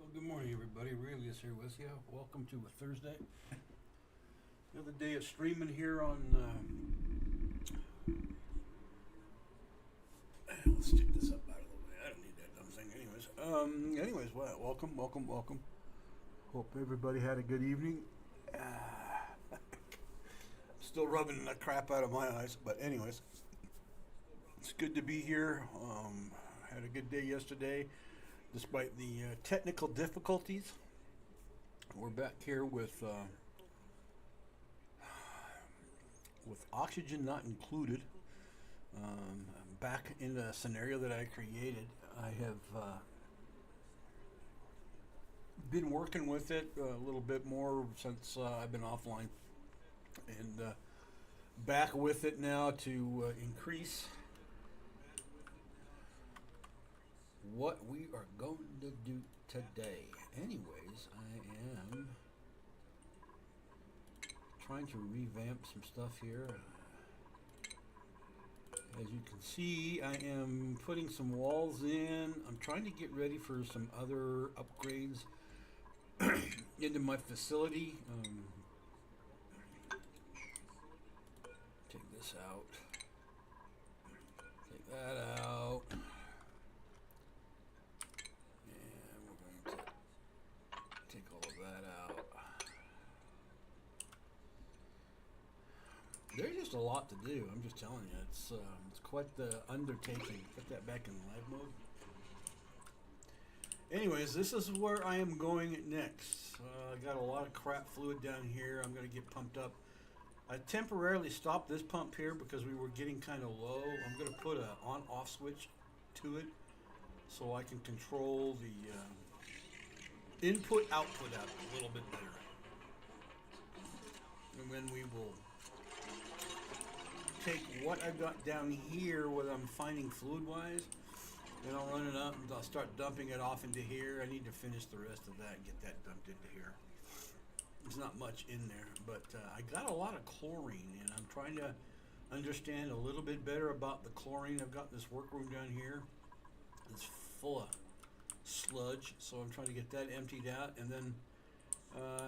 Well, good morning, everybody. Aurelius here with you. Welcome to a Thursday. Another day of streaming here on. Let's take this up out of the way. I don't need that dumb thing, anyways. Welcome. Hope everybody had a good evening. Still rubbing the crap out of my eyes, but anyways, it's good to be here. Had a good day yesterday, despite the technical difficulties. We're back here with oxygen not included. Back in the scenario that I created. I have been working with it a little bit more since I've been offline, and back with it now to increase what we are going to do today. Anyways, I am trying to revamp some stuff here. As you can see, I am putting some walls in. I'm trying to get ready for some other upgrades into my facility. Take this out. Take that out. And we're going to take all of that out. There's just a lot to do. I'm just telling you, it's quite the undertaking. Put that back in live mode. Anyways, this is where I am going next. I got a lot of crap fluid down here. I'm going to get pumped up. I temporarily stopped this pump here because we were getting kind of low. I'm going to put an on-off switch to it so I can control the input-output out a little bit better. And then we will take what I've got down here, what I'm finding fluid-wise, then I'll run it up and I'll start dumping it off into here. I need to finish the rest of that and get that dumped into here. There's not much in there, but I got a lot of chlorine, and I'm trying to understand a little bit better about the chlorine. I've got this workroom down here. It's full of sludge, so I'm trying to get that emptied out. And then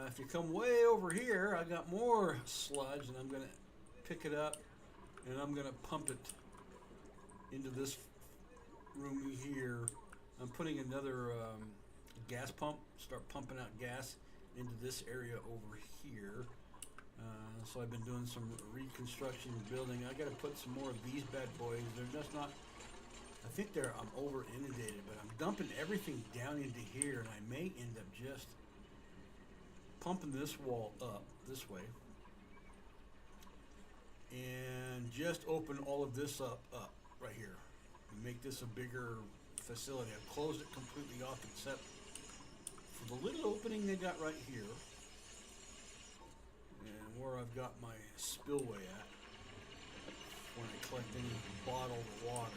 if you come way over here, I got more sludge, and I'm going to pick it up, and I'm going to pump it into this room here. I'm putting another gas pump, start pumping out gas into this area over here. So I've been doing some reconstruction and building. I got to put some more of these bad boys. They're just not, I think I'm over inundated, but I'm dumping everything down into here, and I may end up just pumping this wall up this way and just open all of this up right here and make this a bigger facility. I've closed it completely off except for the little opening they got right here and where I've got my spillway at when I collect any bottled water.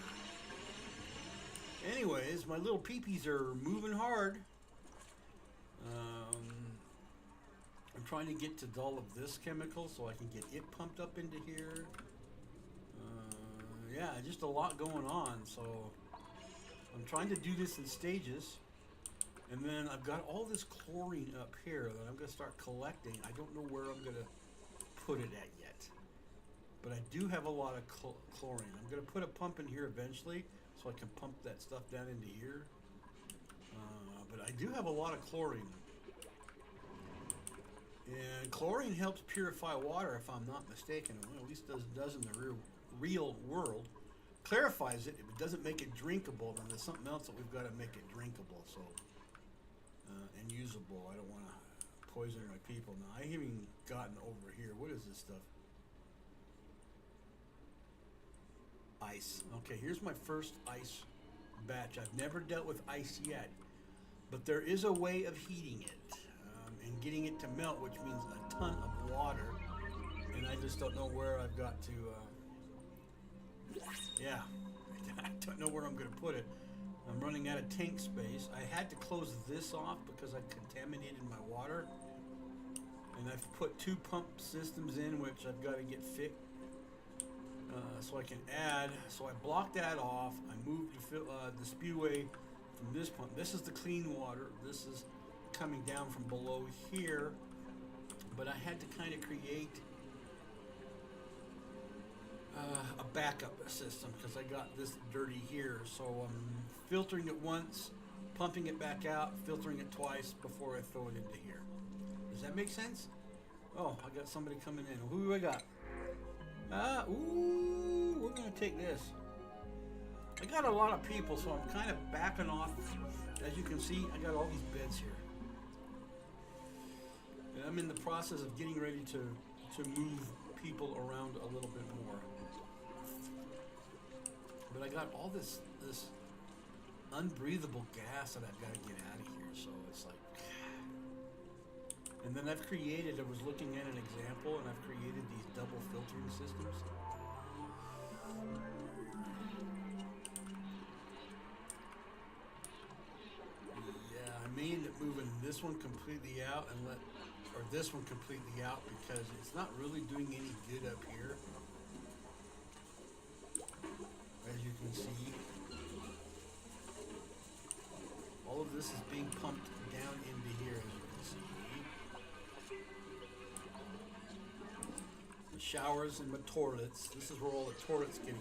Anyways, my little peepees are moving hard. I'm trying to get to all of this chemical so I can get it pumped up into here. Yeah, just a lot going on. So I'm trying to do this in stages. And then I've got all this chlorine up here that I'm going to start collecting. I don't know where I'm going to put it at yet. But I do have a lot of chlorine. I'm going to put a pump in here eventually so I can pump that stuff down into here. But I do have a lot of chlorine. And chlorine helps purify water, if I'm not mistaken. Well, at least does in the real world. Clarifies it. If it doesn't make it drinkable, then there's something else that we've got to make it drinkable. So and usable. I don't want to poison my people. Now, I haven't even gotten over here. What is this stuff? Ice. Okay, here's my first ice batch. I've never dealt with ice yet, but there is a way of heating it and getting it to melt, which means a ton of water, and I just don't know where I've got to, yeah, I don't know where I'm going to put it. I'm running out of tank space. I had to close this off because I contaminated my water, and I've put 2 pump systems in, which I've got to get fixed so I can add. So I blocked that off. I moved the spewway from this pump. This is the clean water. This is coming down from below here. But I had to kind of create a backup system because I got this dirty here. So I'm filtering it once, pumping it back out, filtering it twice before I throw it into here. Does that make sense? Oh, I got somebody coming in. Who do I got? Ooh, we're going to take this. I got a lot of people, so I'm kind of backing off. As you can see, I got all these beds here. And I'm in the process of getting ready to move people around a little bit more. But I got all this unbreathable gas that I've got to get out of here, so it's like... And then I was looking at an example, and I've created these double filtering systems. Yeah, I may end up moving this one completely out or this one completely out because it's not really doing any good up here. As you can see, all of this is being pumped down into here, as you can see. The showers and the toilets. This is where all the toilets get.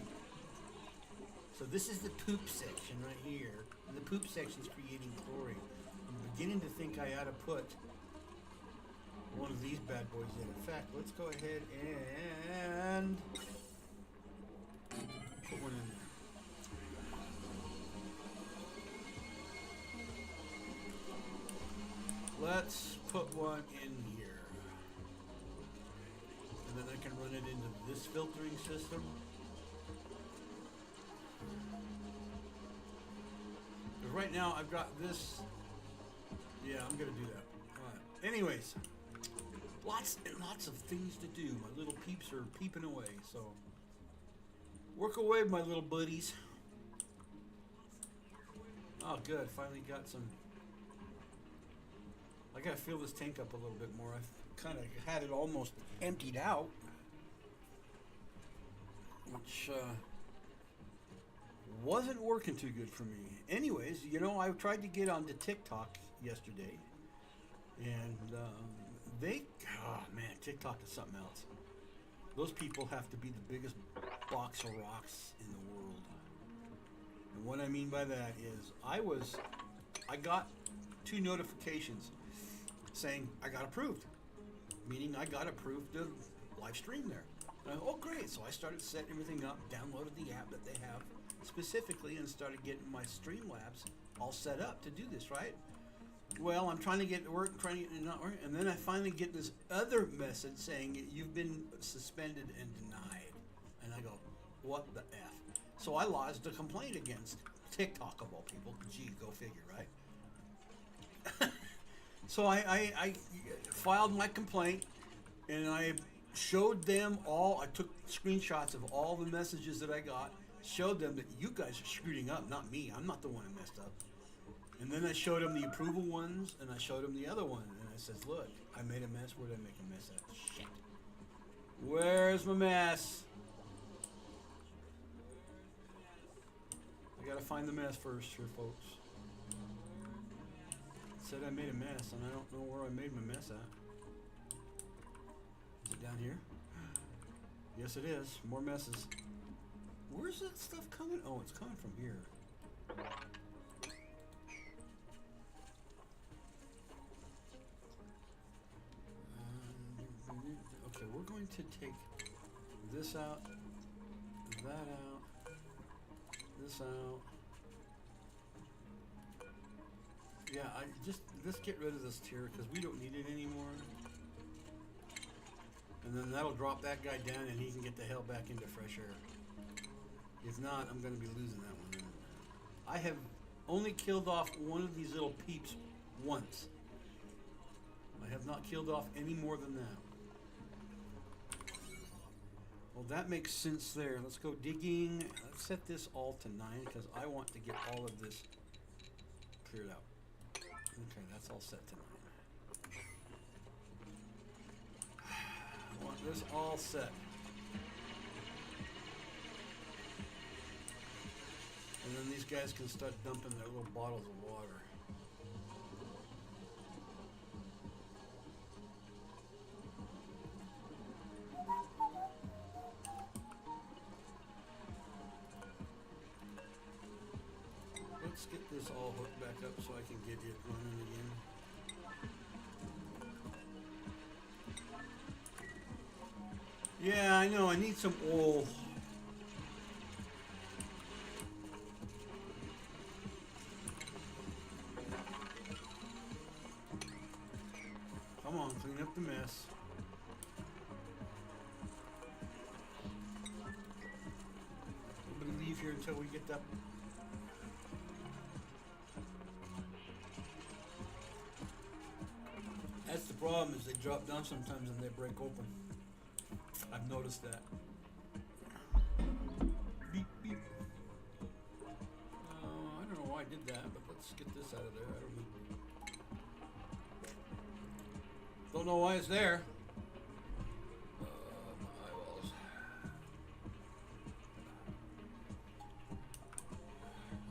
So this is the poop section right here. And the poop section is creating chlorine. I'm beginning to think I ought to put one of these bad boys in. In fact, let's go ahead and put one in there. Let's put one in here. And then I can run it into this filtering system. Because right now I've got this. Yeah, I'm going to do that. Alright. Anyways, lots and lots of things to do. My little peeps are peeping away, so work away, my little buddies. Oh, good. Finally got some. I gotta fill this tank up a little bit more. I've kind of had it almost emptied out, which wasn't working too good for me. Anyways, you know, I tried to get onto TikTok yesterday, and oh man, TikTok is something else. Those people have to be the biggest box of rocks in the world. And what I mean by that is I got 2 notifications saying I got approved, meaning I got approved to live stream there. And oh great, so I started setting everything up, downloaded the app that they have specifically, and started getting my Streamlabs all set up to do this, right? Well, I'm trying to get it to work, trying to get it not work, and then I finally get this other message saying you've been suspended and denied. And I go, what the F? So I lodged a complaint against TikTok of all people. Gee, go figure, right? So I filed my complaint, and I showed them all. I took screenshots of all the messages that I got, showed them that you guys are screwing up, not me. I'm not the one who messed up. And then I showed them the approval ones, and I showed them the other one, and I says, look, I made a mess. Where did I make a mess at? Shit. Where's my mess? I gotta find the mess first here, folks. Said I made a mess, and I don't know where I made my mess at. Is it down here? Yes, it is. More messes. Where's that stuff coming? Oh, it's coming from here. Okay, we're going to take this out, that out, this out. Yeah, let's get rid of this tier because we don't need it anymore. And then that'll drop that guy down and he can get the hell back into fresh air. If not, I'm going to be losing that one. I have only killed off one of these little peeps once. I have not killed off any more than that. Well, that makes sense there. Let's go digging. Let's set this all to 9 because I want to get all of this cleared out. Okay, that's all set to 9. I want this all set. And then these guys can start dumping their little bottles of water. Let's get this all hooked back up so I can get it running again. Yeah, I know, I need some oil. Come on, clean up the mess. Nobody leave here until we get that. That's the problem, is they drop down sometimes and they break open. I've noticed that. Beep, beep. I don't know why I did that, but let's get this out of there. Don't know why it's there. My eyeballs.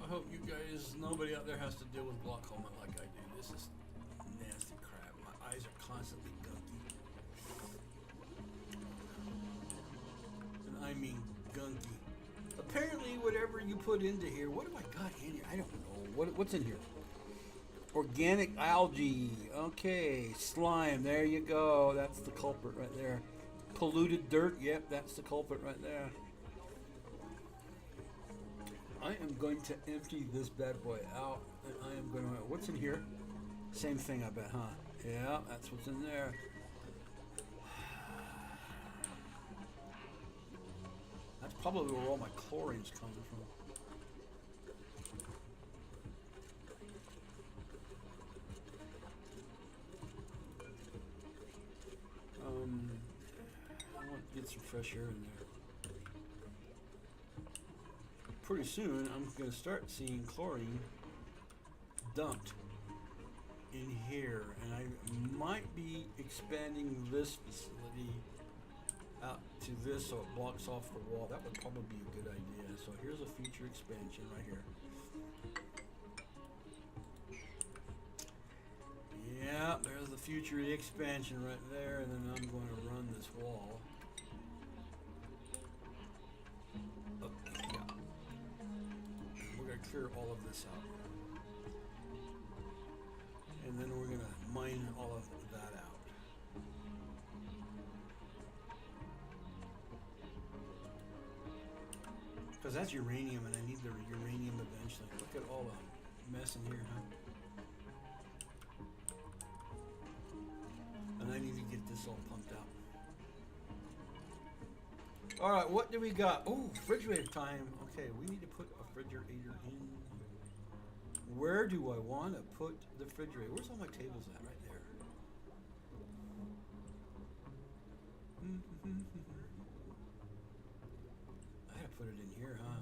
I hope you guys, nobody out there has to deal with glaucoma like I do. This is nasty crap. My eyes are constantly gunky. And I mean gunky. Apparently, whatever you put into here, what have I got in here? I don't know. What's in here? Organic algae. Okay, slime. There you go. That's the culprit right there. Polluted dirt. Yep, that's the culprit right there. I am going to empty this bad boy out, and I am going to. What's in here? Same thing, I bet, huh? Yeah, that's what's in there. That's probably where all my chlorine's coming from. I want to get some fresh air in there. Pretty soon, I'm going to start seeing chlorine dumped in here, and I might be expanding this facility out to this so it blocks off the wall. That would probably be a good idea. So here's a future expansion right here. Yeah, there's the future expansion right there, and then I'm going to run this wall. Up, yeah. We're going to clear all of this out. And then we're going to mine all of that out. Because that's uranium, and I need the uranium eventually. Look at all the mess in here, huh? And I need to get this all pumped out. All right, what do we got? Oh, refrigerator time. Okay, we need to put a refrigerator in. Where do I want to put the refrigerator? Where's all my tables at? Right there. I gotta put it in here, huh?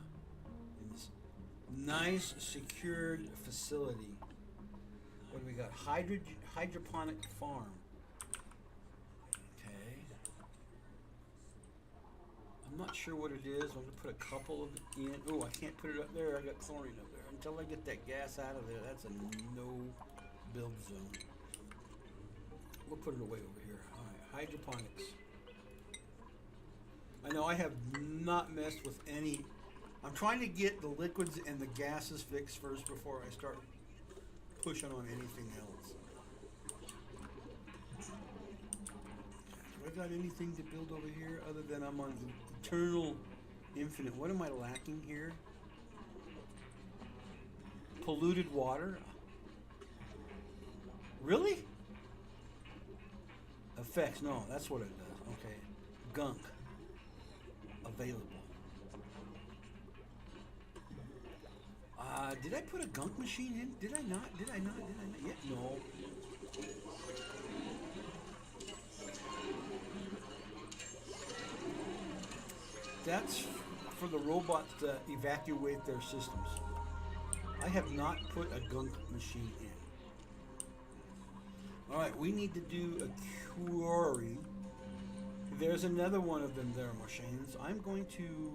In this nice, secured facility. What do we got? Hydroponic farm. I'm not sure what it is. I'm going to put a couple of it in. Oh, I can't put it up there. I got chlorine up there. Until I get that gas out of there, that's a no-build zone. We'll put it away over here. All right, hydroponics. I know I have not messed with any. I'm trying to get the liquids and the gases fixed first before I start pushing on anything else. Do I got anything to build over here other than I'm on Eternal Infinite? What am I lacking here? Polluted water? Really? Effects, no, that's what it does. Okay. Gunk. Available. Did I put a gunk machine in? Did I not? Did I not? Did I not? Yeah, no. That's for the robots to evacuate their systems. I have not put a gunk machine in. Alright, we need to do a quarry. There's another one of them there, machines. I'm going to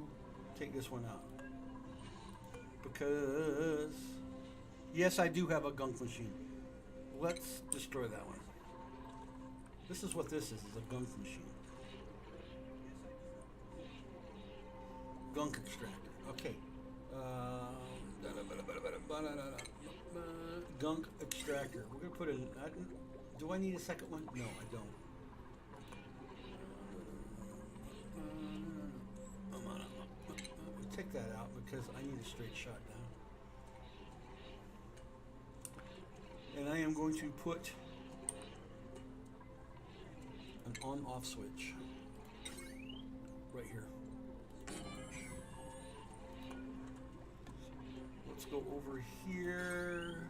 take this one out. because yes, I do have a gunk machine. Let's destroy that one. This is what this is a gunk machine. Gunk extractor. Okay. Gunk extractor. We're gonna put in. Do I need a second one? No, I don't. Take that out because I need a straight shot now. And I am going to put an on-off switch right here. Let's go over here.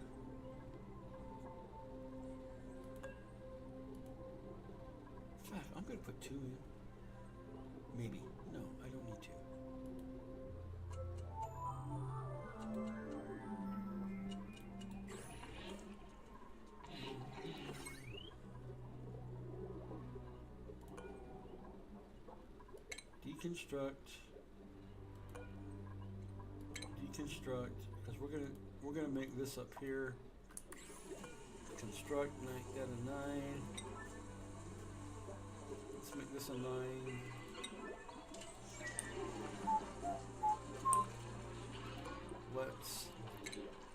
In fact, I'm going to put 2 in. Maybe. No, I don't need to. Deconstruct, because we're gonna make this up here. Construct, make that a 9. Let's make this a 9. Let's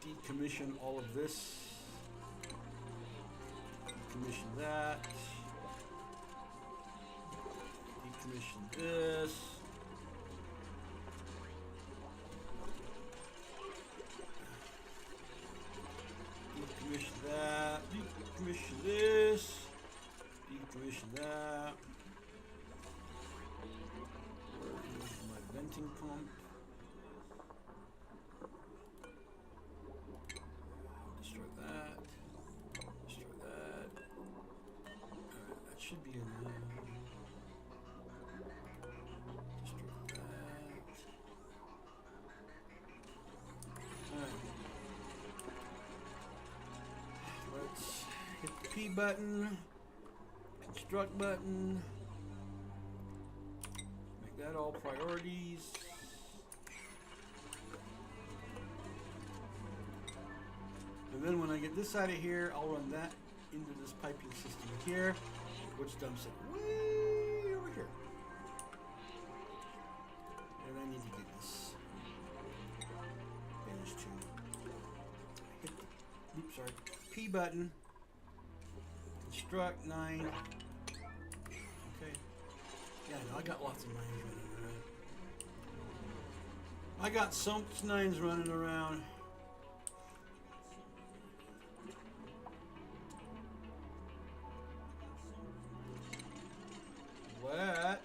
decommission all of this. Decommission that. Decommission this. Decommission that. Decommission this. Decommission that. Where is my venting pump? Destroy that. Destroy that. Alright, that should be enough. Button, construct button, make that all priorities. And then when I get this out of here, I'll run that into this piping system here, which dumps it way over here. And I need to get this finished too. Hit the, oops, sorry, P button. Construct 9. Okay. Yeah, no, I got lots of 9s running around. I got some 9s running around. What?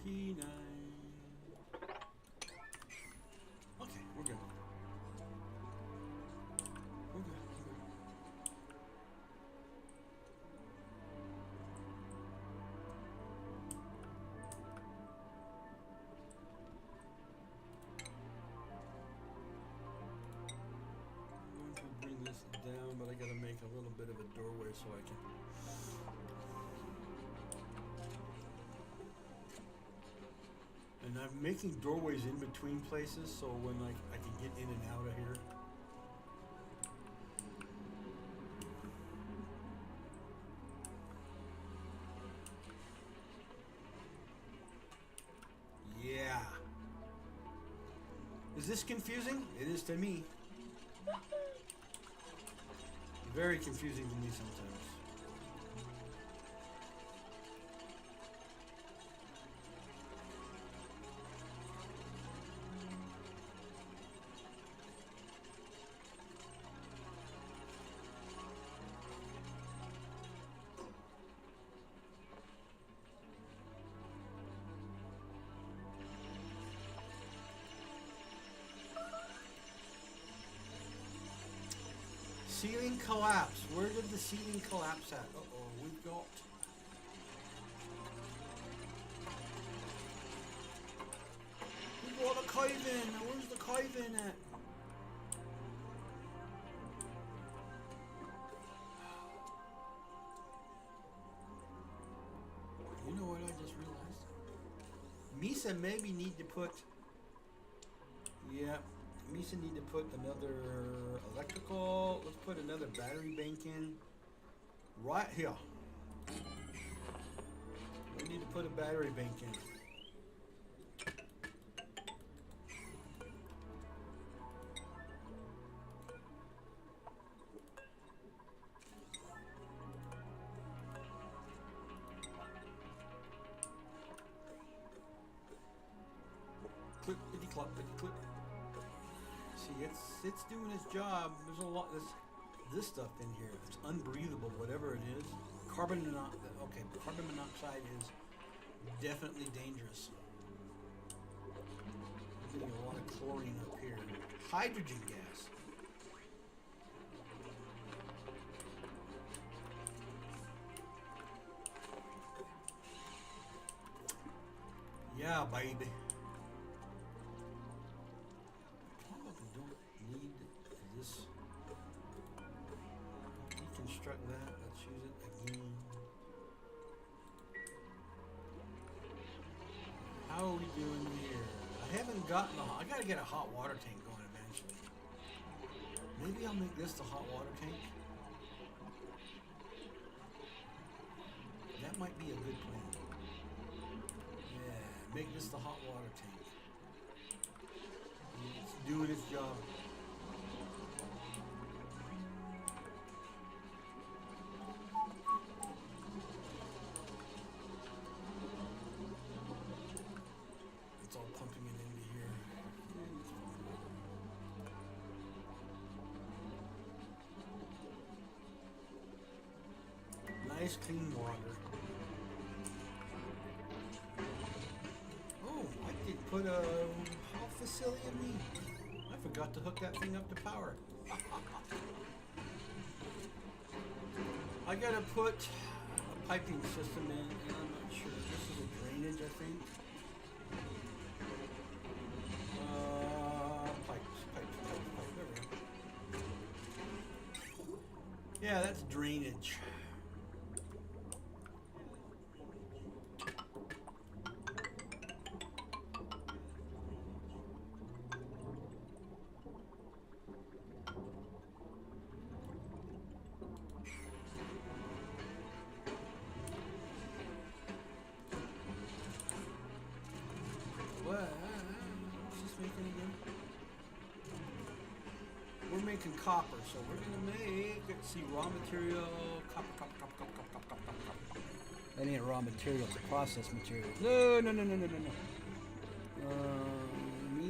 P9. Okay, we're good. We're good. I'm going to bring this down, but I gotta make a little bit of a doorway so I can. And I'm making doorways in between places so when I can get in and out of here. Yeah. Is this confusing? It is to me. Very confusing to me sometimes. Ceiling collapse. Where did the ceiling collapse at? Uh-oh, we've got... What a cave-in! Where's the cave-in at? You know what I just realized? Misa maybe need to put... Yeah, Misa need to put another electrical... Let's put another battery bank in. Right here. We need to put a battery bank in. Click, bitty clop, bitty click. See, it's doing its job. There's a lot this stuff in here. It's unbreathable, whatever it is. Carbon monoxide is definitely dangerous. I'm getting a lot of chlorine up here. Hydrogen gas. Yeah, baby. Probably don't need this. Deconstruct that. Let's use it again. How are we doing here? I haven't gotten I gotta get a hot water tank going eventually. Maybe I'll make this the hot water tank. That might be a good plan. Yeah, make this the hot water tank. It's doing its job. It's all pumping it into here. Nice clean water. Oh, I did put a health facility in me. I forgot to hook that thing up to power. I gotta put a piping system in, and I'm not sure. This is a drainage, I think. Pipes. There we go. Yeah, that's drainage. What's this making again? We're making copper, so we're gonna make, let's see, raw material, copper. That ain't raw material, it's a process material. No.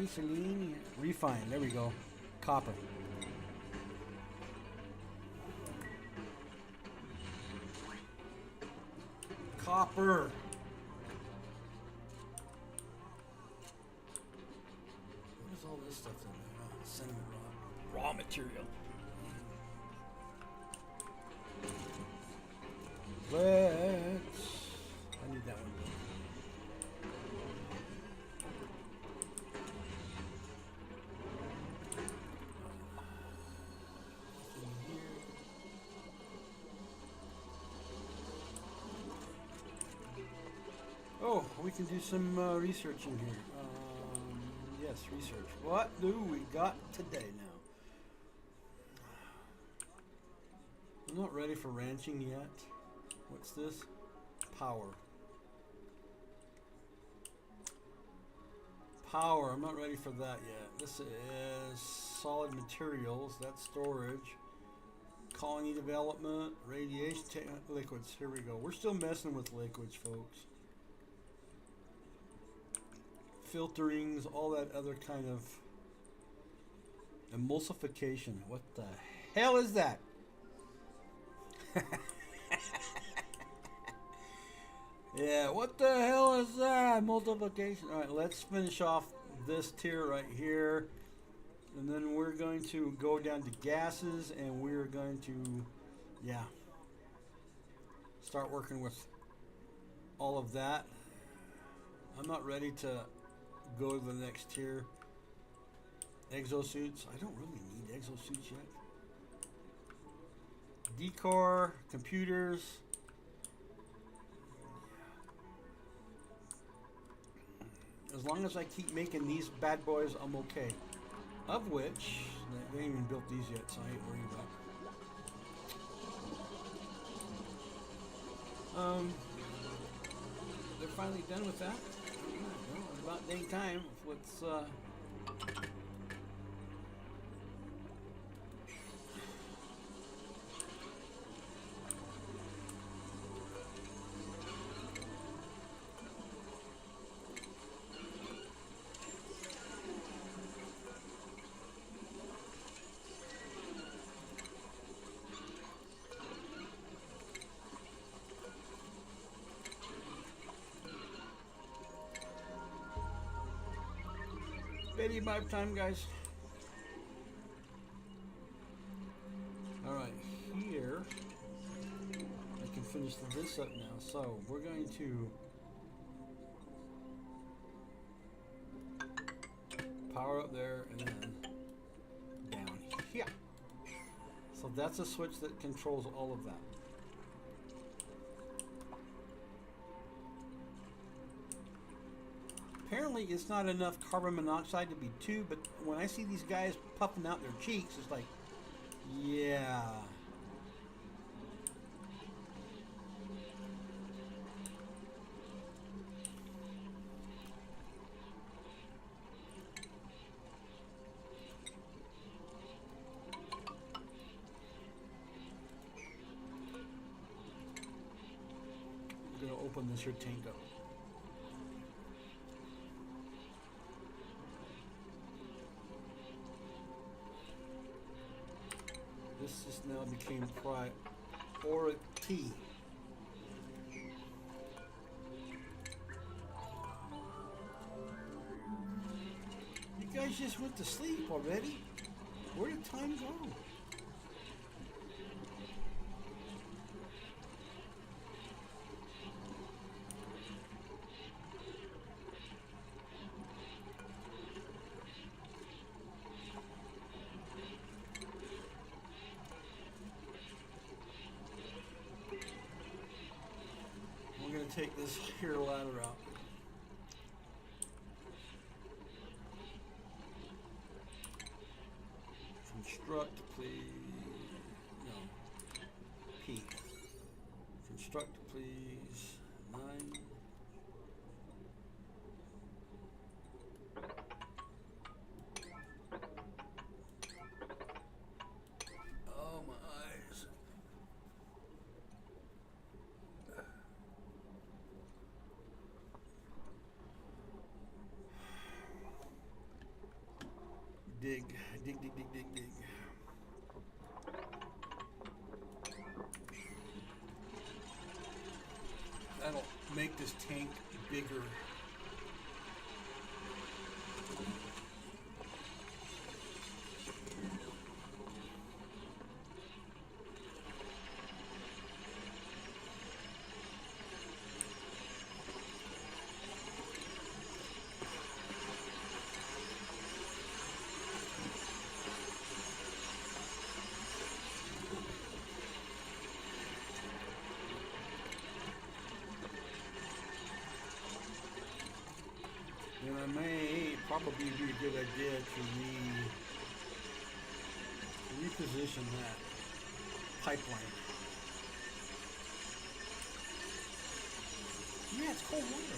Selenium, refine, there we go. Copper. Copper. What is all this stuff in there? Oh, cinnamon raw material. Let's... I need that one. Oh, we can do some research in here. Yes, research. What do we got today now? I'm not ready for ranching yet. What's this? Power. Power, I'm not ready for that yet. This is solid materials, that's storage. Colony development, radiation, liquids. Here we go. We're still messing with liquids, folks. Filterings, all that other kind of emulsification. What the hell is that? Yeah, what the hell is that? Multiplication. All right, let's finish off this tier right here. And then we're going to go down to gases, and we're going to, yeah, start working with all of that. I'm not ready to go to the next tier. Exosuits. I don't really need exosuits yet. Decor, computers. As long as I keep making these bad boys, I'm okay. Of which, they ain't even built these yet, so I ain't worried about. They're finally done with that. Well, it's about dang time. Let's Betty Bob time, guys. Alright, here I can finish this up now. So we're going to power up there and then down here. So that's a switch that controls all of that. Apparently it's not enough carbon monoxide to be 2, but when I see these guys puffing out their cheeks, it's like, yeah. I'm going to open this here tank up. This just now became priority. You guys just went to sleep already? Where did time go? Take this here ladder out. Construct, please. No. P. Construct, please. 9. Oh, my eyes. Dig. That'll make this tank bigger. And it may probably be a good idea to reposition that pipeline. Yeah, it's cold water.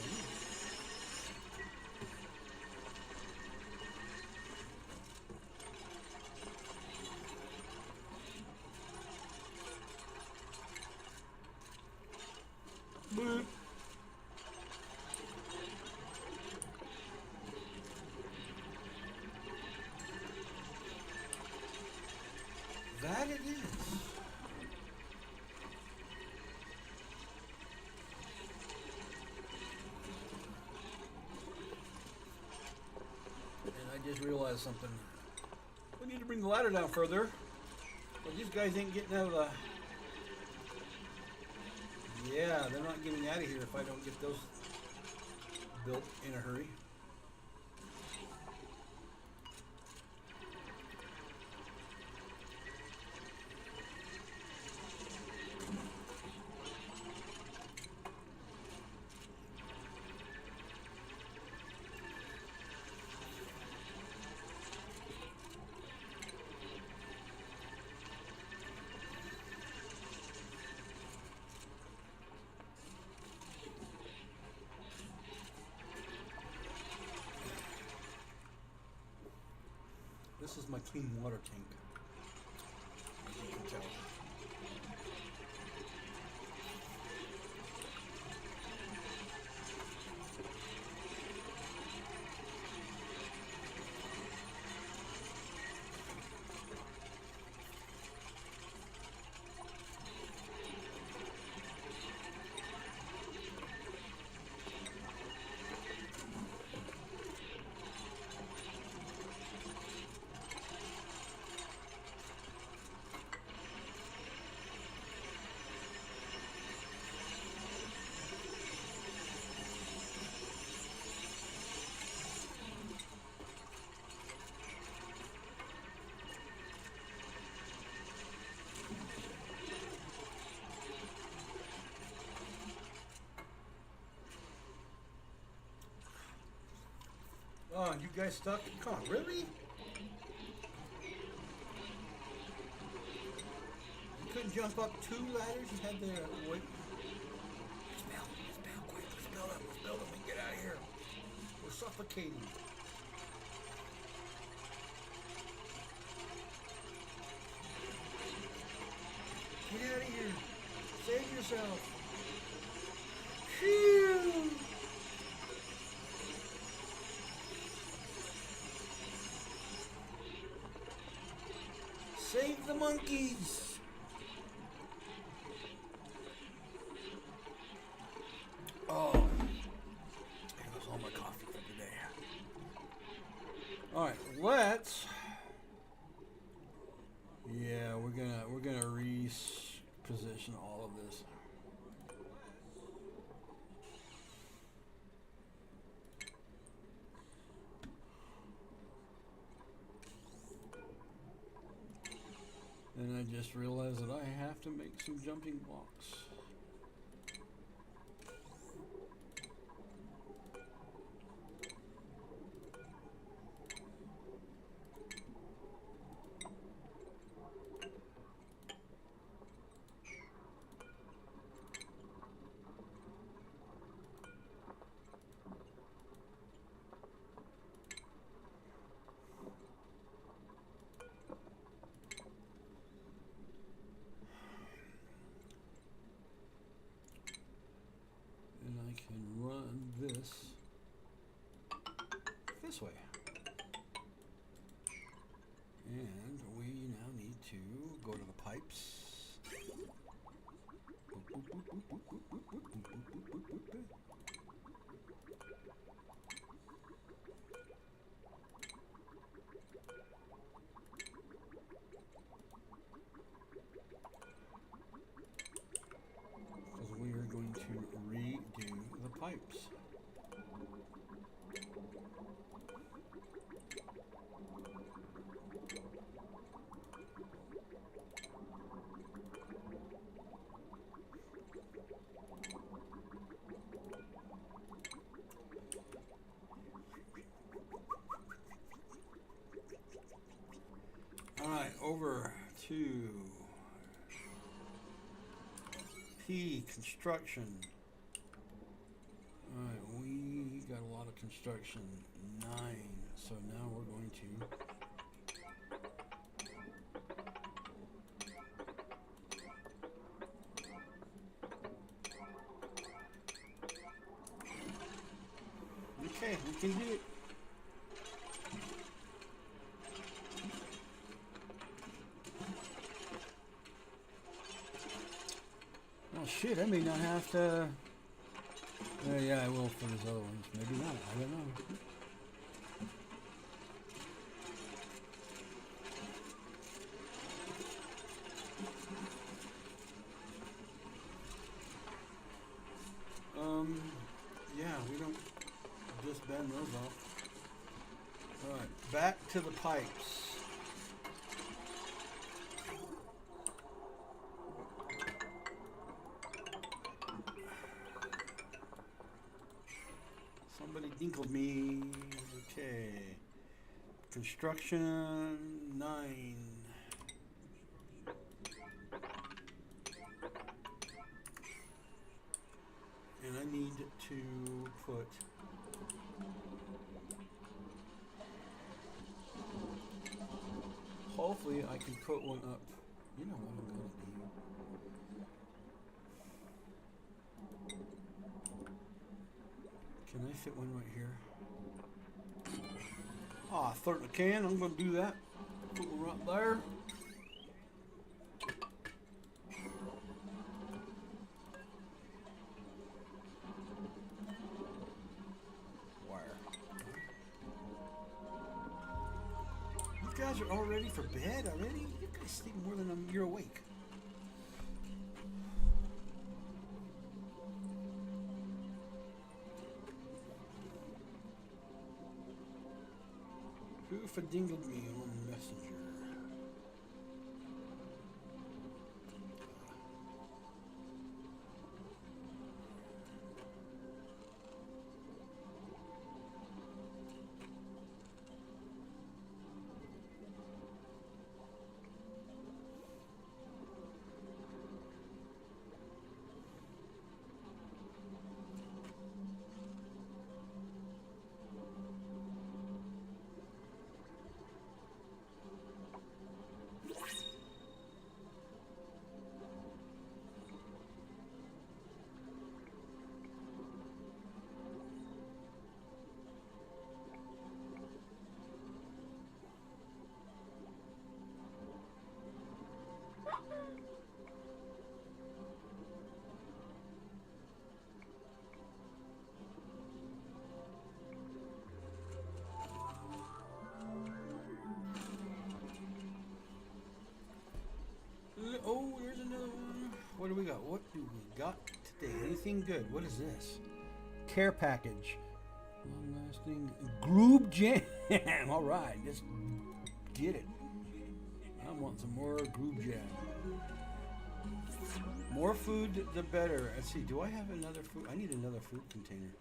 Yeah. Boop. That it is. And I just realized something. We need to bring the ladder down further. But these guys ain't getting out of the... Yeah, they're not getting out of here if I don't get those built in a hurry. This is my clean water tank. As you can tell. Oh, you guys stuck? Come on, really? You couldn't jump up 2 ladders? You had to wait. Spell, quick, let's build up and get out of here. We're suffocating. Get out of here. Save yourself. Phew! Save the monkeys! Oh, there goes all my coffee for today. All right, let's. Yeah, we're gonna reposition all of this. And I just realized that I have to make some jumping blocks. This way. And we now need to go to the pipes. Because we are going to redo the pipes. Alright, over to P, construction. Alright, we got a lot of construction, 9. So now we're going to okay, we can do it. Oh shit, I may not have to. Yeah, I will for these other ones. Maybe not. I don't know. Yeah, we don't just bend those off. All right, back to the pipes. Somebody dinkled me. Okay. Construction 9. And I need to put Hopefully I can put one up. You know what I'm gonna do? Can I fit one right here? Ah, certainly can. I'm gonna do that. Put one right there. You guys are all ready for bed already? You guys sleep more than you're awake. Who fadingled me on Messenger? Oh, here's another one. What do we got? What do we got today? Anything good? What is this? Care package. Long lasting Groob Jam. All right, let's get it. I want some more Groob Jam. More food, the better. Let's see. Do I have another food? I need another food container.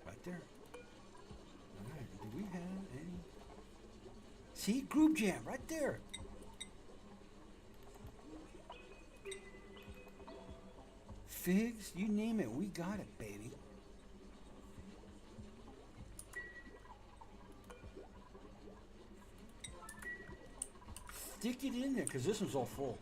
Right there. All right. Do we have any? See, Groob Jam right there. Figs, you name it, we got it, baby. Stick it in there, because this one's all full.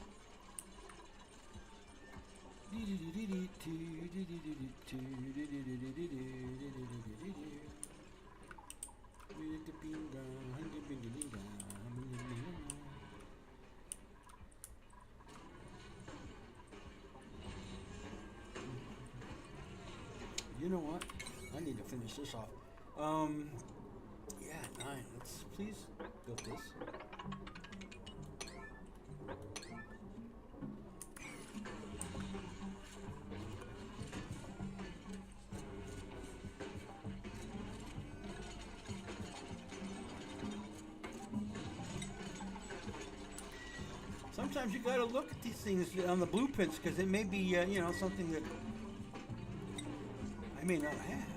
You know what? I need to finish this off. Yeah, 9. Let's please build this. Sometimes you gotta look at these things on the blueprints because it may be, you know, something that I may not have.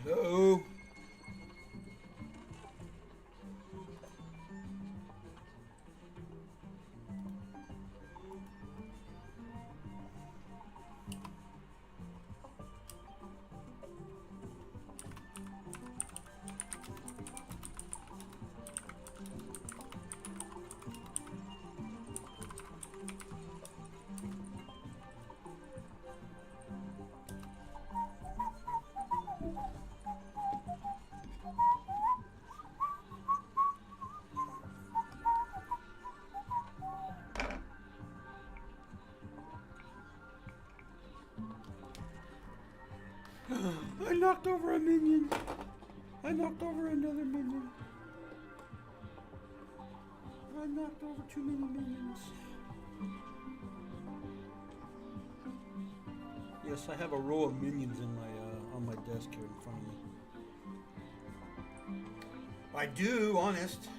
Hello? I knocked over a minion. I knocked over another minion. I knocked over too many minions. Yes, I have a row of minions in my on my desk here in front of me. I do, honest.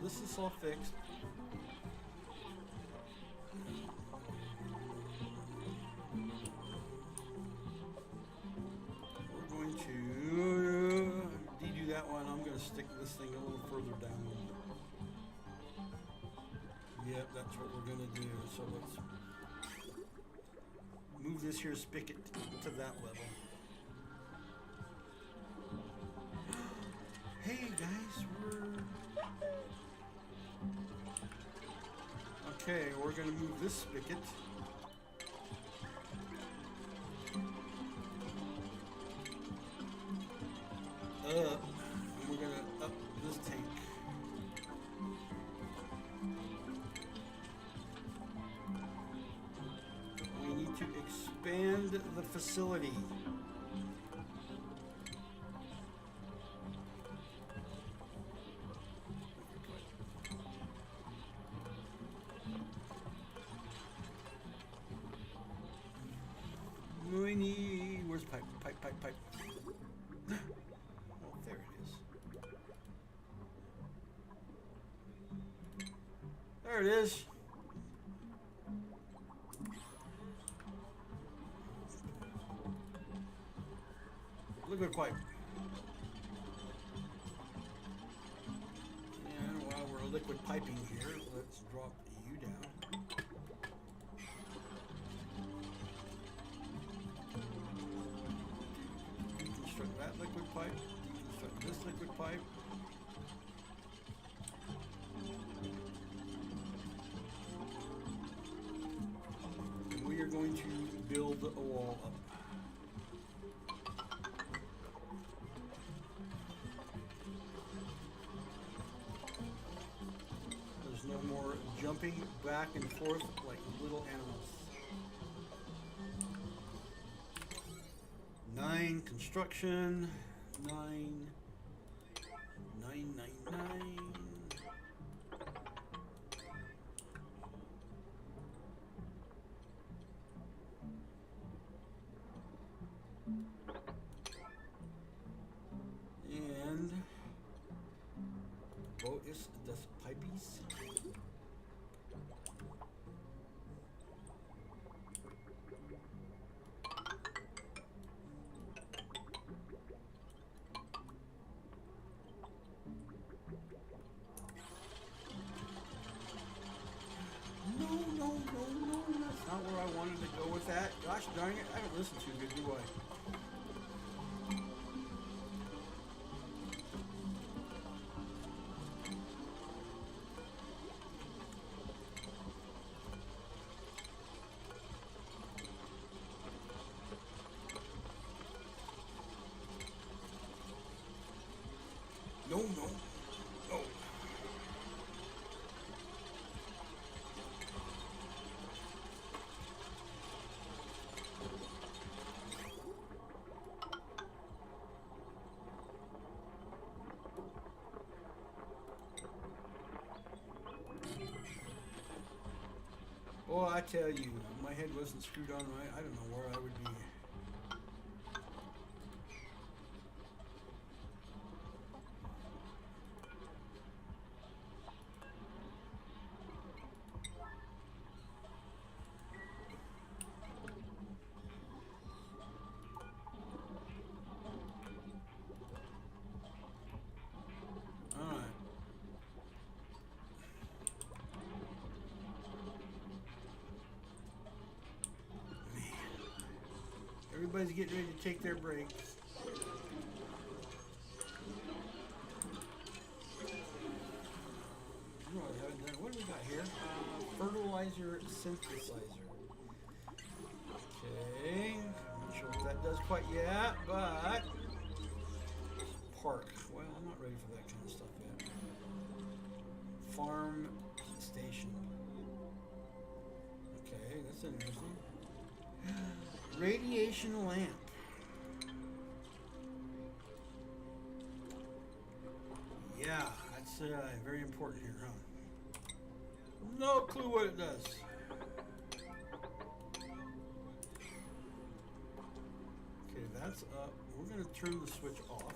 This is all fixed. We're going to dedo that one. I'm going to stick this thing a little further down. Yep, that's what we're going to do. So let's move this here spigot to that level. Hey guys, okay, we're going to move this spigot up, and we're going to up this tank. We need to expand the facility. We need, where's pipe? Pipe. Oh, there it is. There it is. Liquid pipe. And while we're liquid piping here, let's drop you down. Deconstruct that liquid pipe. Deconstruct this liquid pipe. And we are going to build a wall up. There's no more jumping back and forth like little animals. 9 construction. 9. And boat is the pipies. No, that's not where I wanted to go with that. Gosh darn it, I don't listen too good, do I? No. Boy, I tell you, if my head wasn't screwed on right, I don't know where I would be. Everybody's getting ready to take their breaks. What do we got here? Fertilizer synthesizer. Okay, I'm not sure what that does quite yet, but park. Well, I'm not ready for that kind of stuff yet. Farm station. Okay, that's interesting. Radiation lamp. Yeah, that's very important here, huh? No clue what it does. Okay, that's up. We're going to turn the switch off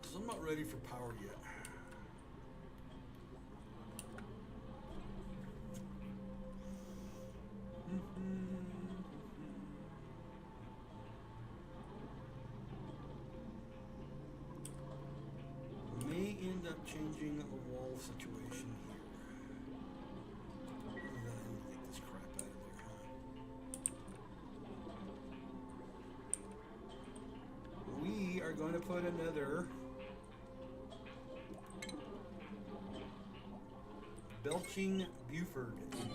because I'm not ready for power yet. changing the wall situation here. Then I need to get this crap out of there, huh? We are going to put another Belching Buford in here.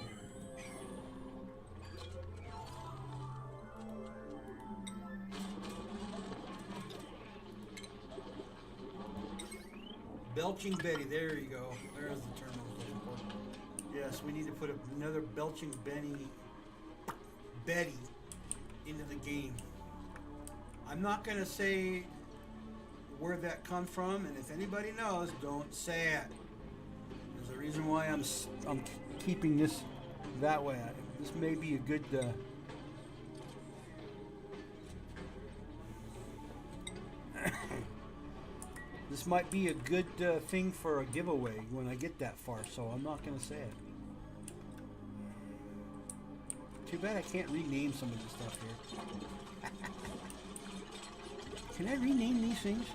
Belching Betty, there you go. There's the term I was looking for. Yes, we need to put another Belching Betty into the game. I'm not going to say where that comes from, and if anybody knows, don't say it. There's a reason why I'm keeping this that way. This may be a good this might be a good thing for a giveaway when I get that far, so I'm not going to say it. Too bad I can't rename some of this stuff here. Can I rename these things?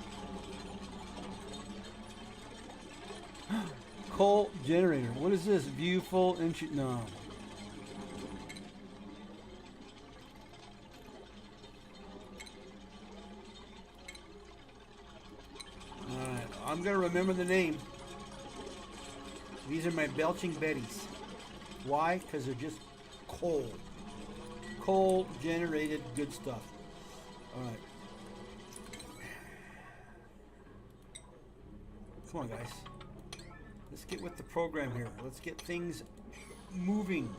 Coal generator. What is this? View full inch. No. Alright. I'm going to remember the name. These are my Belching Betties. Why? Because they're just coal. Coal generated good stuff. Alright. Come on, guys. Let's get with the program here. Let's get things moving.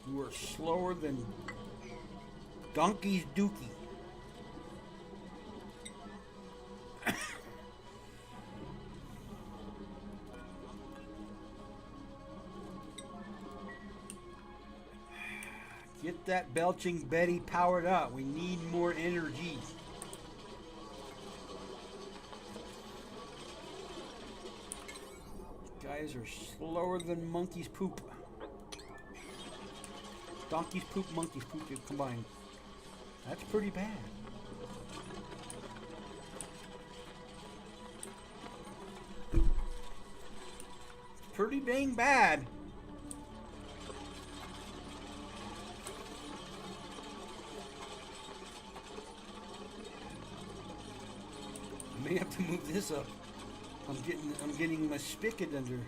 You are slower than Donkey's Dookie. Get that Belching Betty powered up. We need more energy. Guys are slower than monkey's poop. Donkey's poop, monkey's poop combined. That's pretty bad. Pretty dang bad. I may have to move this up. I'm getting my spigot under.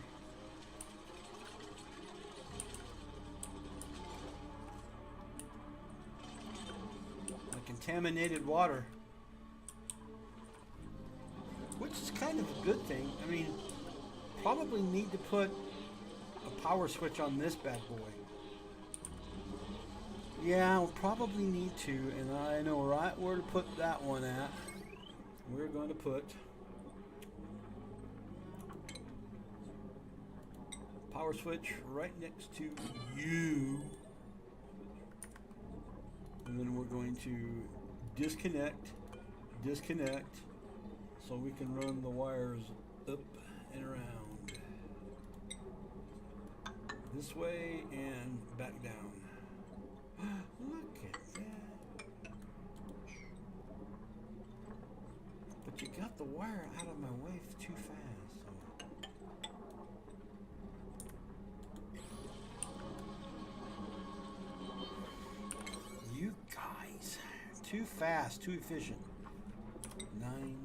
My contaminated water. Which is kind of a good thing. I mean, probably need to put a power switch on this bad boy. Yeah, we'll probably need to, and I know right where to put that one at. We're going to put power switch right next to you, and then we're going to disconnect, so we can run the wires up and around this way and back down. Look at that. But you got the wire out of my way too fast. You guys, too fast, too efficient. 9.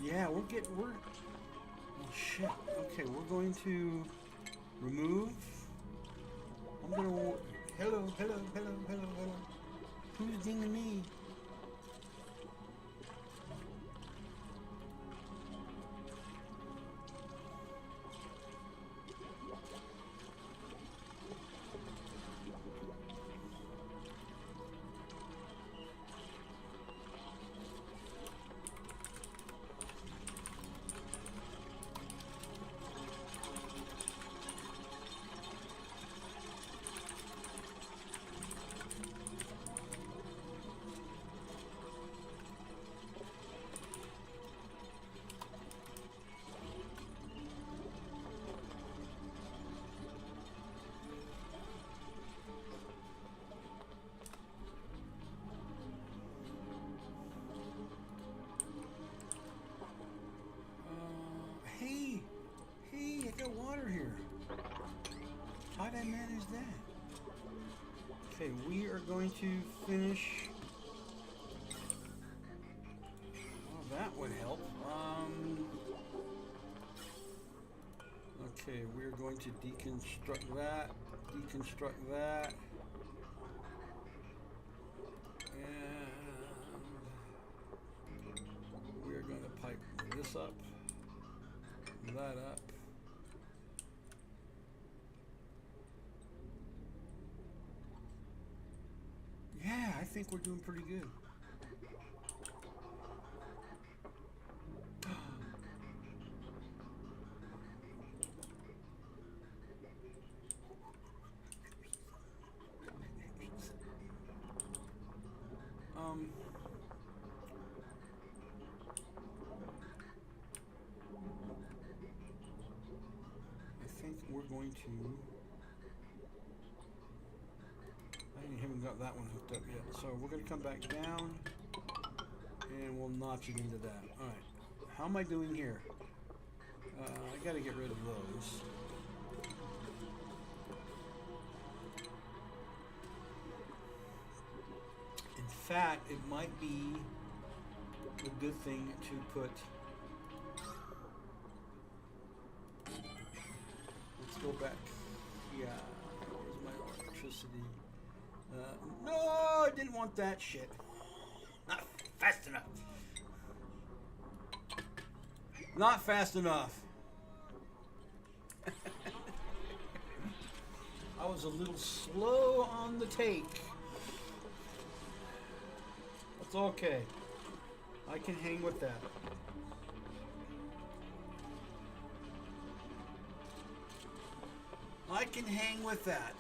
Yeah, we're oh shit. Okay, we're going to remove. I'm gonna, hello. Who's dinging me? we are going to finish. Well, that would help. Okay, we're going to deconstruct that, and we're going to pipe this up, that up. Yeah, I think we're doing pretty good. I think we're going to. I haven't got that one hooked up yet, so we're going to come back down and we'll notch it into that. All right, how am I doing here? I got to get rid of those. In fact, it might be a good thing to put. Let's go back. Yeah, where's my electricity? No, I didn't want that shit. Not fast enough. Not fast enough. I was a little slow on the take. That's okay. I can hang with that. I can hang with that.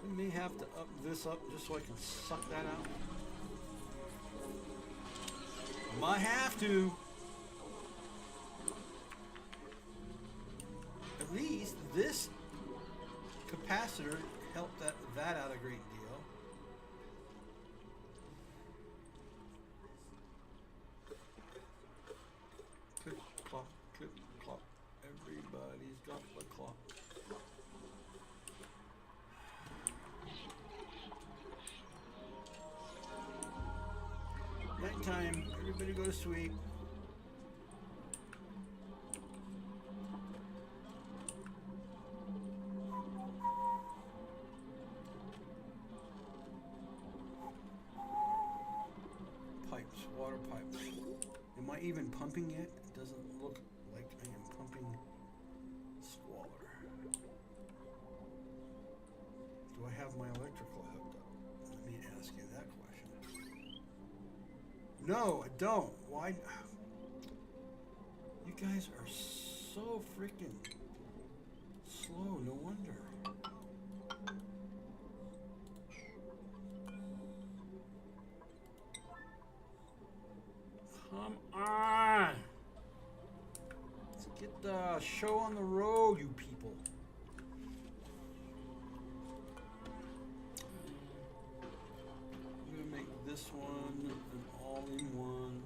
I may have to up this up just so I can suck that out. Might have to. At least this capacitor helped that out a great deal. Click, clock, click, clock. Everybody's got the clock. Nighttime. Everybody go to sleep. Pipes, water pipes. Am I even pumping yet? It doesn't look like I am pumping squalor. Do I have my electrical hooked up? Let me ask you that question. No, I don't. Why? You guys are so freaking slow. No wonder. Come on. Let's get the show on the road, you people. I'm going to make this one an all-in-one.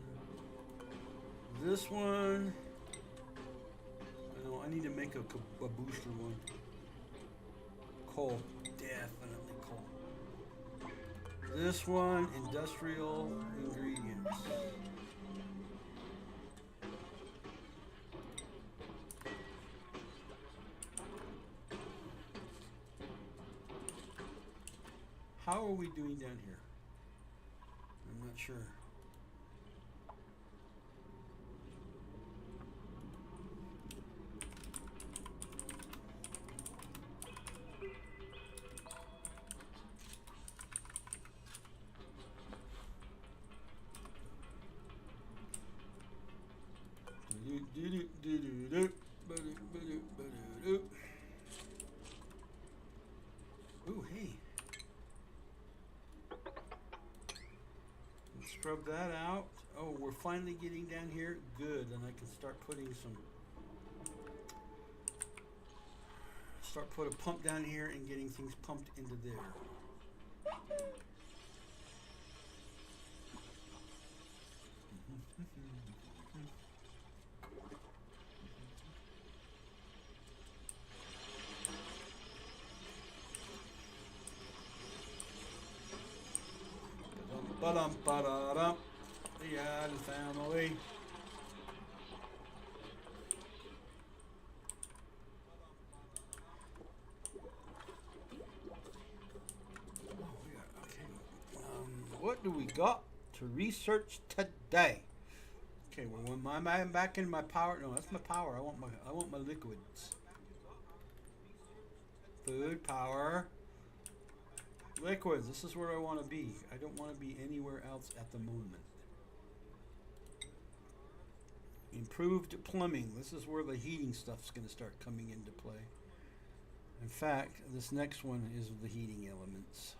This one need to make a booster one. Coal, definitely coal. This one, industrial ingredients. How are we doing down here? I'm not sure. Ooh, hey. Let's scrub that out. Oh, we're finally getting down here. Good, and I can start putting some. Put a pump down here and getting things pumped into there. Ba-dum-ba-da-dum. The Adams family. What do we got to research today? Okay, well, when I'm back in my power. No, that's my power. I want my liquids. Food, power, liquids. This is where I want to be. I don't want to be anywhere else at the moment. Improved plumbing. This is where the heating stuff's going to start coming into play. In fact, this next one is the heating elements.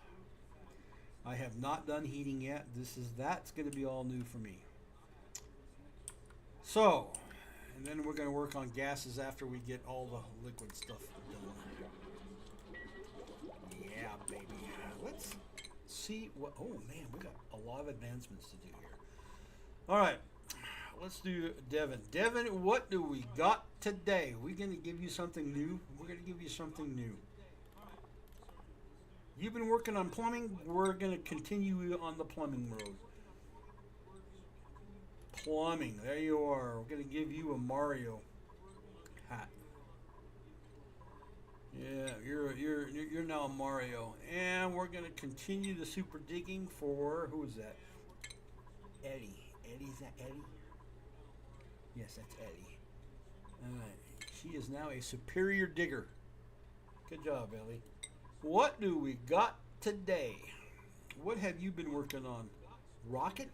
I have not done heating yet. That's going to be all new for me. So, and then we're going to work on gases after we get all the liquid stuff done. Yeah, baby. Let's see what. Oh man, we got a lot of advancements to do here. All right, let's do Devin. Devin, what do we got today? We're going to give you something new. We're going to give you something new. You've been working on plumbing. We're going to continue on the plumbing road. Plumbing. There you are. We're going to give you a Mario hat. Yeah, you're now Mario. And we're going to continue the super digging for, who is that? Eddie. Is that Eddie? Yes, that's Eddie. All right. She is now a superior digger. Good job, Ellie. What do we got today? What have you been working on? Rocket?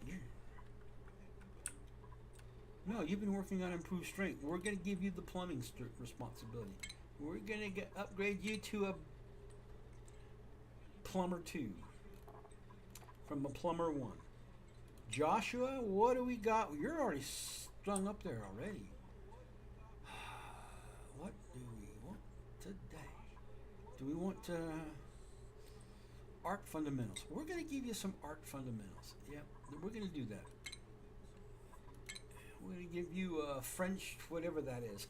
No, you've been working on improved strength. We're going to give you the plumbing responsibility. We're going to upgrade you to a plumber 2 from a plumber 1. Joshua, what do we got? You're already strung up there already. What do we want today? Do we want art fundamentals? We're going to give you some art fundamentals. Yep, we're going to do that. We're going to give you French, whatever that is.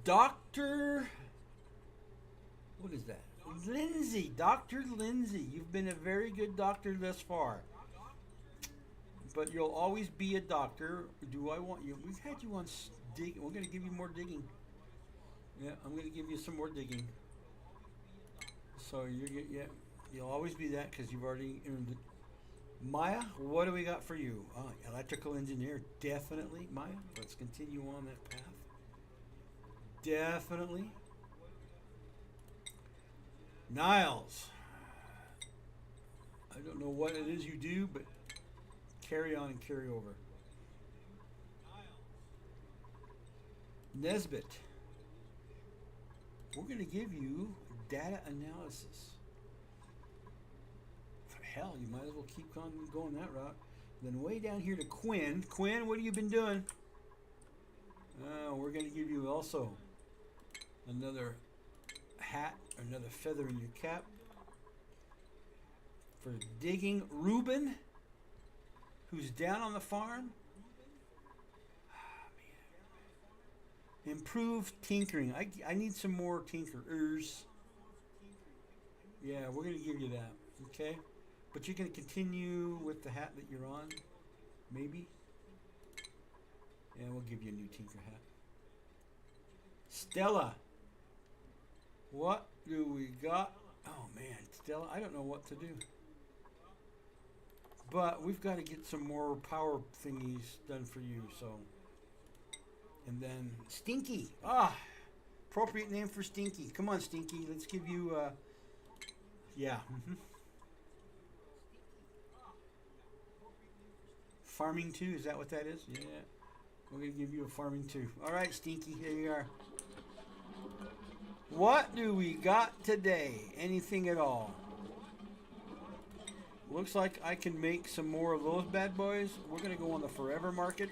Dr. What is that? Lindsay. Dr. Lindsay. You've been a very good doctor thus far. But you'll always be a doctor. Do I want you? We've had you on digging. We're going to give you more digging. Yeah, I'm going to give you some more digging. So you'll always be that because you've already earned it. Maya, what do we got for you? Electrical engineer, definitely. Maya, let's continue on that path. Definitely. Niles, I don't know what it is you do, but carry on and carry over. Nesbitt, we're going to give you data analysis. Hell, you might as well keep on going that route. Then way down here to Quinn. Quinn, what have you been doing? We're going to give you also another hat, another feather in your cap for digging. Reuben, who's down on the farm. Improve tinkering. I need some more tinkerers. Yeah, we're going to give you that. Okay? But you're going to continue with the hat that you're on? Maybe? Yeah, we'll give you a new tinker hat. Stella. What do we got? Oh, man. Stella, I don't know what to do. But we've got to get some more power thingies done for you, so... And then Stinky. Appropriate name for Stinky. Come on, Stinky. Let's give you, yeah. Farming 2, is that what that is? Yeah. We're going to give you a farming 2. All right, Stinky, here you are. What do we got today? Anything at all? Looks like I can make some more of those bad boys. We're going to go on the forever market.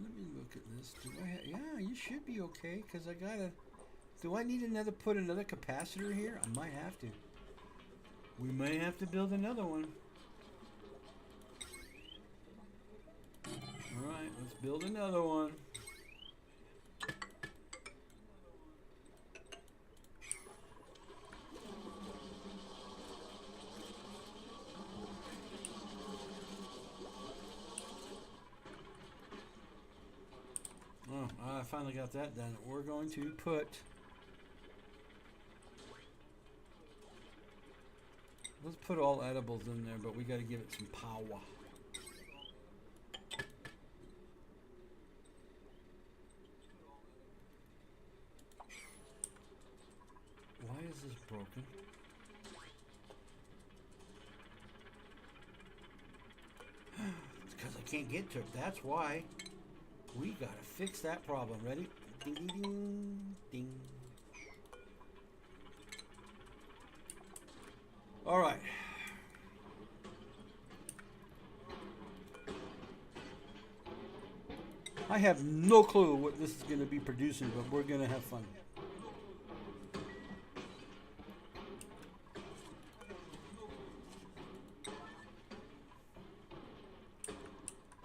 Let me look at this. Do I have, yeah, you should be okay, because I got to... Do I need put another capacitor here? I might have to. We may have to build another one. Alright, let's build another one. Oh, I finally got that done. We're going to put... Let's put all edibles in there, but we got to give it some power. Why is this broken? It's because I can't get to it. That's why. We got to fix that problem. Ready? Ding, ding, ding, ding. All right. I have no clue what this is going to be producing, but we're going to have fun.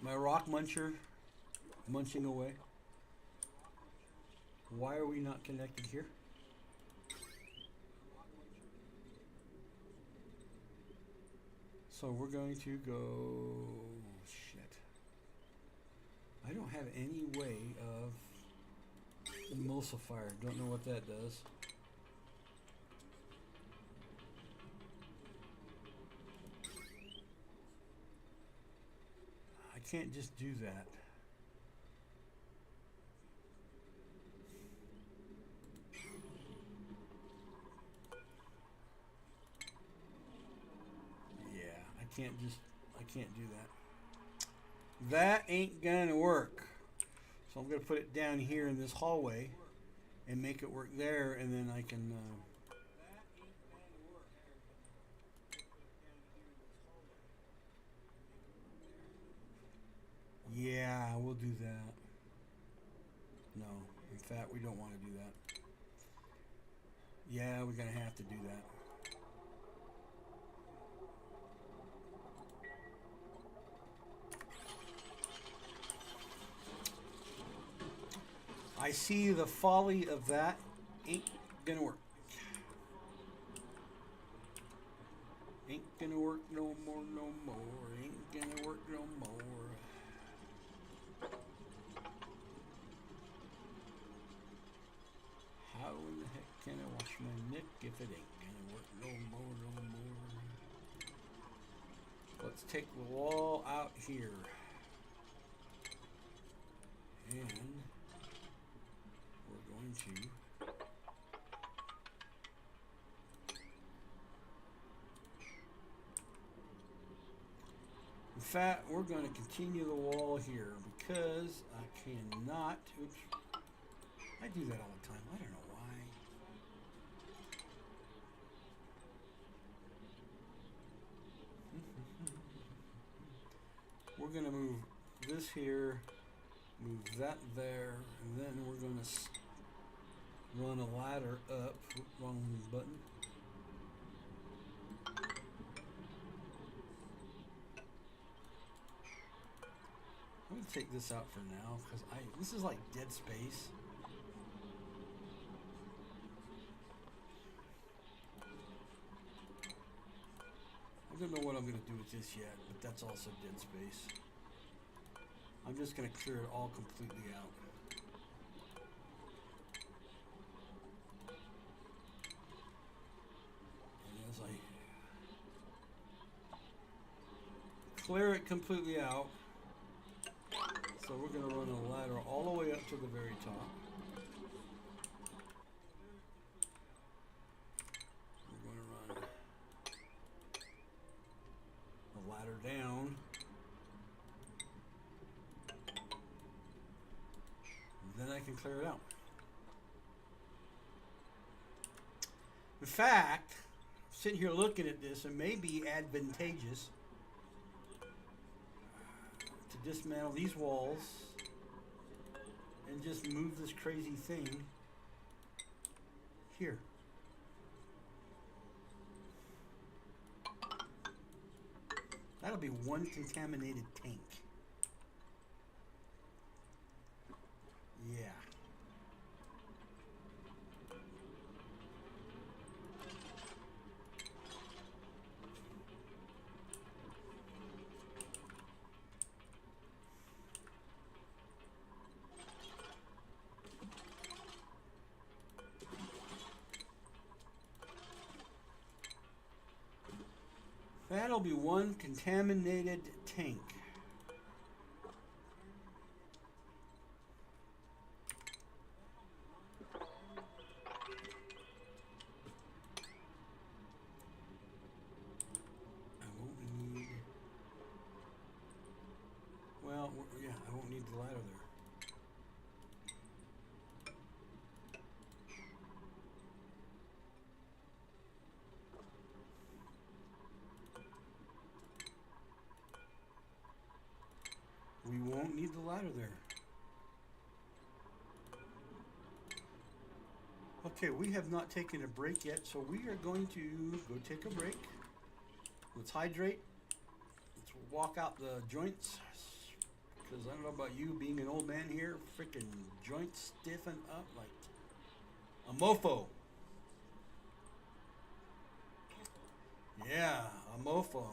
My rock muncher munching away. Why are we not connected here? So we're going to go... Shit. I don't have any way of emulsifier. Don't know what that does. I can't just do that. I can't do that. That ain't gonna work. So I'm gonna put it down here in this hallway and make it work there, and then I can yeah, we'll do that. No, in fact, we don't want to do that. Yeah, we're gonna have to do that. I see the folly of that. Ain't gonna work. Ain't gonna work no more, no more. Ain't gonna work no more. How in the heck can I wash my neck if it ain't gonna work no more, no more? Let's take the wall out here. And we're going to in fact, we're going to continue the wall here because I cannot, oops, I do that all the time, I don't know why. We're going to move this here, move that there, and then we're going to run a ladder up. Wrong button. I'm going to take this out for now because this is like dead space. I don't know what I'm going to do with this yet, but that's also dead space. I'm just going to clear it all completely out. And as I clear it completely out, so we're going to run a ladder all the way up to the very top. We're going to run a ladder down. Then I can clear it out. In fact, sitting here looking at this, it may be advantageous to dismantle these walls and just move this crazy thing here. That'll be one contaminated tank. Yeah. That'll be one contaminated tank. Yeah, I won't need the ladder there. We won't need the ladder there. Okay, we have not taken a break yet, so we are going to go take a break. Let's hydrate. Let's walk out the joints. Because I don't know about you, being an old man here, freaking joints stiffen up like a mofo. Yeah, a mofo.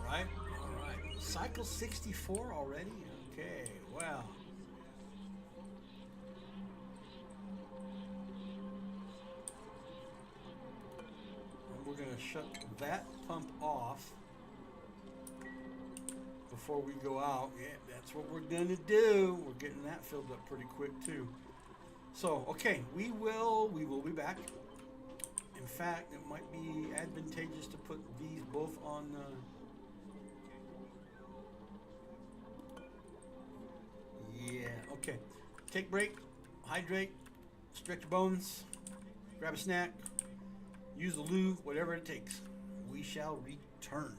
Right? All right. Cycle 64 already? Okay, wow. And we're going to shut that pump off before we go out. Yeah, that's what we're going to do. We're getting that filled up pretty quick too. So, okay, we will be back. In fact, it might be advantageous to put these both on yeah, okay. Take a break, hydrate, stretch your bones, grab a snack, use the loo, whatever it takes. We shall return.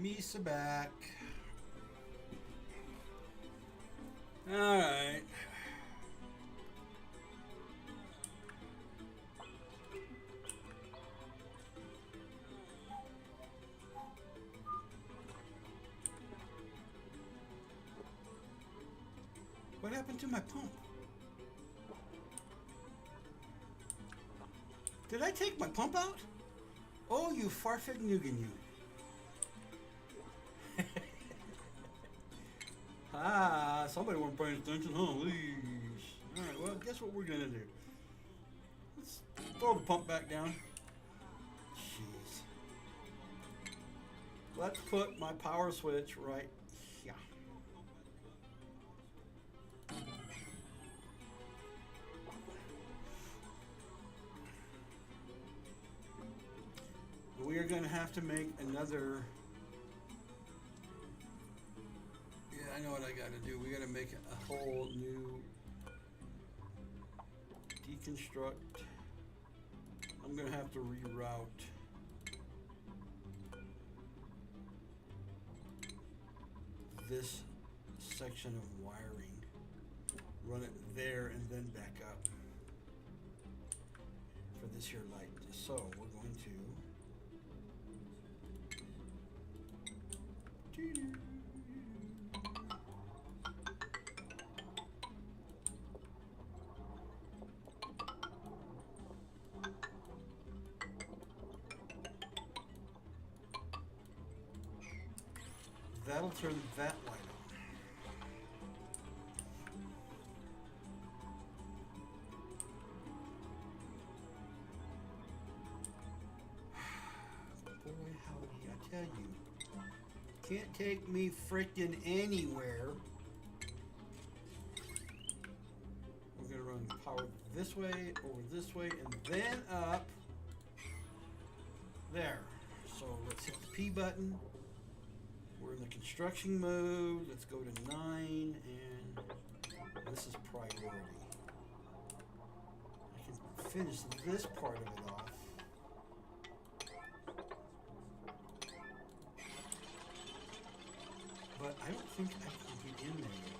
Misa back. Alright. What happened to my pump? Did I take my pump out? Oh, you farfig Nugan, you. Ah, somebody wasn't paying attention, huh? Leash. Alright, well, guess what we're gonna do? Let's throw the pump back down. Jeez. Let's put my power switch right here. We are going to have to make another. Yeah, I know what I got to do. We got to make a whole new deconstruct. I'm going to have to reroute this section of wiring, run it there and then back up for this here light. So we're going to that'll turn that light on. Boy, howdy, I tell you. Can't take me freaking anywhere. We're gonna run power this way, over this way, and then up. There. So let's hit the P button. We're in the construction mode. Let's go to 9, and this is priority. I can finish this part of it off. But I don't think I can get in there yet.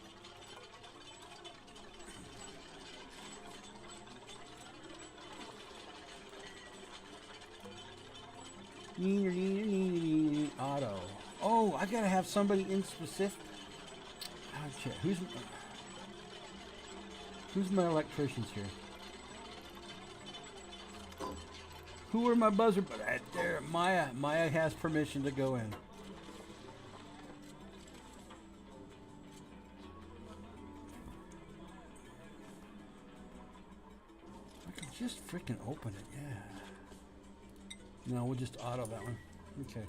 Auto. Oh, I gotta have somebody in specific. Okay, who's my electricians here? Who are my buzzer? But there, Maya. Maya has permission to go in. Just freaking open it, yeah. No, we'll just auto that one. Okay.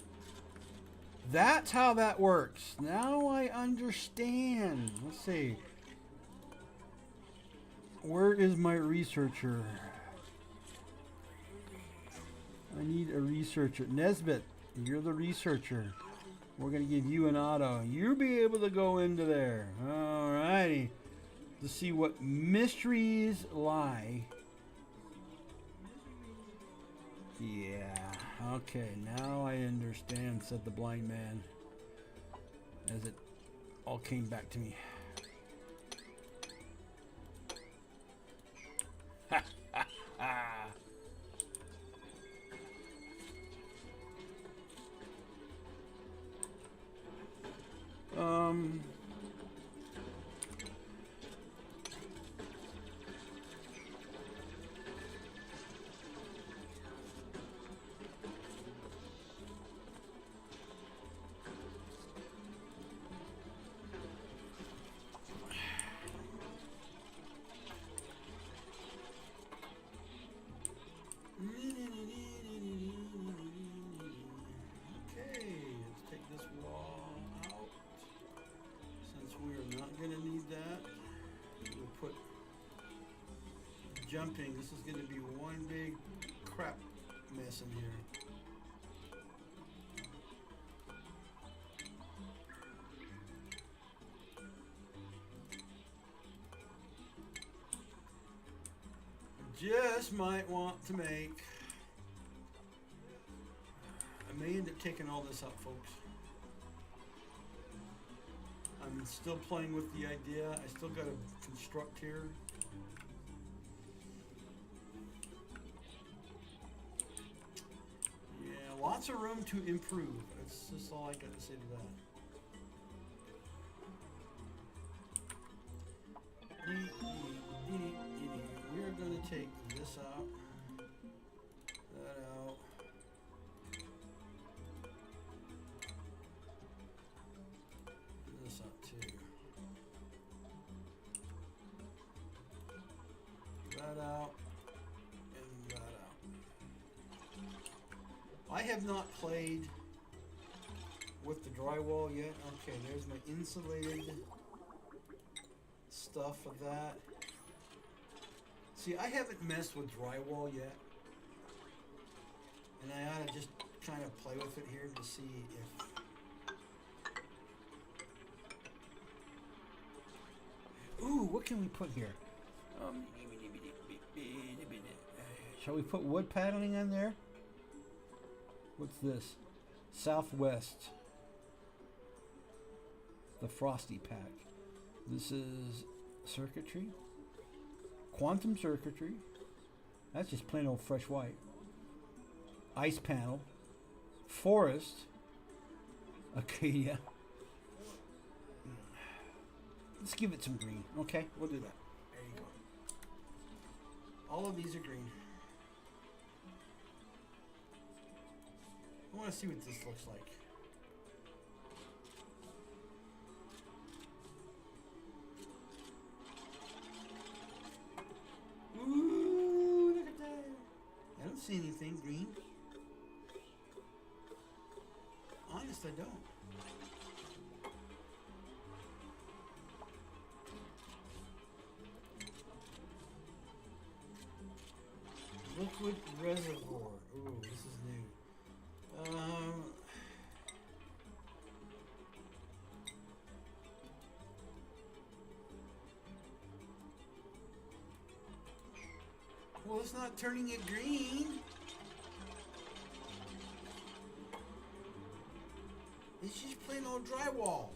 That's how that works. Now I understand. Let's see. Where is my researcher? I need a researcher. Nesbit, you're the researcher. We're going to give you an auto. You'll be able to go into there. Alrighty. To see what mysteries lie. Yeah, okay, now I understand, said the blind man, as it all came back to me. Ha ha ha! Jumping, this is going to be one big crap mess in here. Just might want to make. I may end up taking all this out, folks. I'm still playing with the idea. I still got to construct here. Yeah, lots of room to improve. That's just all I got to say to that. We're going to take this out, that out. This out too. That out and that out. I have not played with the drywall yet. Okay, there's my insulated stuff of that. See, I haven't messed with drywall yet, and I ought to just kind of play with it here to see if ooh, what can we put here? Shall we put wood paneling on there? What's this? Southwest. The Frosty Pack. This is circuitry. Quantum circuitry. That's just plain old fresh white. Ice panel. Forest. Acacia. Let's give it some green. Okay, we'll do that. There you go. All of these are green. I want to see what this looks like. Ooh, look at that. I don't see anything green. Honest, I don't. Liquid reservoir. Ooh, this is new. Well, it's not turning it green. It's just plain old drywall.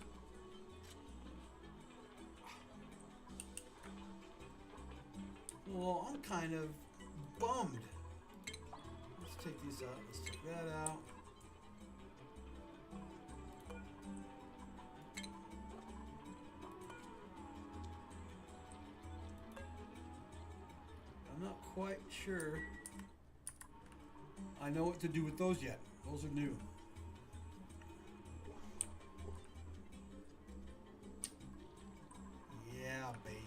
Well, I'm kind of bummed. Let's take these out. Let's take that out. I'm not quite sure I know what to do with those yet. Those are new. Yeah, baby.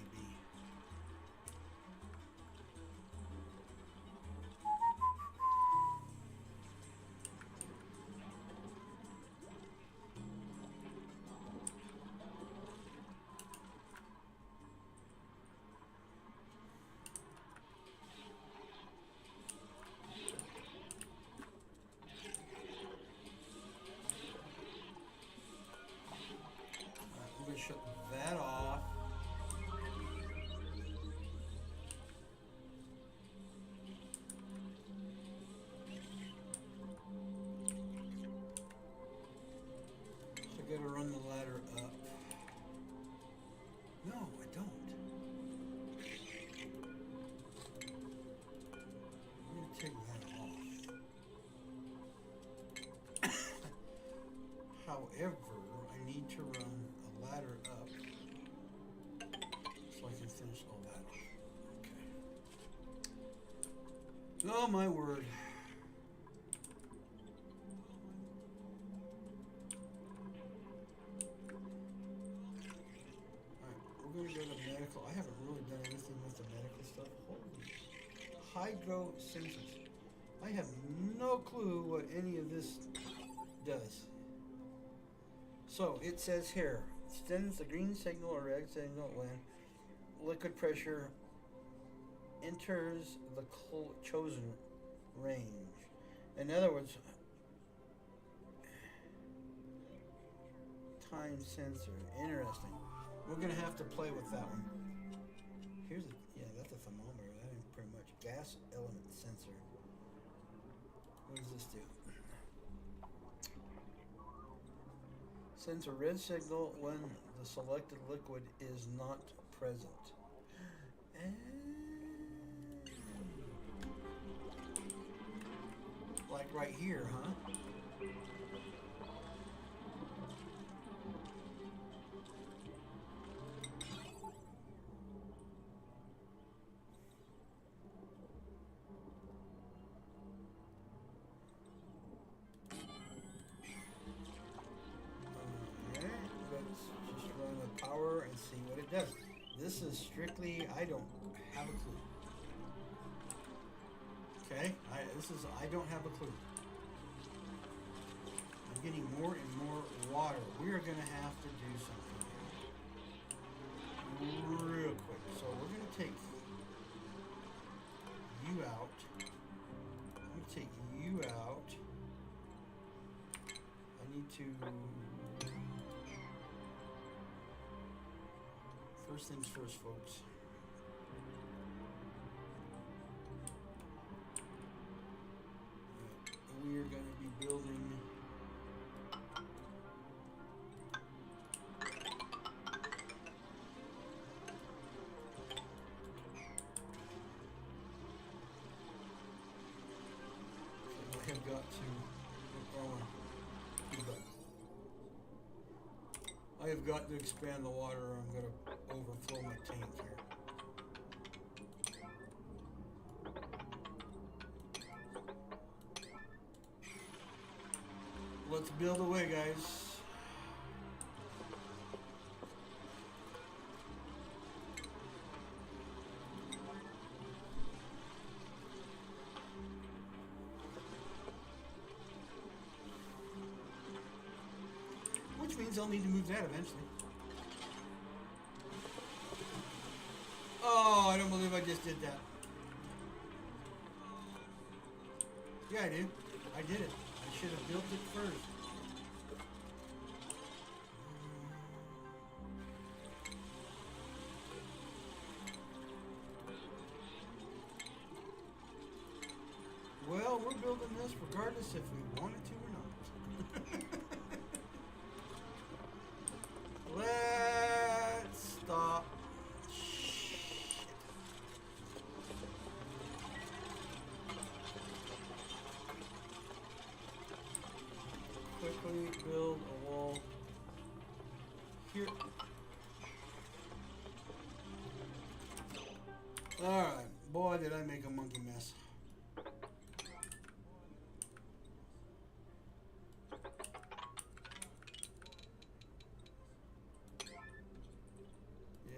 Shut that off. So I gotta run the ladder up. No, I don't. I'm gonna take that off. However, I need to run ladder up so I can finish all that off. Okay. Oh my word. Alright, we're gonna go to medical. I haven't really done anything with the medical stuff. Holy hydro sensors. I have no clue what any of this does. So it says here, sends the green signal or red signal when liquid pressure enters the chosen range. In other words, time sensor. Interesting. We're gonna have to play with that one. Here's a, yeah, that's a thermometer. That is pretty much gas element sensor. What does this do? Sends a red signal when the selected liquid is not present. And like right here, huh? Power and see what it does. This is strictly, I don't have a clue. Okay, I don't have a clue. I'm getting more and more water. We are going to have to do something here. Real quick. So we're going to take you out. I'm going to take you out. I need to... First things first, folks. We are going to be building I have got to I have got to expand the water or I'm going to overflow my tank here. Let's build away, guys. Which means I'll need to move that eventually. Oh, I don't believe I just did that. Yeah, I do. I did it. I should have built it first. Well, we're building this regardless if we wanted to or not. Let's stop. Shit. Quickly build a wall here. Alright, boy did I make a monkey mess.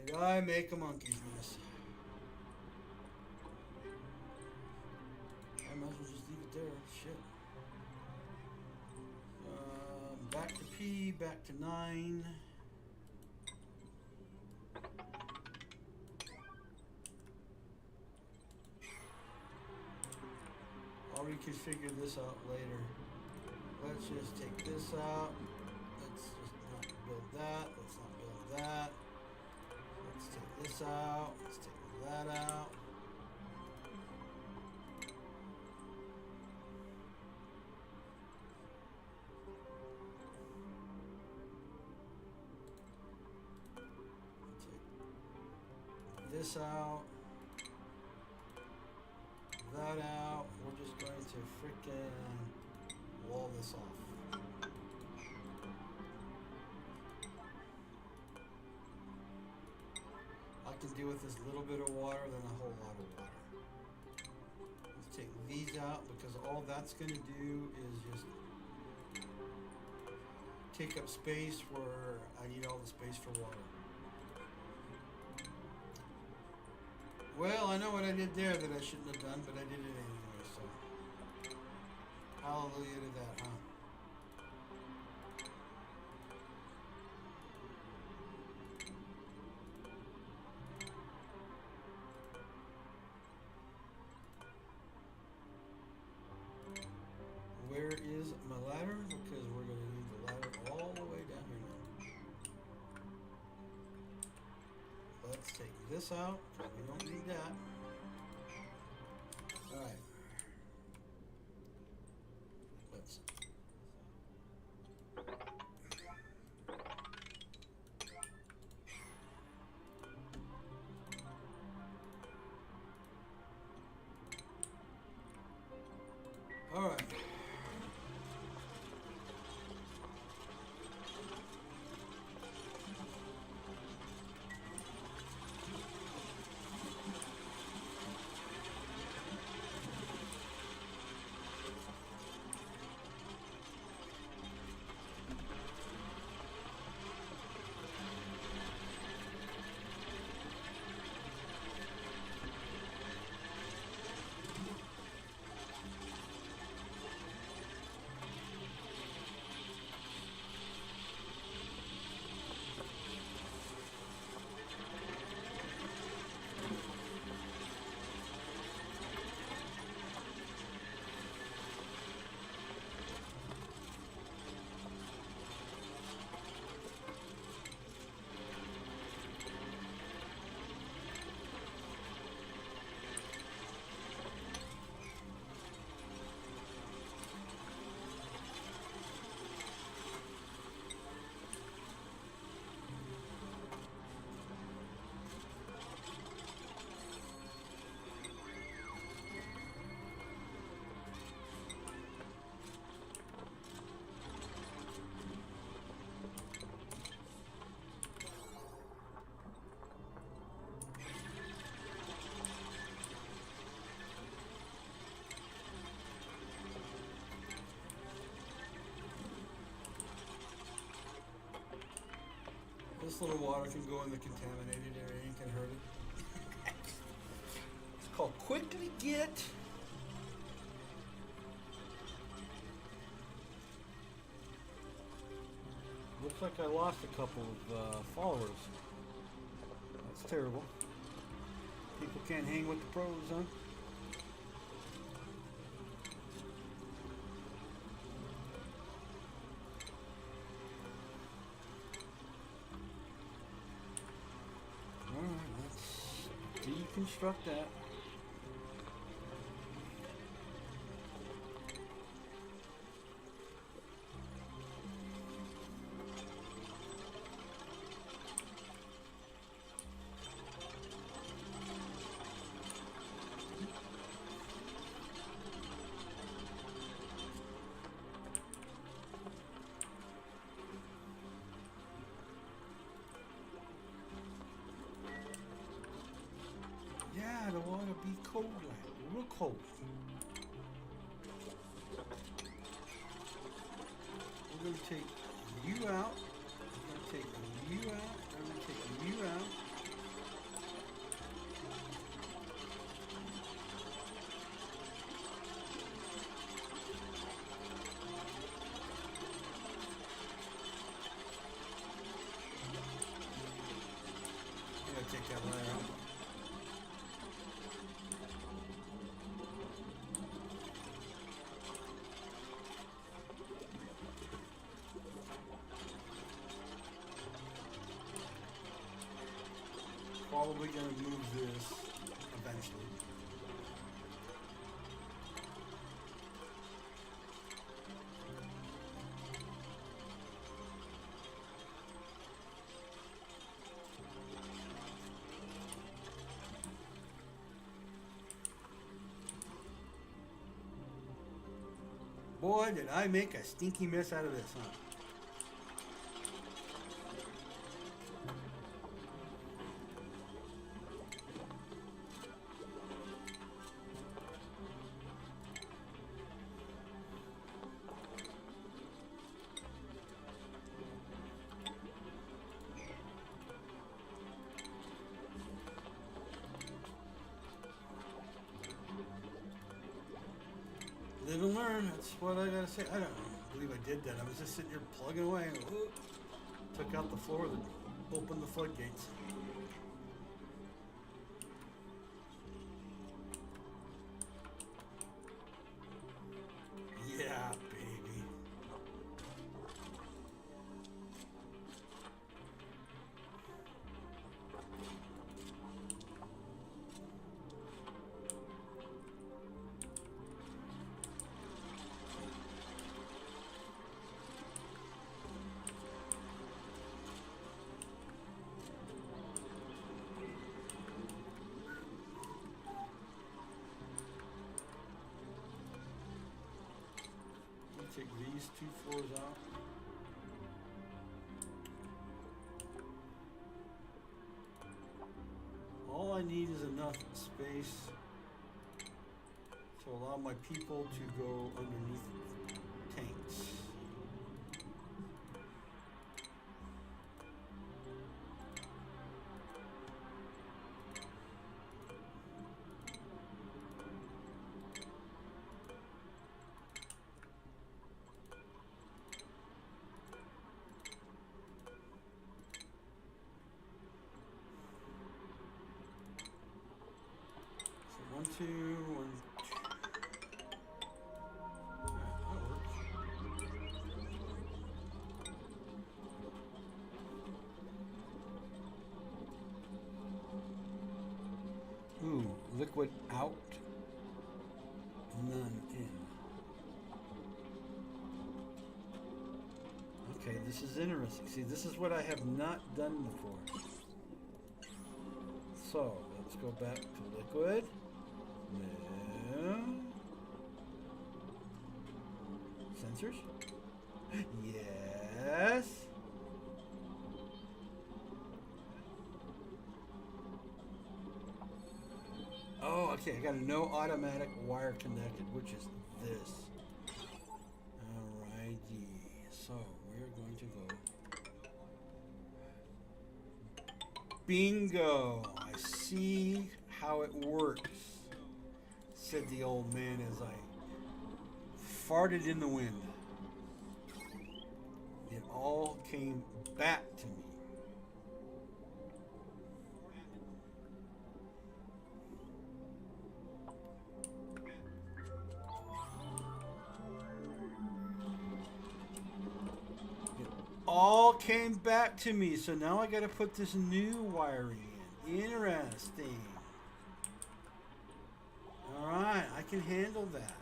Did I make a monkey's mess? I might as well just leave it there. Shit. Back to P, back to 9. I'll reconfigure this out later. Let's just take this out. Let's just not build that. Let's not build that. Let's take this out. Let's take that out. Take this out. That out. We're just going to frickin' wall this off. I can deal with this little bit of water than a whole lot of water. Let's take these out because all that's going to do is just take up space where I need all the space for water. Well, I know what I did there that I shouldn't have done, but I did it anyway, so hallelujah to that, huh? Where is my ladder? Because we're going to need the ladder all the way down here now. Let's take this out, because we don't need that. Alright. This little water can go in the contaminated area and can hurt it. It's called Quickly Get. Looks like I lost a couple of followers. That's terrible. People can't hang with the pros, huh? Alright, let's deconstruct that. Yeah, the water be cold, like real cold. We're gonna take you out. We're gonna take you out. We're gonna take you out. I'm gonna take that layer out. Probably going to move this eventually. Boy, did I make a stinky mess out of this, huh? Live and learn. That's what I gotta say. I don't believe I did that. I was just sitting here plugging away and whoop, took out the floor that opened the floodgates. Yeah, baby. Take these two floors out. All I need is enough space to allow my people to go underneath tanks. One, two, one, two. That works. Ooh, liquid out, none in. Okay, this is interesting. See, this is what I have not done before. So, let's go back to liquid. No. Sensors? Yes. Oh, okay. I got a no automatic wire connected, which is this. Alrighty. So we're going to go Bingo! I see how it works, said the old man as I farted in the wind. It all came back to me. All came back to me, so now I got to put this new wiring in. Interesting. All right, I can handle that.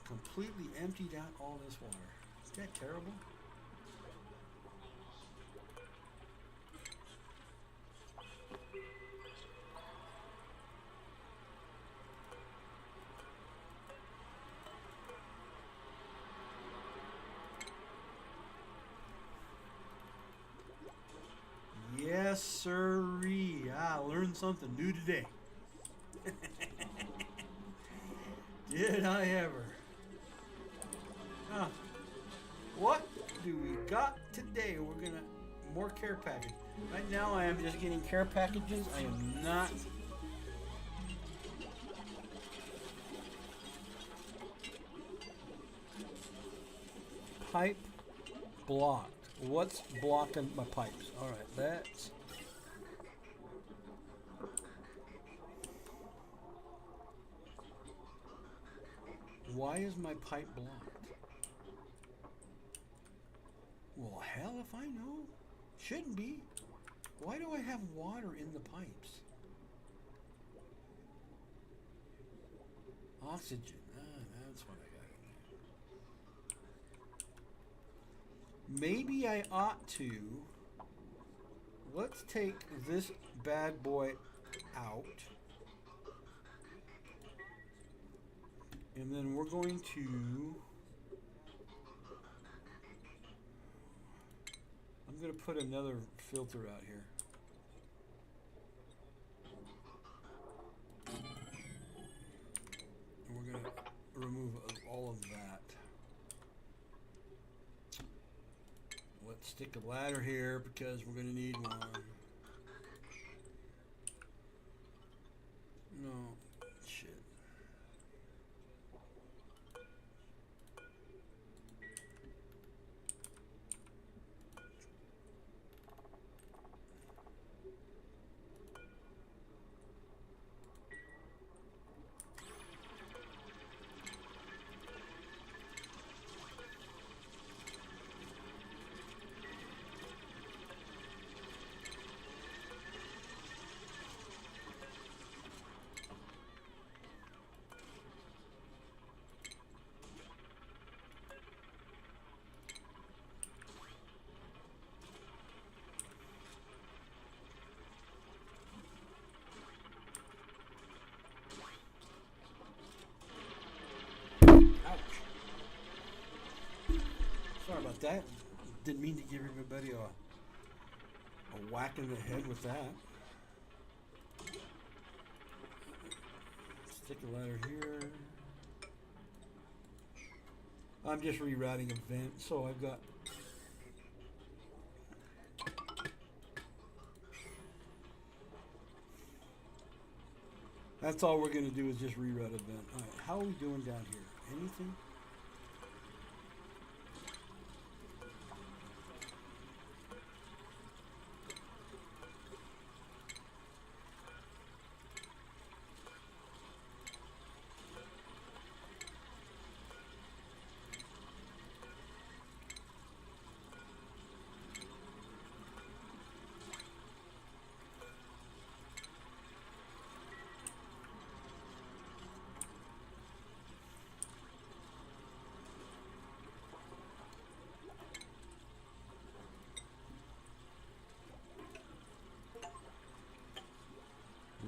Completely emptied out all this water. Isn't that terrible? Yes, sirree. I learned something new today. Did I ever? Huh. What do we got today? We're gonna more care packages. Right now I am just getting care packages. I am not pipe blocked. What's blocking my pipes? Alright, that's why is my pipe blocked? Well, hell if I know. Shouldn't be. Why do I have water in the pipes? Oxygen. That's what I got. Maybe I ought to. Let's take this bad boy out. And then we're going to. I'm going to put another filter out here. And we're going to remove all of that. Let's stick a ladder here because we're going to need one. No, shit. Sorry about that. Didn't mean to give everybody a whack in the head with that. Stick a ladder here. I'm just rerouting a vent, so I've got. That's all we're going to do is just reroute a vent. All right, how are we doing down here? Anything?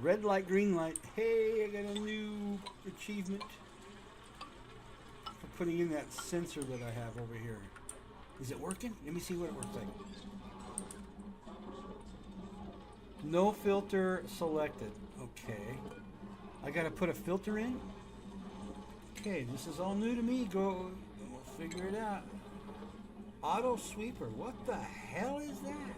Red light, green light. Hey, I got a new achievement for putting in that sensor that I have over here. Is it working? Let me see what it works like. No filter selected. Okay. I gotta put a filter in? Okay, this is all new to me. We'll figure it out. Auto sweeper. What the hell is that?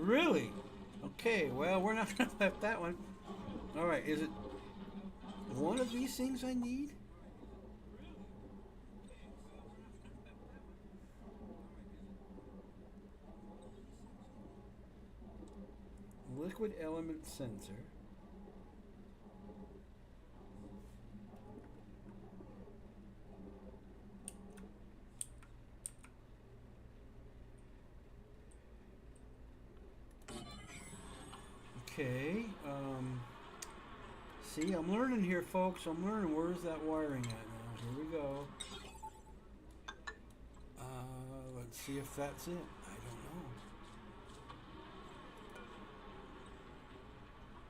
Really? Okay, well, we're not going to have that one. All right, is it one of these things I need? Liquid element sensor. Okay. See, I'm learning here, folks. I'm learning. Where's that wiring at now? Here we go. Let's see if that's it. I don't know.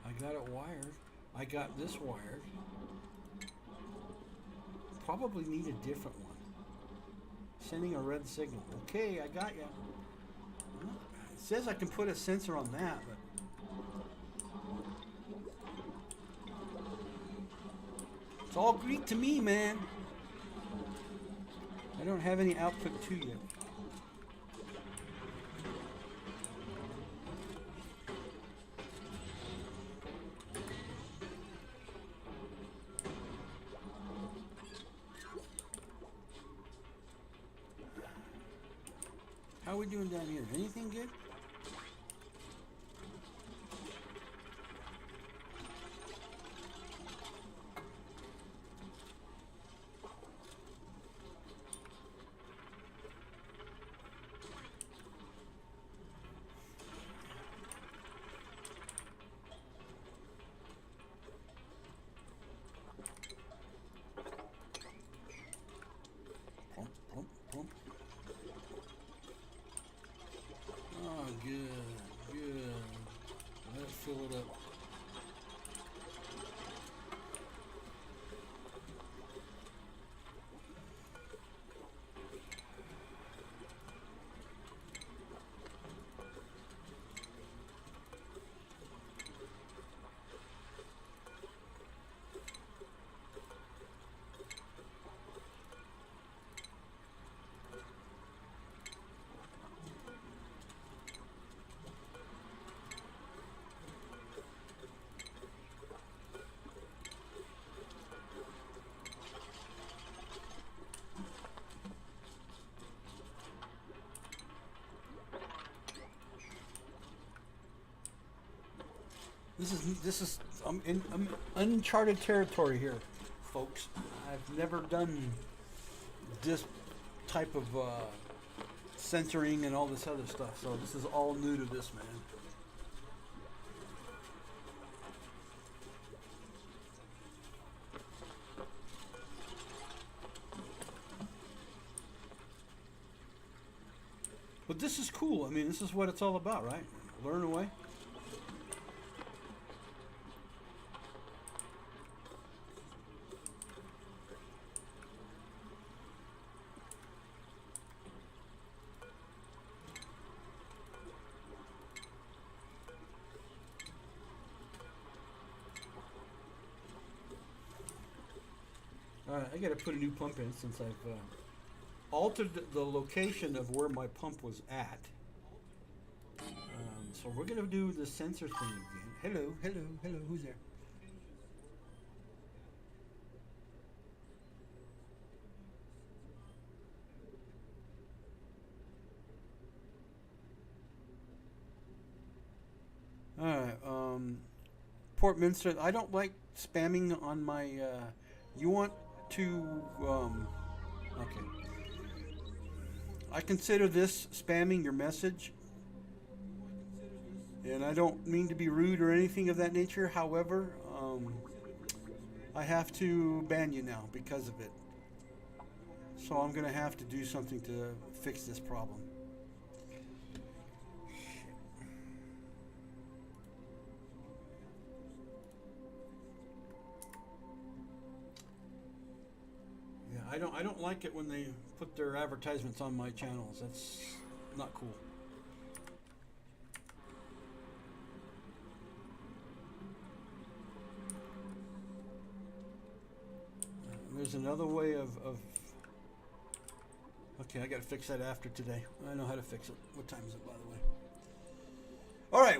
I got it wired. I got this wired. Probably need a different one. Sending a red signal. Okay, I got you. It says I can put a sensor on that, but it's all Greek to me, man. I don't have any output to yet. How are we doing down here? Anything good? Pump, pump, pump. Oh, good, good. Let it fill it up. I'm in uncharted territory here, folks. I've never done this type of censoring and all this other stuff, so this is all new to this, man. But this is cool. I mean, this is what it's all about, right? Learn away. Alright, I gotta put a new pump in since I've altered the location of where my pump was at. So we're gonna do the sensor thing again. Hello, hello, hello, who's there? Alright, Portminster, I don't like spamming on my, you want to, okay. I consider this spamming your message, and I don't mean to be rude or anything of that nature. However, I have to ban you now because of it. So I'm going to have to do something to fix this problem. I don't like it when they put their advertisements on my channels. That's not cool. There's another way of okay, I gotta fix that after today. I know how to fix it. What time is it, by the way?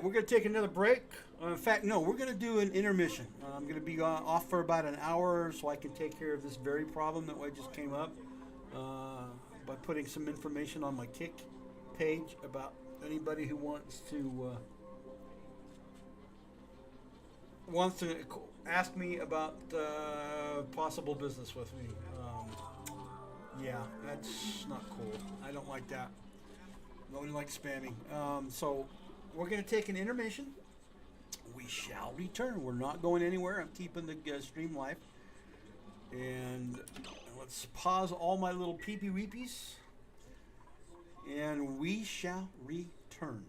right, we're going to take another break. In fact, no, we're going to do an intermission. I'm going to be off for about an hour so I can take care of this very problem that just came up by putting some information on my Kick page about anybody who wants to ask me about possible business with me. Yeah, that's not cool. I don't like that. Nobody likes spamming. So we're going to take an intermission. We shall return. We're not going anywhere. I'm keeping the stream live. And let's pause all my little peepee weepies. And we shall return.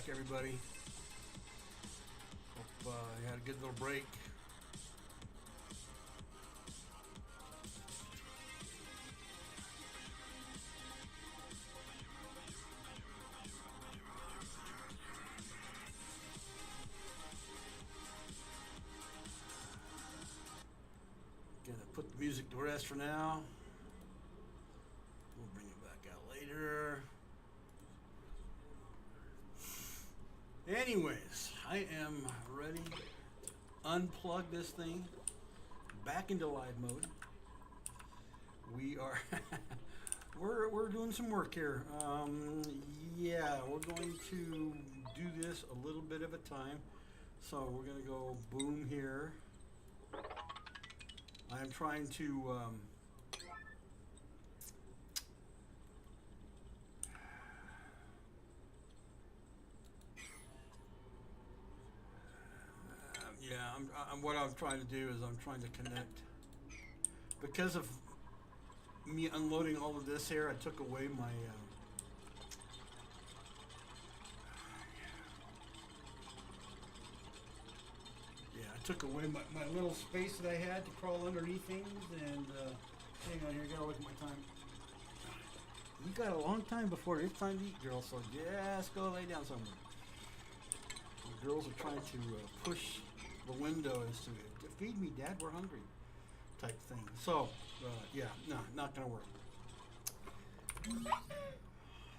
everybody. Hope you had a good little break. Gonna put the music to rest for now. We'll bring it back out later. Anyways, I am ready to unplug this thing back into live mode. We are we're doing some work here. Yeah, we're going to do this a little bit of a time. So we're gonna go boom here. I'm trying to yeah, what I'm trying to do is I'm trying to connect. Because of me unloading all of this here, I took away my I took away my little space that I had to crawl underneath things, and hang on here, I gotta look at my time. You got a long time before it's time to eat, girl, so just go lay down somewhere. The girls are trying to push the window as to feed me, Dad, we're hungry type thing. So, yeah, no, not gonna work.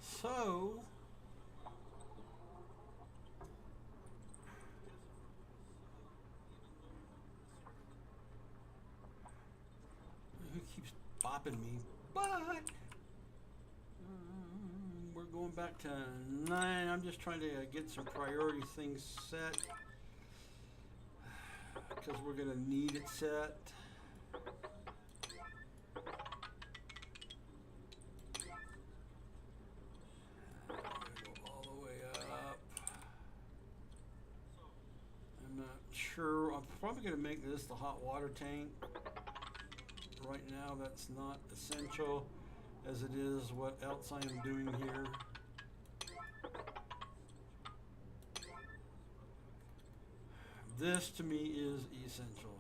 So, who keeps bopping me? But we're going back to 9. I'm just trying to get some priority things set because we're gonna need it set. Sure, I'm probably going to make this the hot water tank. Right now that's not essential as it is what else I am doing here. This to me is essential.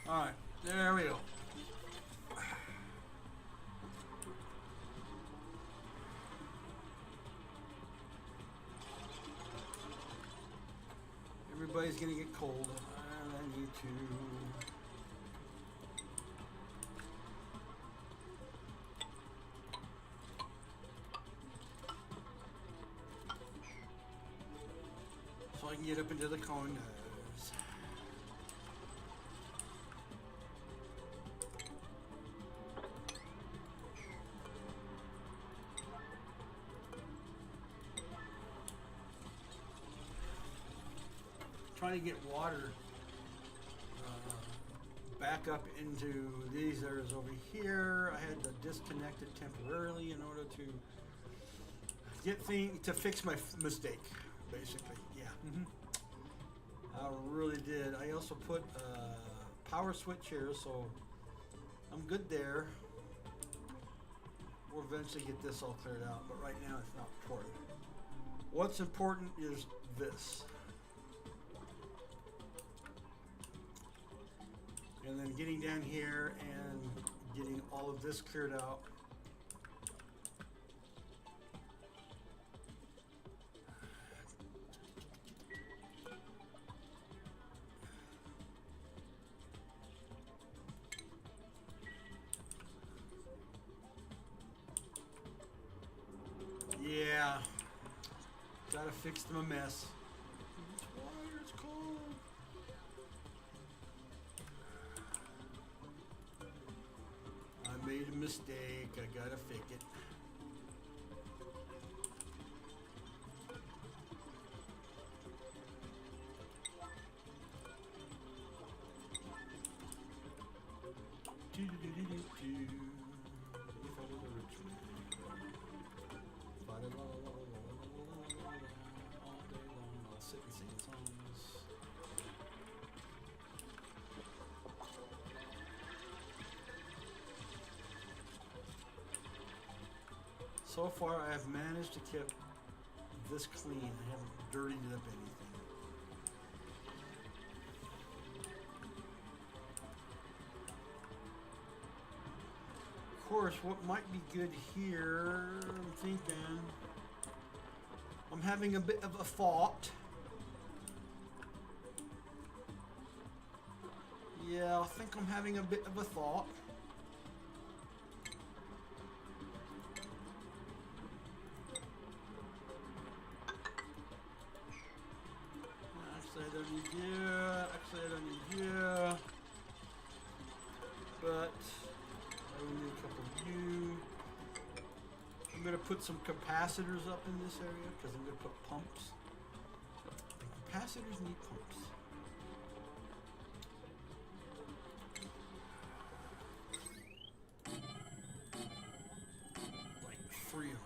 All right, there we go. Everybody's gonna get cold, and I need to. So I can get up into the condos. Trying to get water back up into these areas over here. I had to disconnect it temporarily in order to get to fix my mistake, basically. Yeah, I really did. I also put a power switch here, so I'm good there. We'll eventually get this all cleared out, but right now it's not important. What's important is this. And then getting down here and getting all of this cleared out. Yeah, gotta fix them a mess. It's water, it's cold. I made a mistake, I gotta fix it. So far, I have managed to keep this clean. I haven't dirtied up anything. Of course, what might be good here, I'm thinking, I'm having a bit of a thought. Yeah, I think I'm having a bit of a thought. Actually, I don't need you. Actually, I don't need you. But I will need a couple of you. I'm going to put some capacitors up in this area because I'm going to put pumps. And capacitors need pumps. Like 3 of them.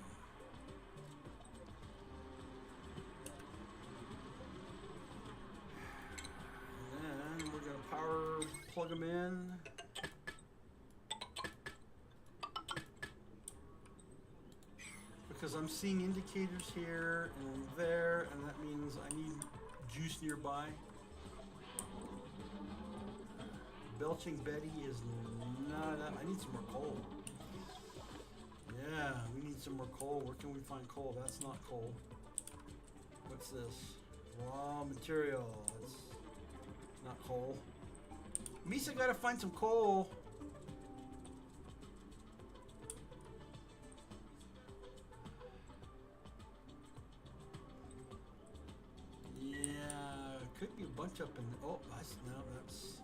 And then we're going to power plug them in. Because I'm seeing indicators here and there, and that means I need juice nearby. Belching Betty is not up. I need some more coal. Yeah, we need some more coal. Where can we find coal? That's not coal. What's this? Raw material. That's not coal. Misa gotta find some coal. Could be a bunch up in. Oh, that's no, that's.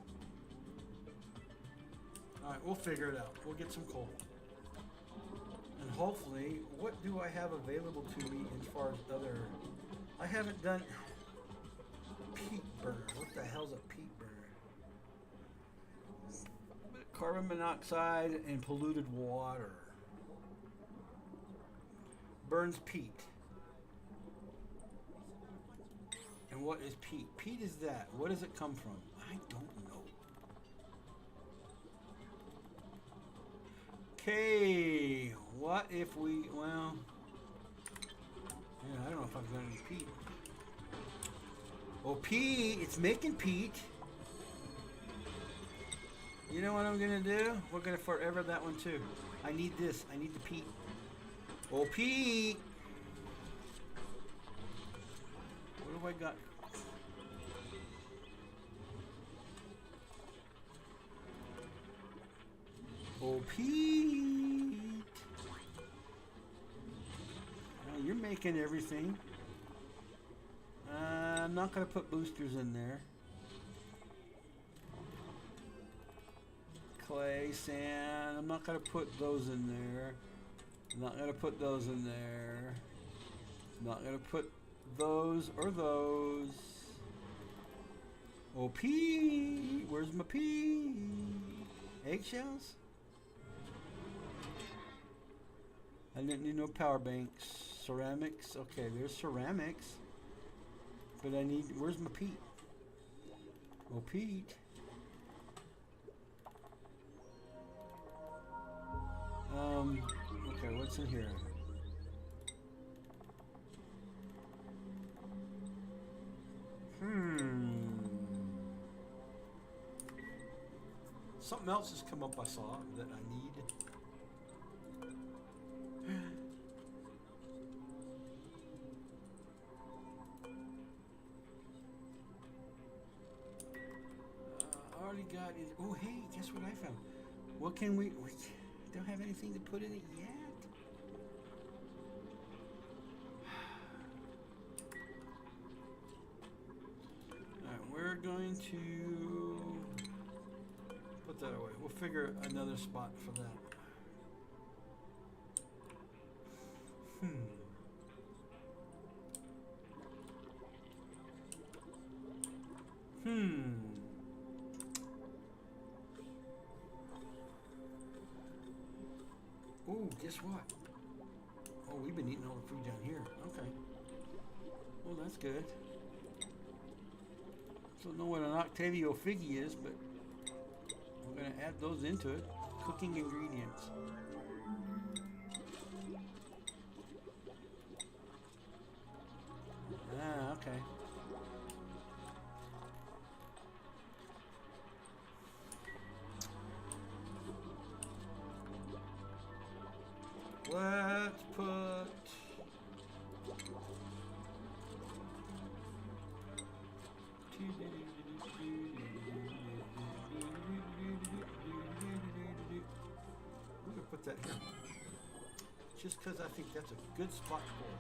All right, we'll figure it out. We'll get some coal, and hopefully, what do I have available to me as far as other? I haven't done peat burner. What the hell's a peat burner? Carbon monoxide and polluted water. Burns peat. And what is peat? Peat is that. What does it come from? I don't know. Okay. What if we, well, yeah, I don't know if I've got any peat. Oh, peat. It's making peat. You know what I'm going to do? We're going to forever that one too. I need this. I need the peat. Oh, peat. What do I got? Oh, Pete. Oh, you're making everything. I'm not going to put boosters in there. Clay, sand. I'm not going to put those in there. I'm not going to put those in there. I'm not going to put those or those. Oh, pea. Where's my pea? Eggshells? I didn't need no power banks. Ceramics. Okay, there's ceramics. But I need, where's my peat? Oh, peat. Okay, what's in here? Something else has come up I saw that I need. I already got it. Oh, hey, guess what I found? What can we don't have anything to put in it yet. Alright, we're going to put that away. We'll figure another spot for that. Oh, guess what? Oh, we've been eating all the food down here. Okay. Well, that's good. Don't know what an Octavio Figgy is, but we're going to add those into it. Cooking ingredients. that here. Just because I think that's a good spot for it.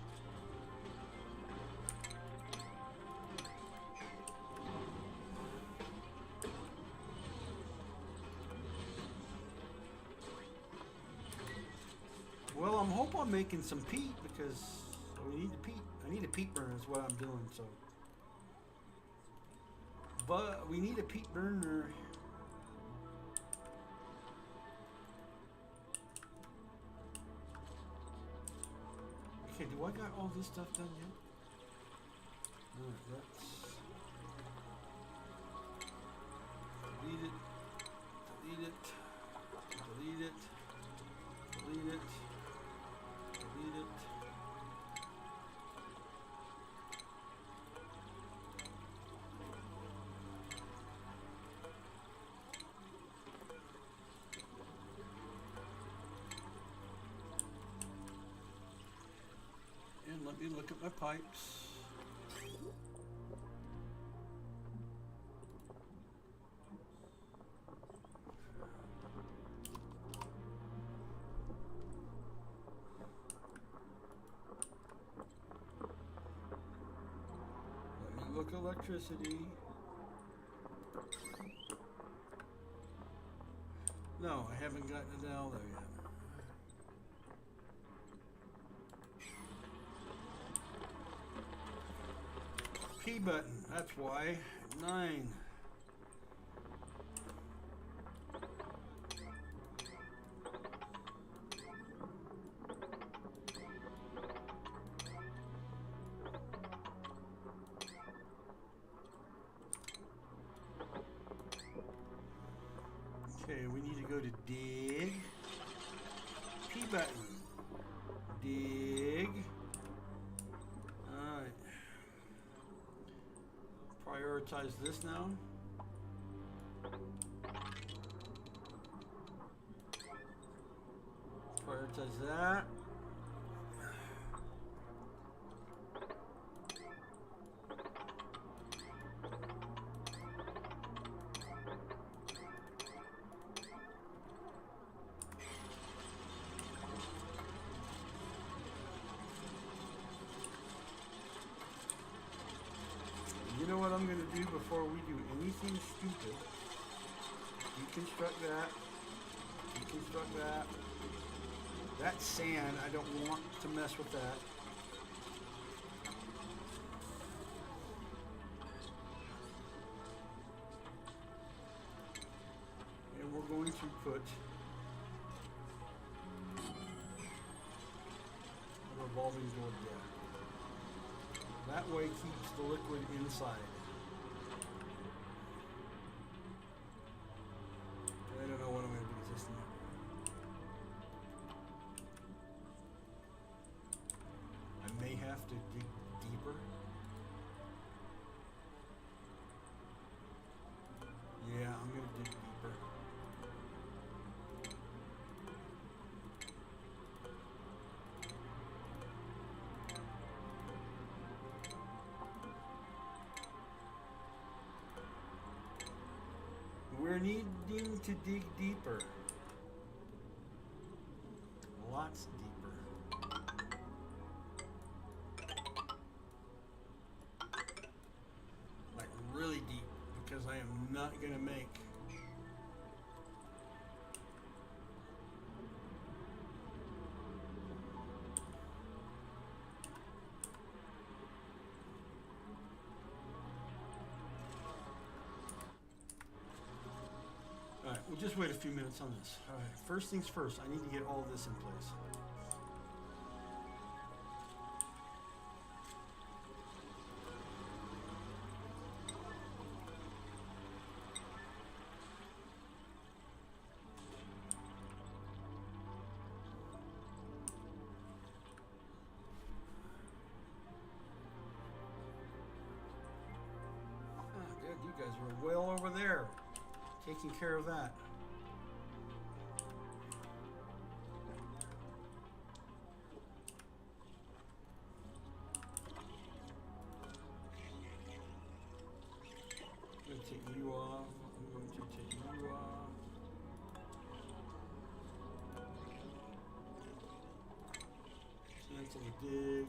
Well, I'm hoping I'm making some peat because we need the peat. I need a peat burner is what I'm doing, so. But we need a peat burner. Okay, do I got all this stuff done yet? Alright, let's delete it, delete it, delete it, delete it, delete it. And let me look at my pipes. Let me look at electricity. No, I haven't gotten it out there yet. P button, that's why. 9. Okay, we need to go to dig. P button. Dig. Alright. Prioritize this now. Prioritize that. You know what I'm going to do before we do anything stupid? Deconstruct that. Deconstruct that. That's sand. I don't want to mess with that. And we're going to put a revolving door there. That way keeps the liquid inside. I don't know what I'm going to do with this now. I may have to dig deeper. Yeah, I'm going to dig deeper. We're needing to dig deeper. Lots deeper. Like really deep, because I am not going to make Alright, we'll just wait a few minutes on this. Alright, first things first, I need to get all of this in place. Ah, good, you guys were well over there. Taking care of that. I'm going to take you off. I'm going to take you off. dig.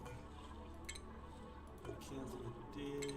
Cancel the dig.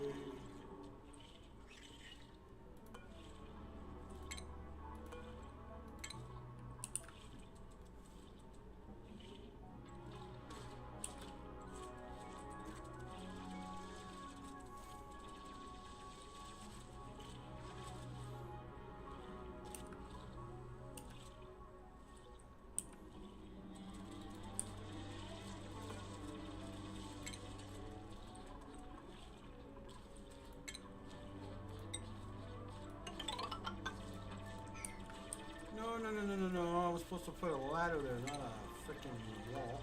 No. I was supposed to put a ladder there, not a freaking wall.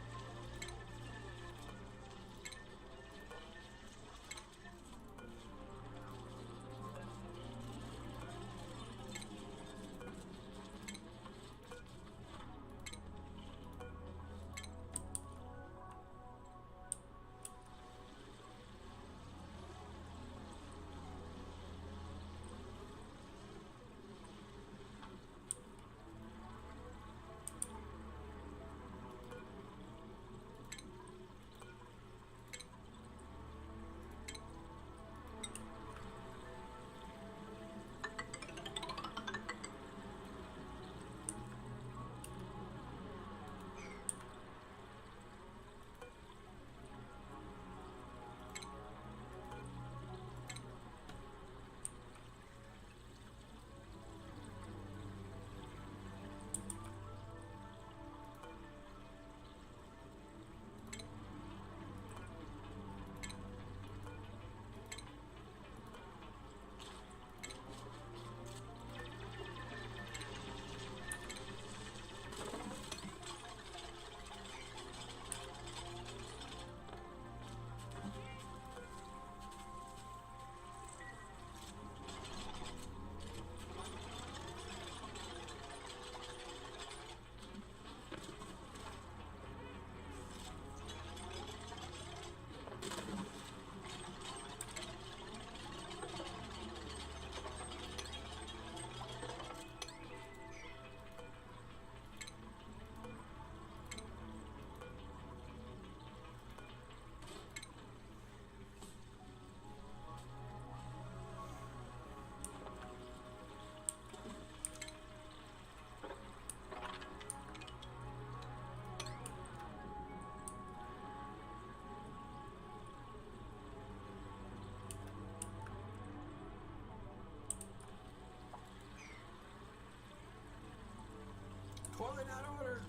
Toilet out of order.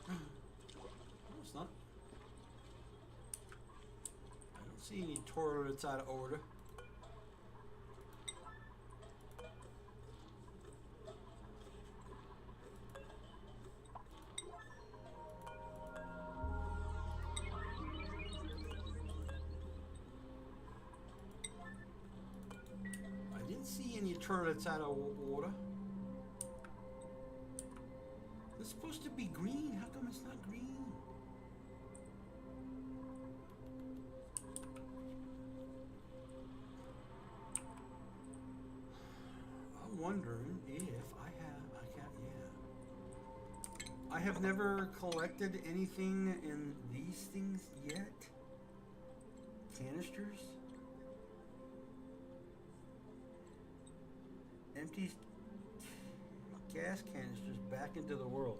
Where? No, it's not. I don't see any toilets out of order. I didn't see any toilets out of order. It's supposed to be green. How come it's not green? I'm wondering if I have never collected anything in these things yet. Canisters. Empty gas canisters back into the world.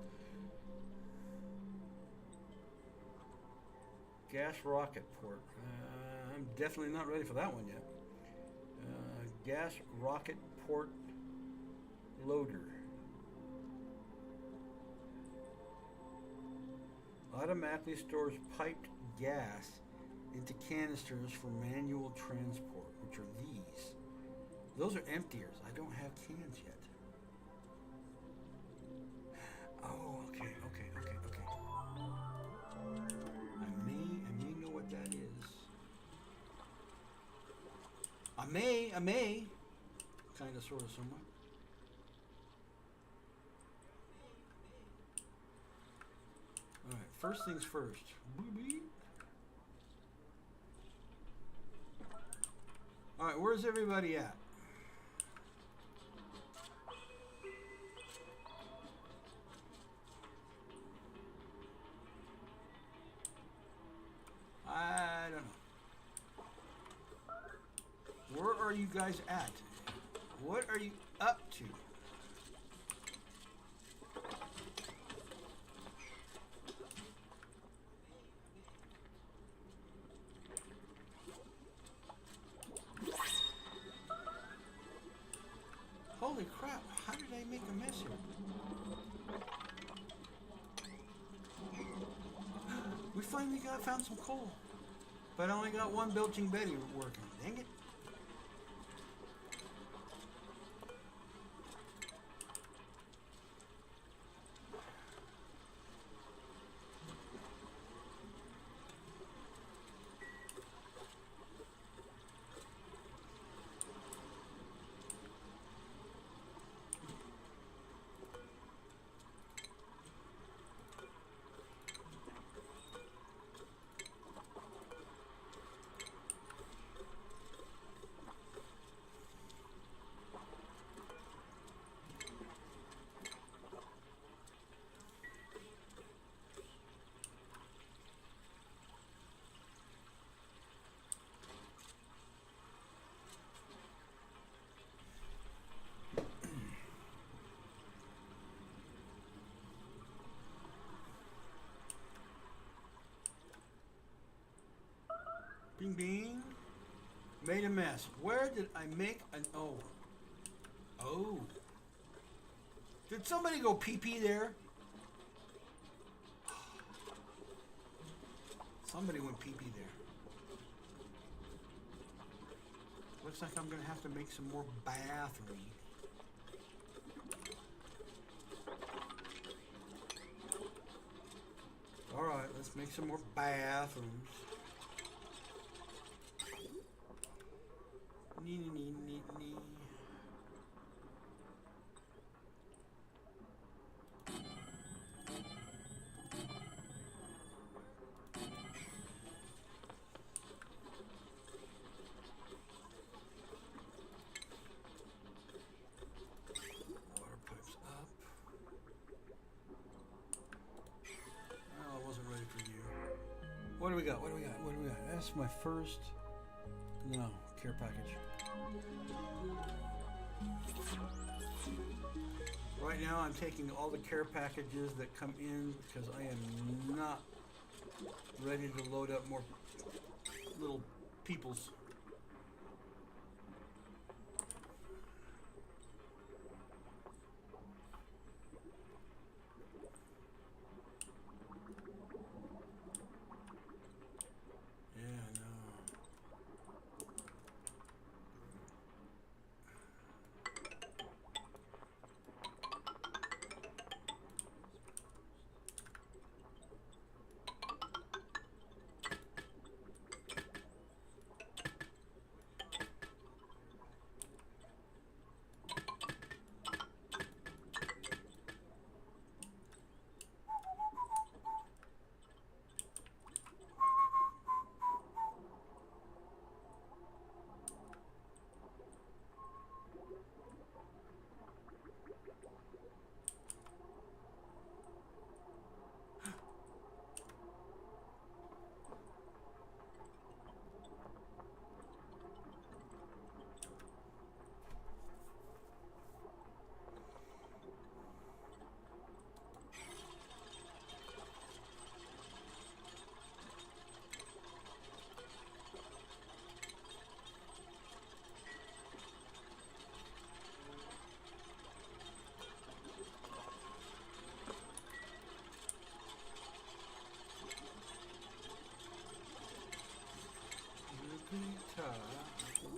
Gas rocket port. I'm definitely not ready for that one yet. Gas rocket port loader. Automatically stores piped gas into canisters for manual transport, which are these. Those are emptiers. I don't have cans yet. Oh, okay. I may know what that is. I may. Kind of, sort of, somewhat. Alright, first things first. Alright, where's everybody at? are you guys at? What are you up to? Holy crap, how did I make a mess here? We finally found some coal. But I only got one Belching Betty working. Dang it. Bing bing. Made a mess. Where did I make an O? Oh. Did somebody go pee pee there? Somebody went pee pee there. Looks like I'm gonna have to make some more bathroom. Alright, let's make some more bathrooms. Nee, nee, nee, nee, nee. Water pipes up. Oh, I wasn't ready for you. What do we got? What do we got? What do we got? That's my first. No, care package. Right now I'm taking all the care packages that come in because I am not ready to load up more little peoples.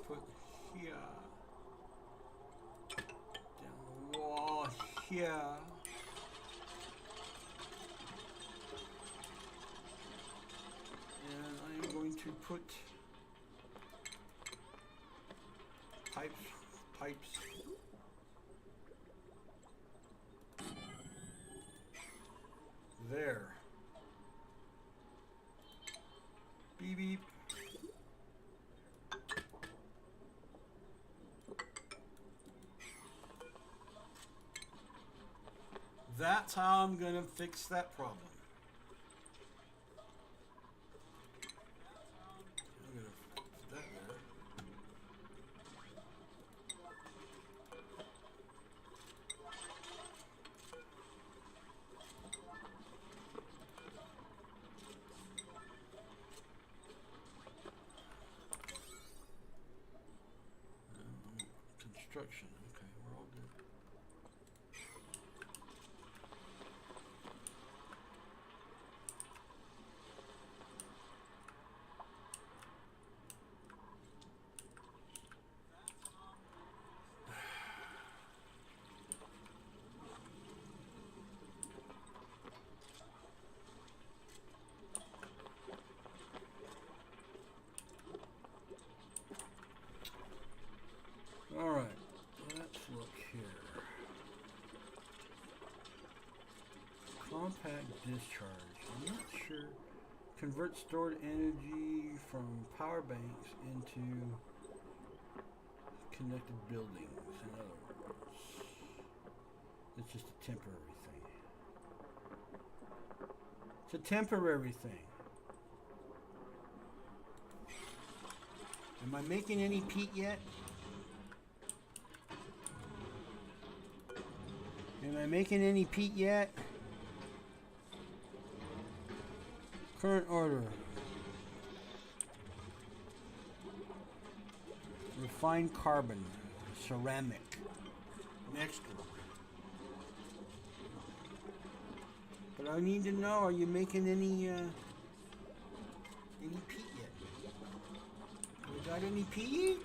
Put here down the wall here. And I am going to put pipes there. Beep beep. That's how I'm gonna fix that problem. I'm gonna put that there. construction. Okay, we're all good. All right, let's look here. Compact discharge. I'm not sure. Convert stored energy from power banks into connected buildings. In other words, it's just a temporary thing. It's a temporary thing. Am I making any peat yet? Am I making any peat yet? Current order. Refined carbon. Ceramic. Next one. But I need to know, are you making any peat yet? You got any peat?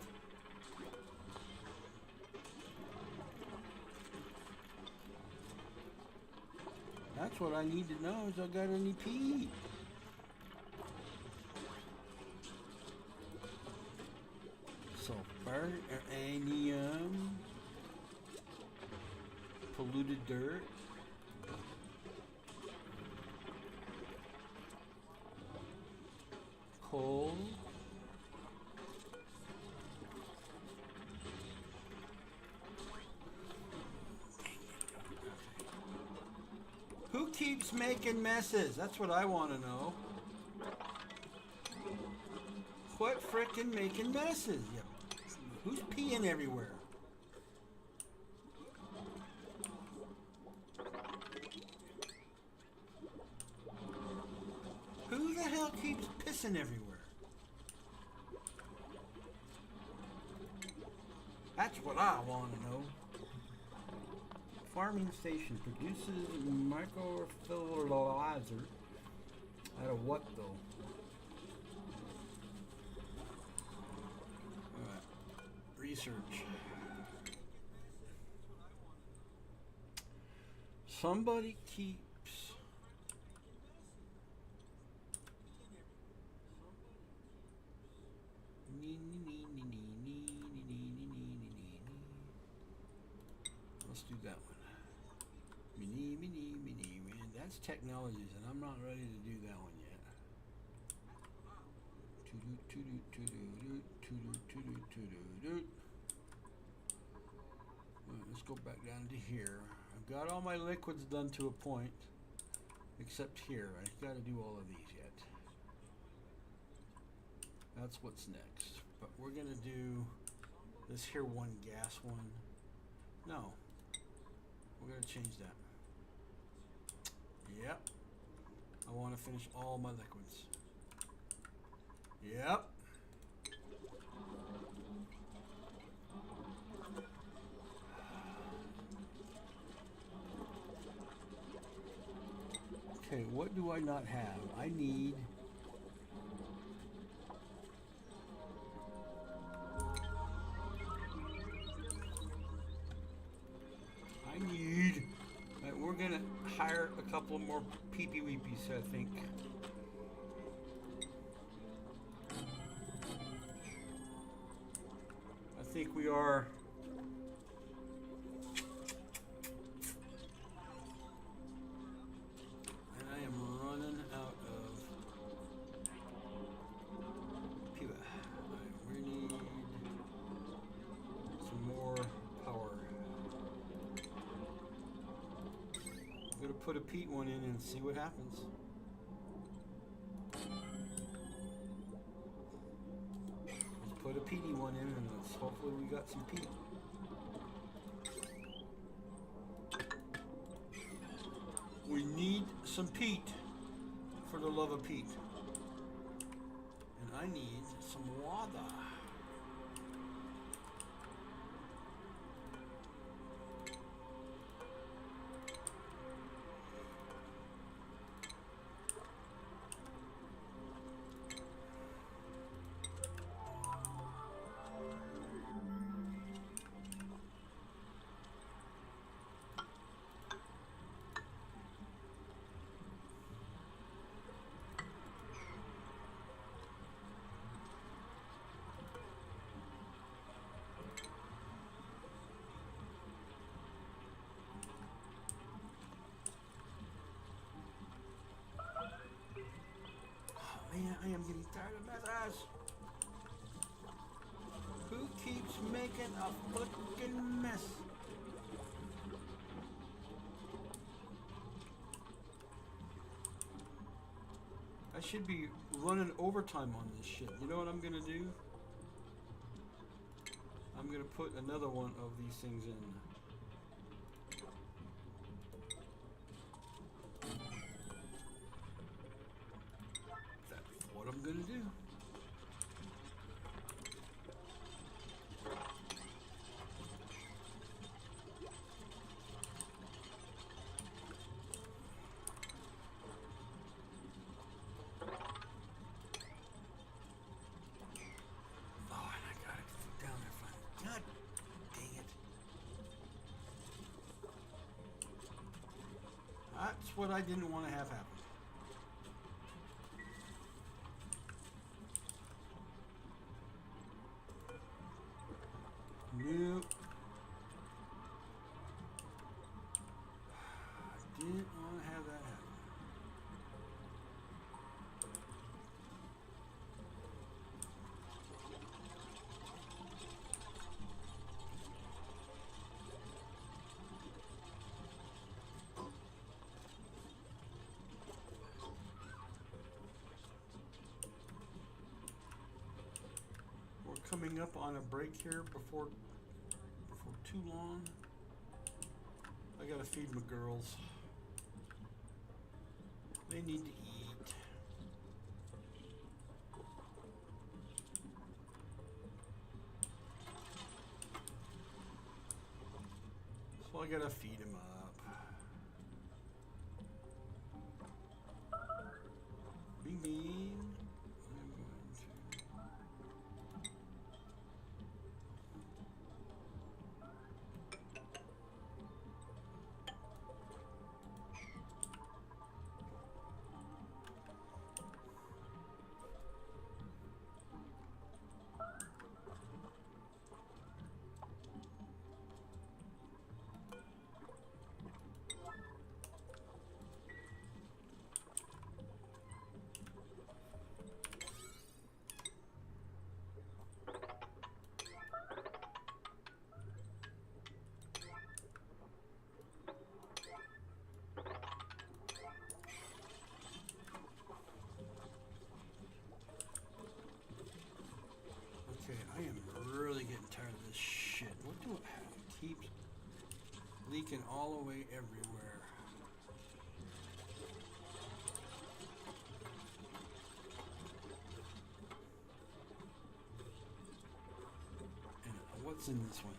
That's what I need to know, is I got any peat. Sulfur, uranium, polluted dirt. Coal. Who keeps making messes? That's what I want to know. Quit frickin' making messes. Yeah. Who's peeing everywhere? Who the hell keeps pissing everywhere? That's what I want to know. Farming station produces microfertilizer. Out of what though? Alright. Research. Somebody keeps let's do that one. That's technologies, and I'm not ready to do that one yet. Right, let's go back down to here. I've got all my liquids done to a point, except here. I've got to do all of these yet. That's what's next. But we're going to do this here one gas one. No. We're going to change that. Yep. I want to finish all my liquids. Yep. Okay, what do I not have? I need we're gonna hire a couple more peepee-weepies, I think. I think we are. And I am running out of Piva. Right, we need some more power. I'm gonna put a peat one in and see what happens. Let's put a peaty one in and let's hopefully we got some peat. We need some peat, for the love of peat. And I need some water. I am getting tired of messes. Who keeps making a fucking mess? I should be running overtime on this shit. You know what I'm gonna do? I'm gonna put another one of these things in. That's what I'm gonna do. That's what I didn't want to have happen. Nope. I didn't want to have that happen. Coming up on a break here before too long. I gotta feed my girls. They need to eat. So I gotta feed them up. Bing bing. I am really getting tired of this shit. What do it keeps leaking all the way everywhere? And what's in this one?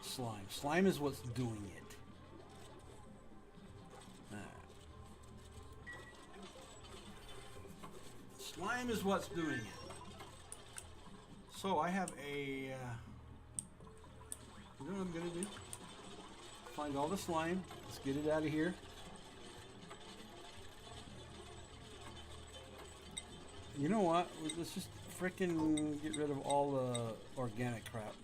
Slime. Slime is what's doing it. Slime is what's doing it. So I have a, you know what I'm gonna do? Find all the slime. Let's get it out of here. You know what? Let's just frickin' get rid of all the organic crap.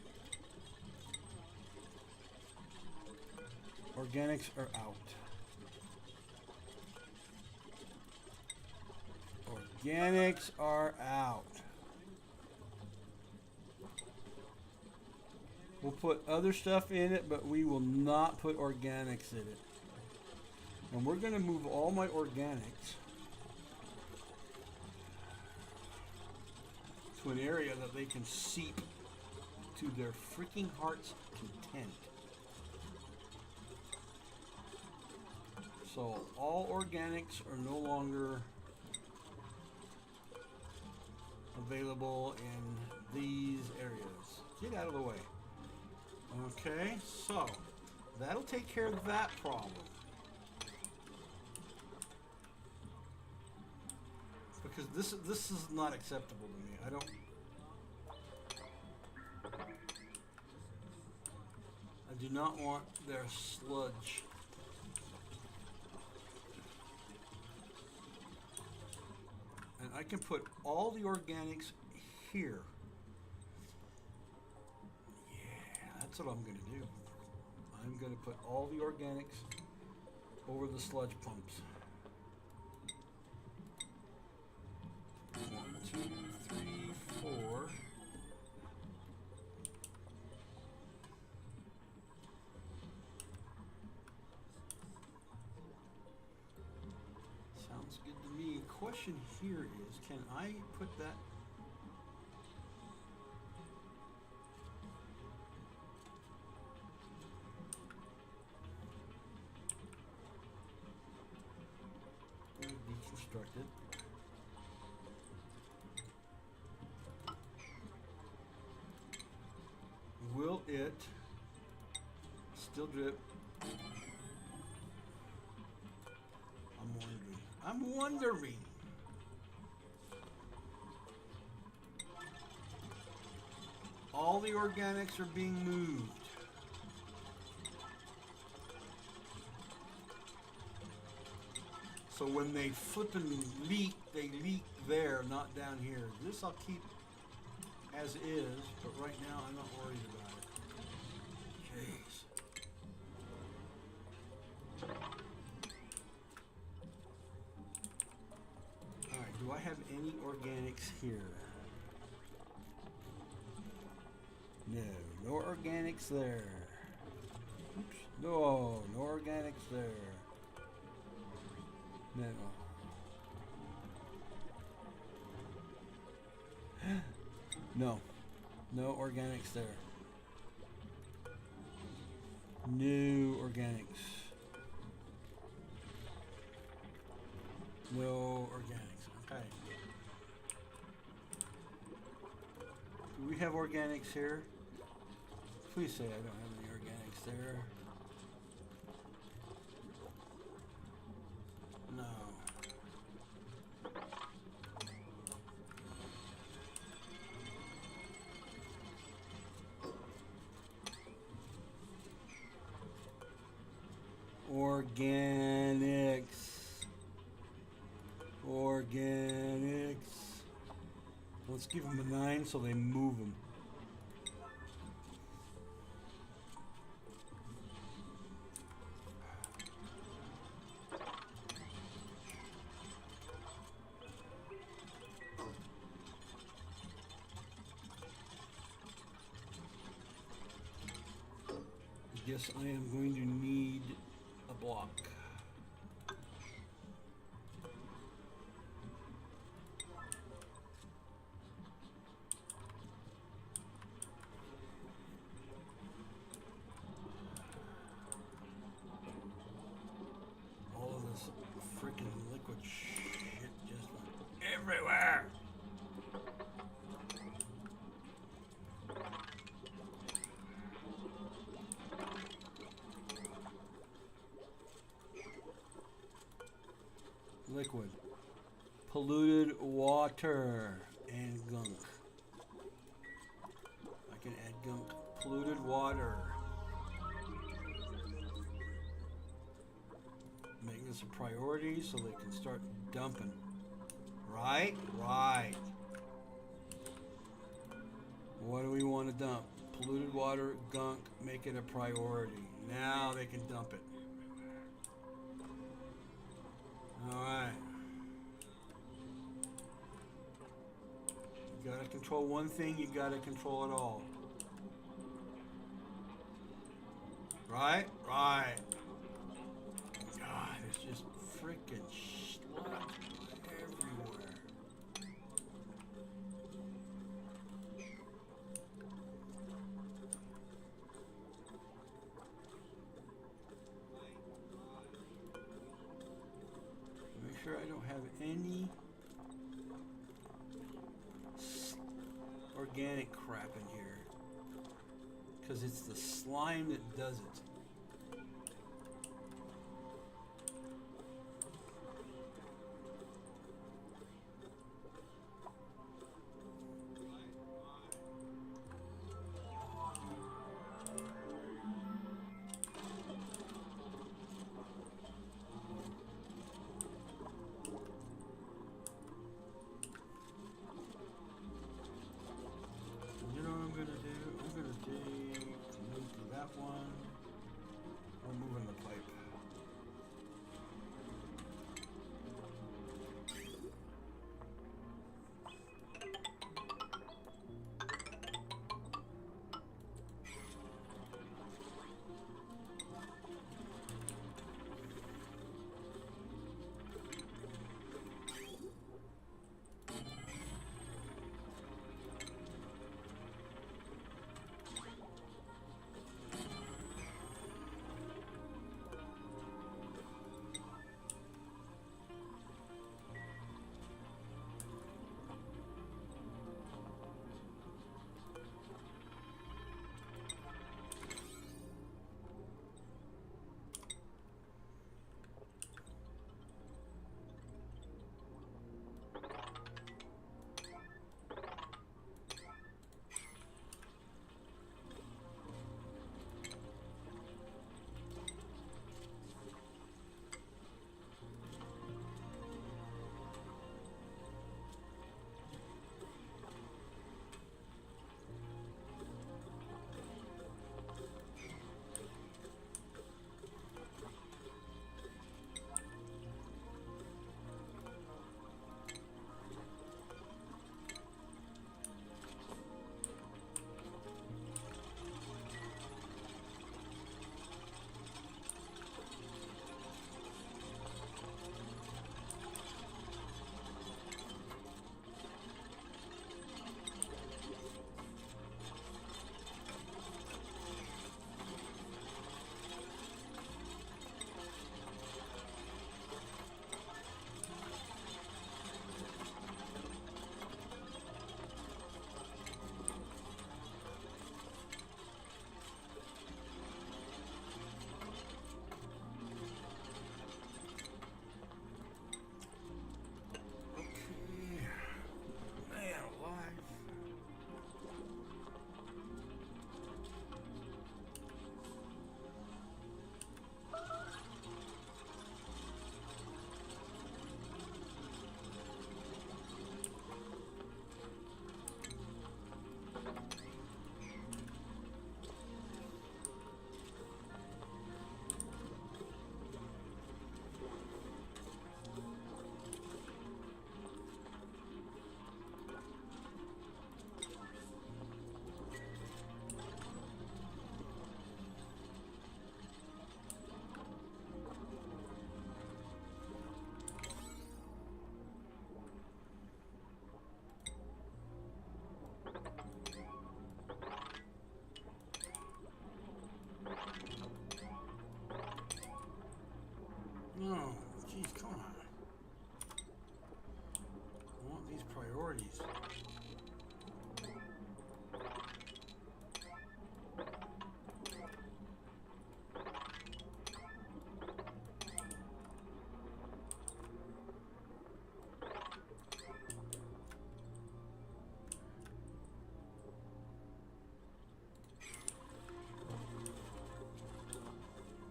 Organics are out. Organics are out. We'll put other stuff in it, but we will not put organics in it. And we're going to move all my organics to an area that they can seep to their freaking heart's content. So all organics are no longer available in these areas. Get out of the way. Okay, so that'll take care of that problem. Because this is not acceptable to me. I do not want their sludge. And I can put all the organics here. That's what I'm going to do. I'm going to put all the organics over the sludge pumps. 3, 4. Sounds good to me. Question here is, can I put that? Deconstruct it. Will it still drip? I'm wondering. All the organics are being moved. So when they flip and leak, they leak there, not down here. This I'll keep as is, but right now I'm not worried about it. Jeez. Alright, do I have any organics here? No, no organics there. Oops. No, no organics there. No. No. No organics there. No organics. No organics. Okay. Do we have organics here? Please say I don't have any organics there. No. Organics. Organics. Let's give them a 9 so they move them. Guess I am going to need a block. All of this freaking liquid shit just went everywhere. Liquid, polluted water, and gunk. I can add gunk, polluted water. Make this a priority so they can start dumping. Right? Right. What do we want to dump? Polluted water, gunk, make it a priority. Now they can dump it. Alright. You gotta control one thing, you gotta control it all. Right? Right. God, it's just freaking sludge everywhere. Make sure I don't have any organic crap in here, because it's the slime that does it. You know what I'm gonna do? I'm gonna take that one.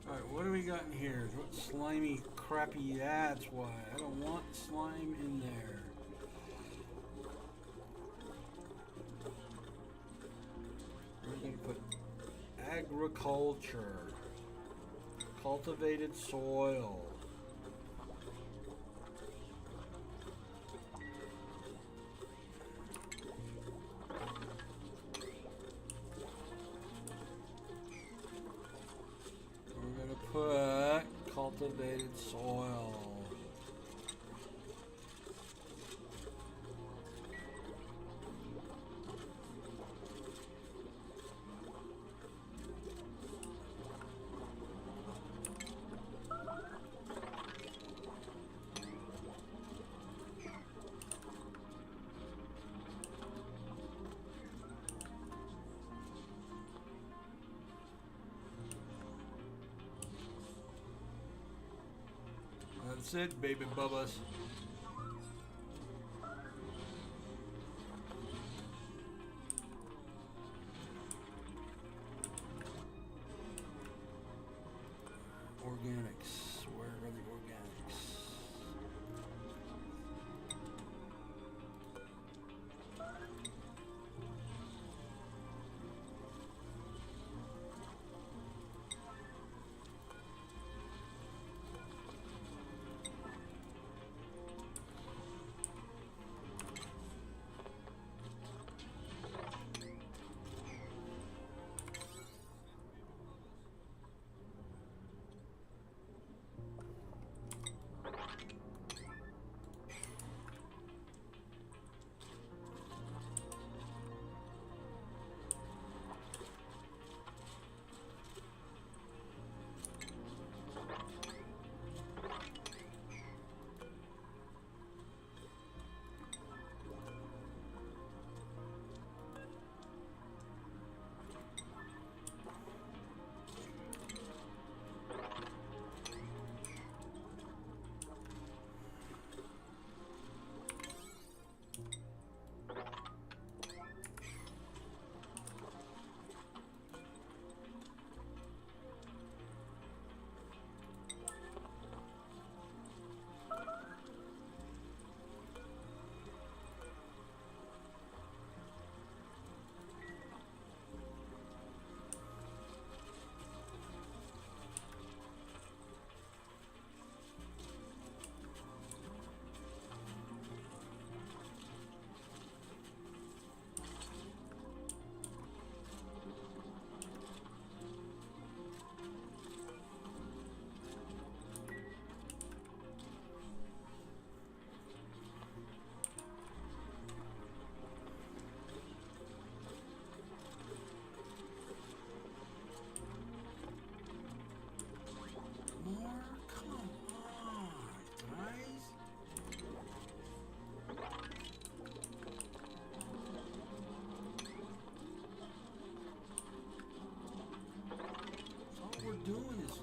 Alright, what do we got in here? What slimy, crappy, that's why. I don't want slime in there. We're going to put agriculture, cultivated soil. Put cultivated soil. That's it, baby bubbas. Organics. Where are the organics? Doing is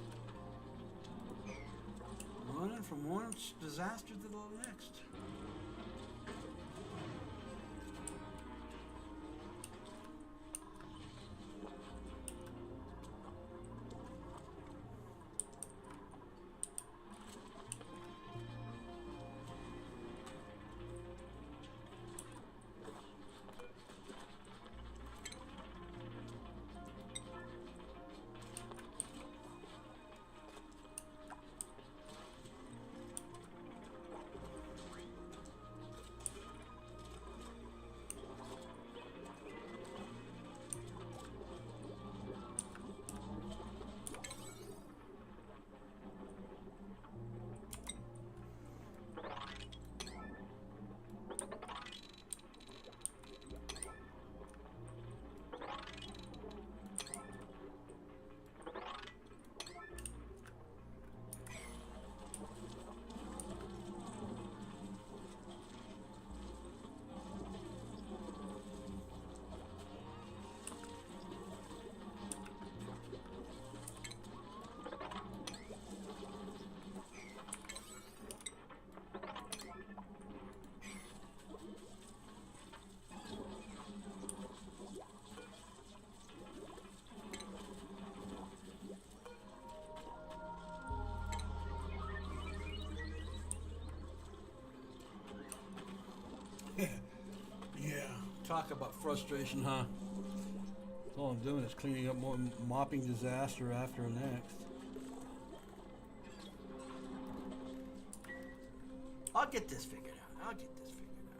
running from one disaster to the next. Talk about frustration, huh? All I'm doing is cleaning up more mopping disaster after next. I'll get this figured out. I'll get this figured out.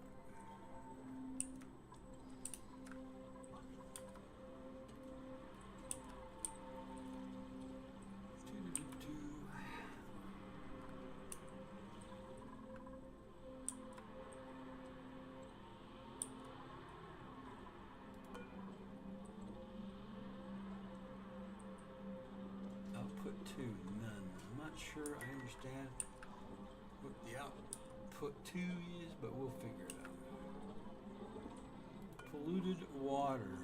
Output 2, none. I'm not sure I understand what the output 2 is, but we'll figure it out. Polluted water.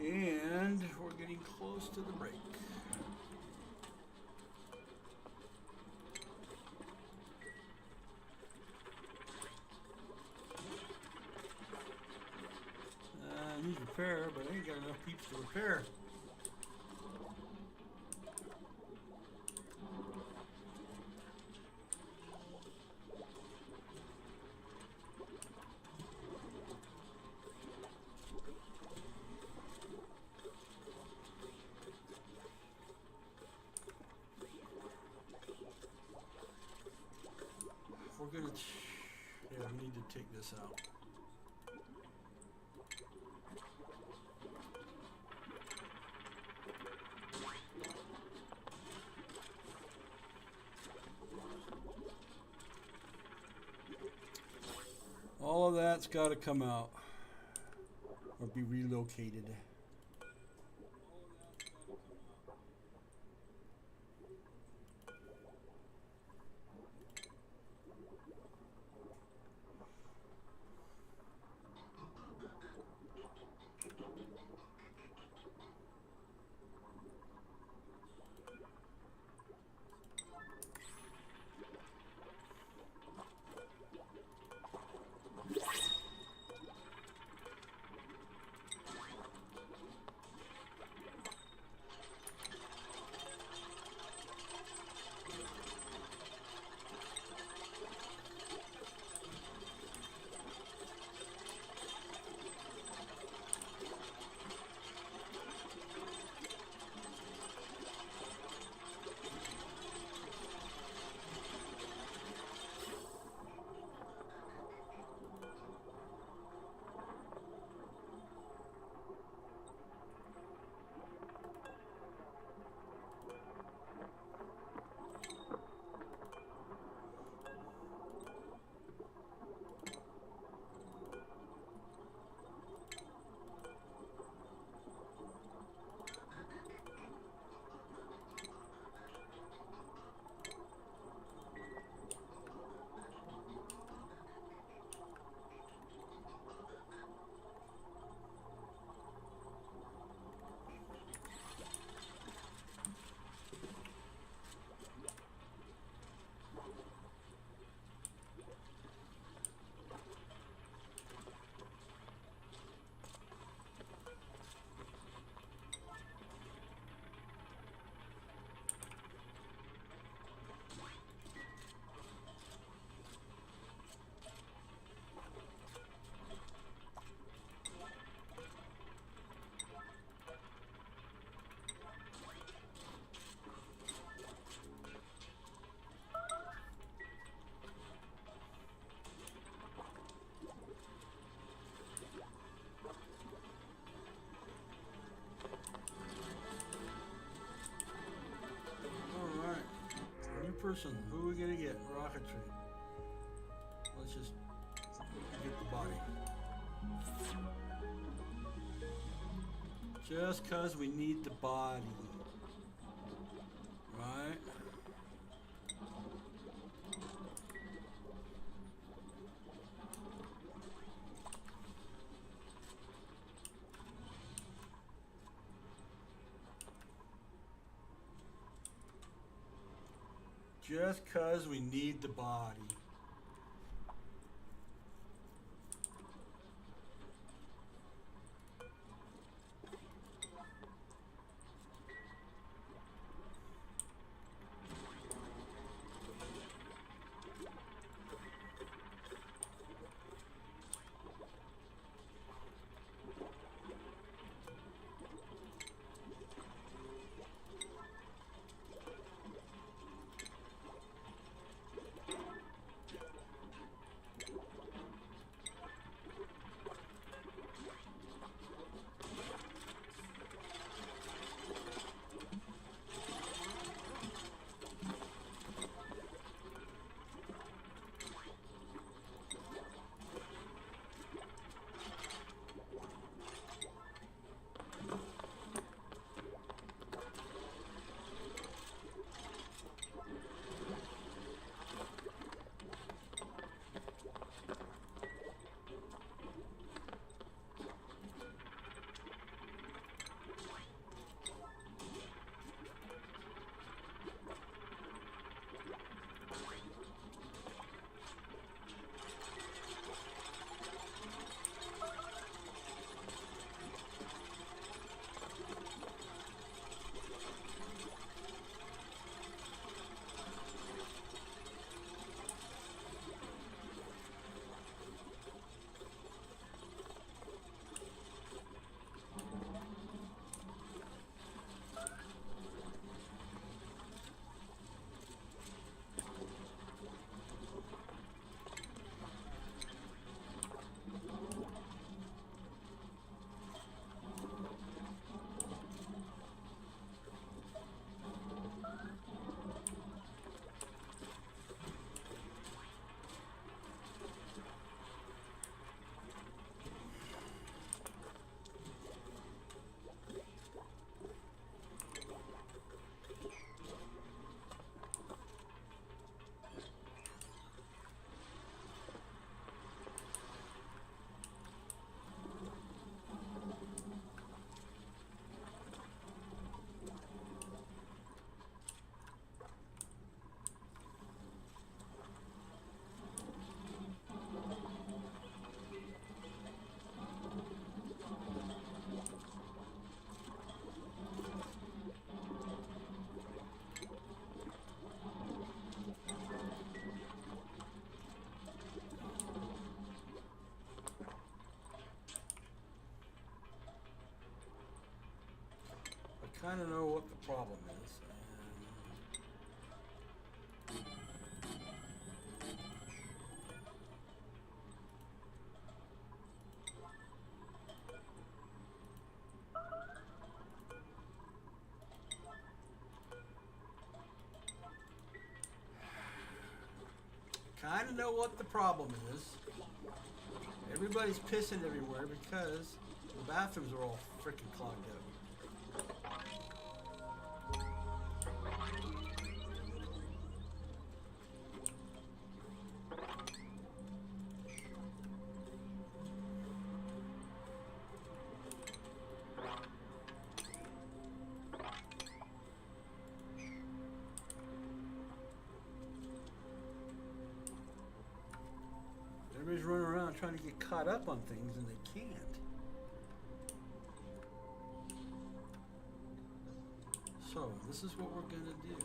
And we're getting close to the break. Needs repair, but I ain't got enough peeps to repair. We're gonna, yeah, we need to take this out. All of that's got to come out or be relocated. person. Who are we gonna get? Rocketry. Let's just get the body. Just cause we need the body. Right? Just cause we need the body. Kind of know what the problem is. Kind of know what the problem is. Everybody's pissing everywhere because the bathrooms are all freaking clogged up. Everybody's running around trying to get caught up on things and they can't. So, this is what we're going to do.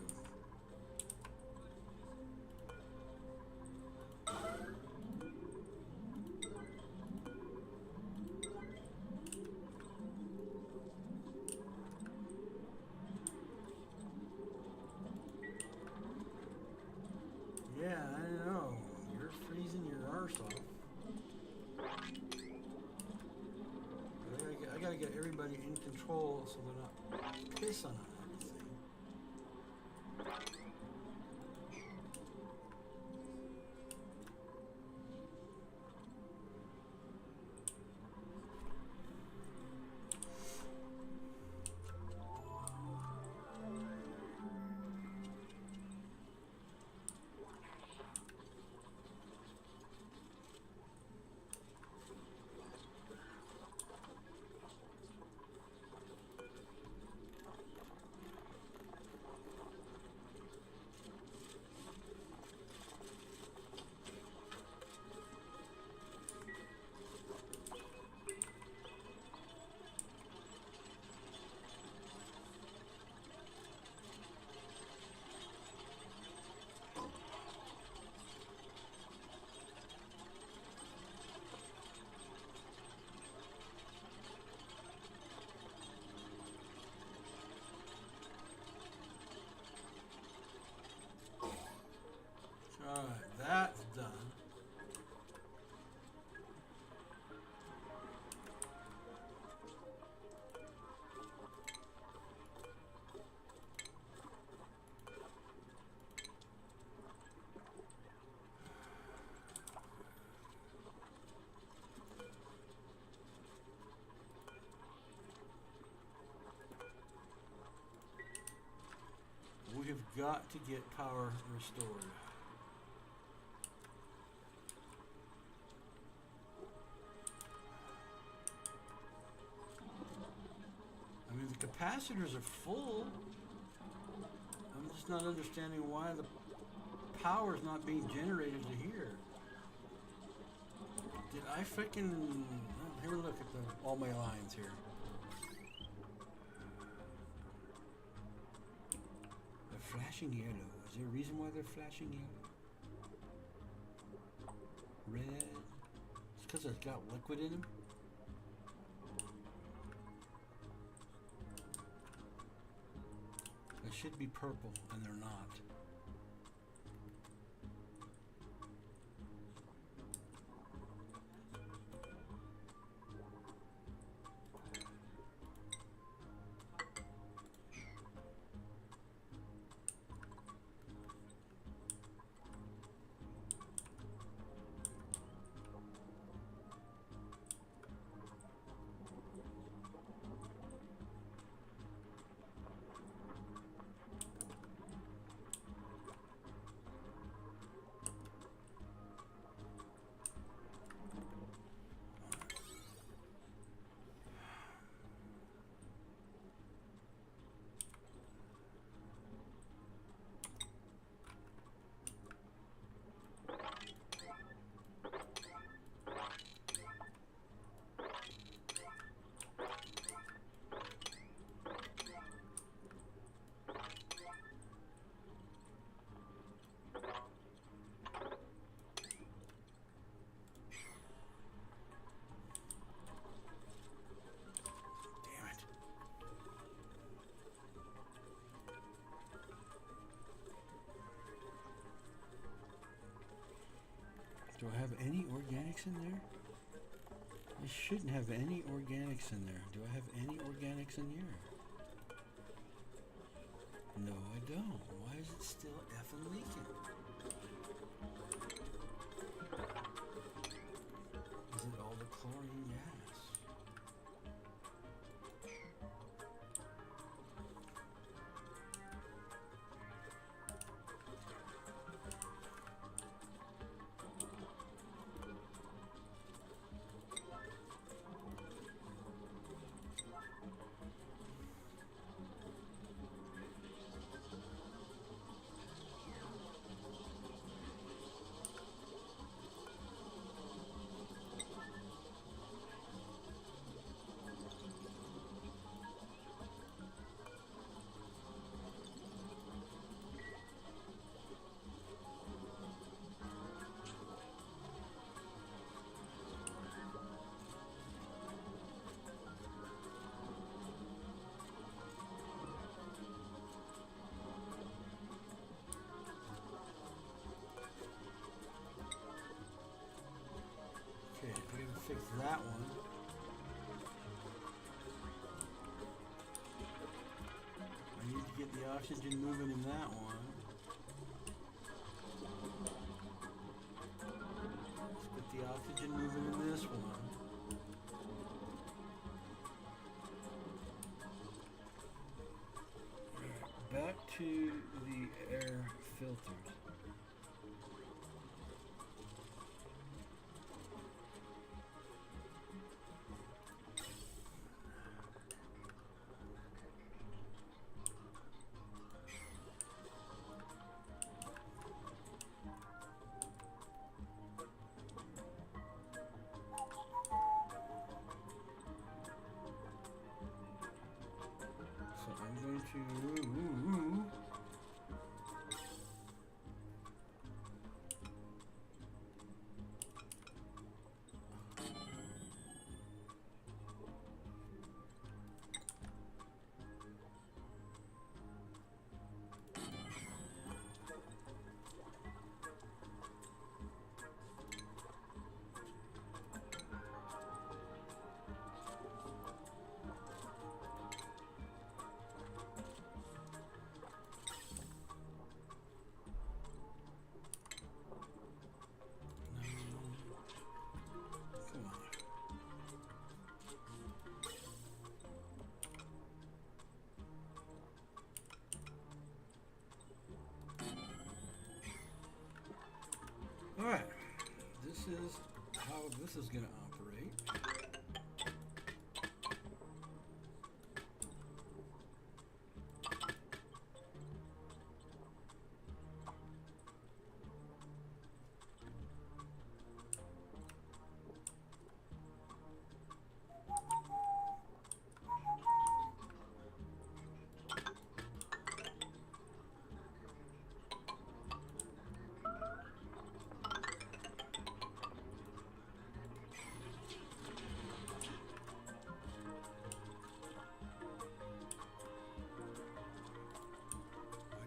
Yeah, I know. You're freezing your arse off. I gotta get everybody in control so they're not pissing on everything. have got to get power restored. I mean, the capacitors are full. I'm just not understanding why the power is not being generated to here. Did I freaking... Oh, here, look at all my lines here. They're flashing yellow. Is there a reason why they're flashing yellow? Red. It's because it's got liquid in them. They should be purple, and they're not. Do I have any organics in there? I shouldn't have any organics in there. Do I have any organics in here? No, I don't. Why is it still effing leaking? Is it all the chlorine gas? Okay, we're gonna fix that one. I need to get the oxygen moving in that one. Let's get the oxygen moving in this one. Back to the air filters. So I'm going to how this is going to operate.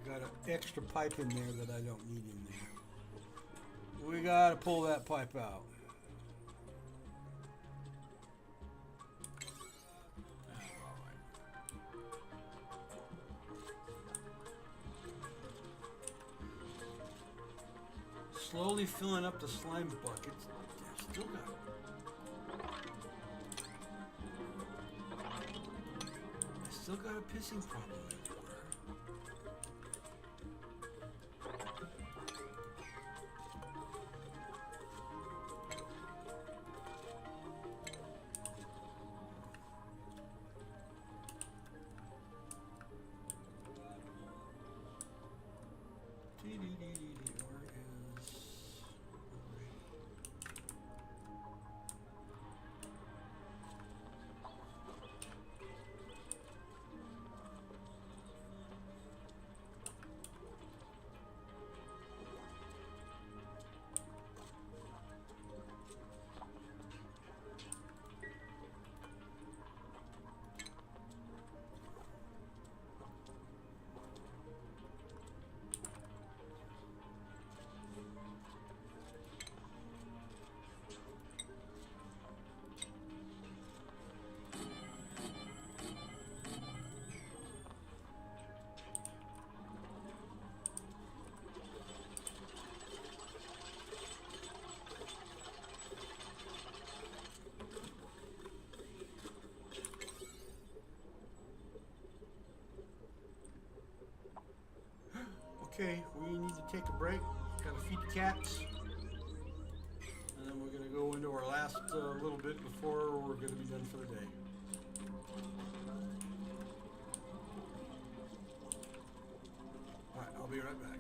Got an extra pipe in there that I don't need in there. We gotta pull that pipe out. Slowly filling up the slime buckets. I've still got a pissing problem everywhere. Okay, we need to take a break. Gotta feed the cats. And then we're gonna go into our last little bit before we're gonna be done for the day. Alright, I'll be right back.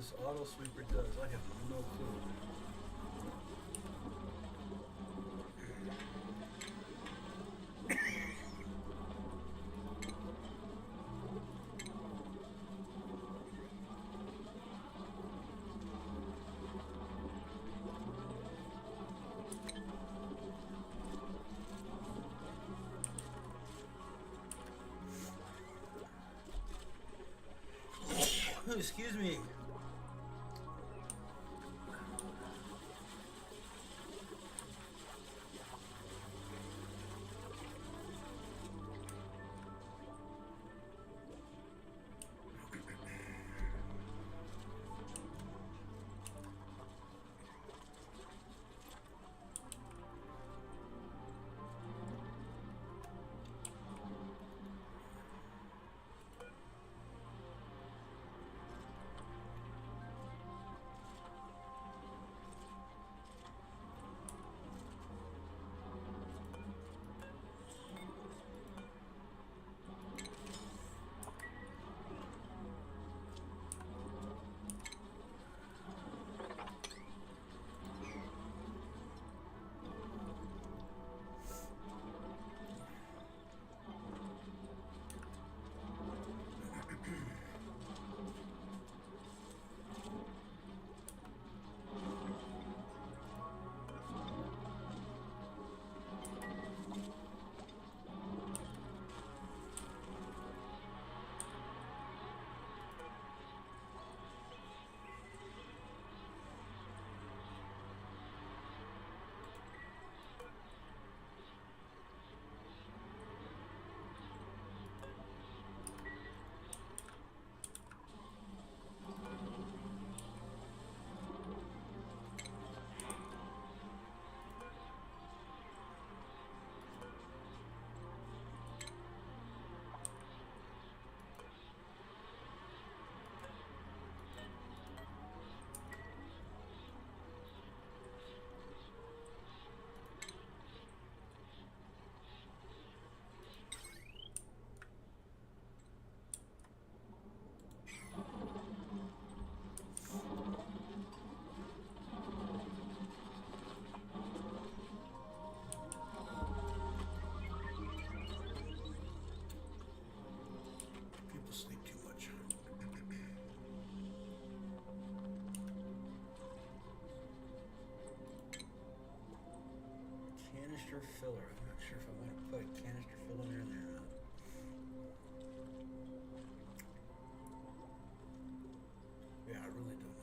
this auto sweeper does. I have no clue. Excuse me. canister filler. I'm not sure if I want to put a canister filler in there or not. Yeah, I really don't know.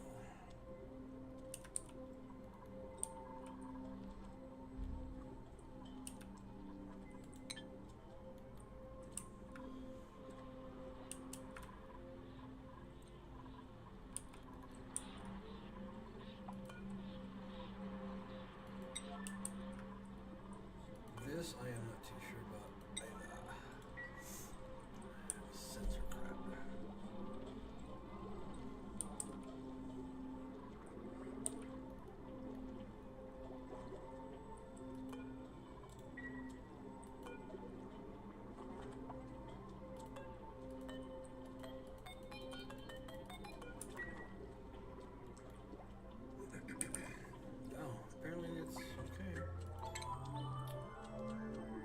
This I am not too sure about. Sensor crap. Oh, apparently it's okay.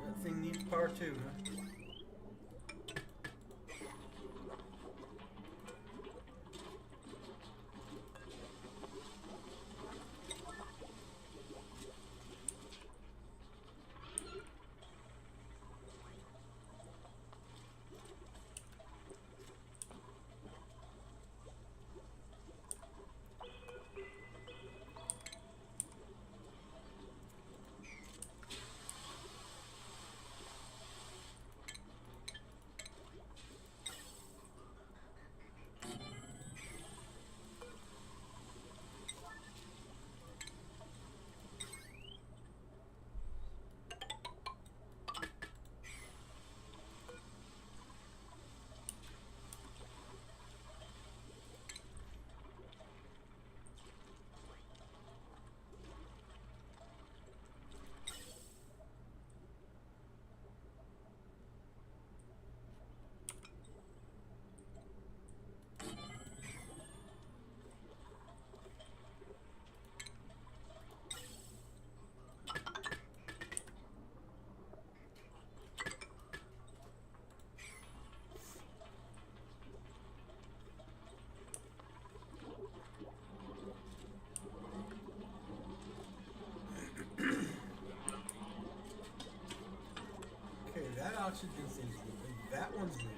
That thing needs power too, huh? Okay, that oxygen thing's moving. That one's moving.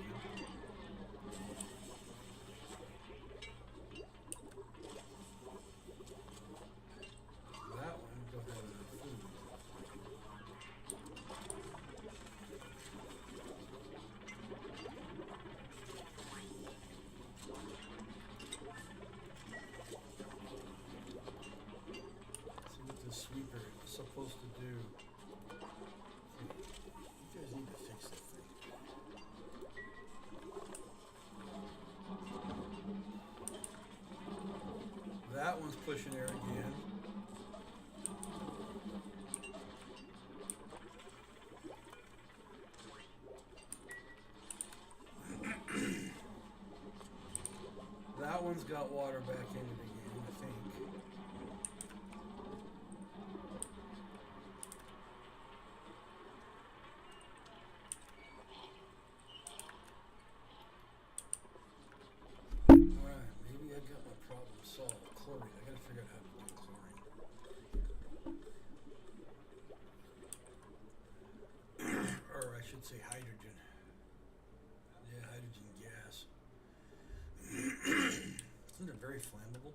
That one don't have enough food. See what the sweeper is supposed to do. You guys need to fix that thing. That one's pushing air again. That one's got water back in it again, I think. Alright, maybe I got my problem solved. Chlorine. I gotta figure out how to do chlorine. Or I should say hydrogen. Yeah, hydrogen gas. Isn't it very flammable?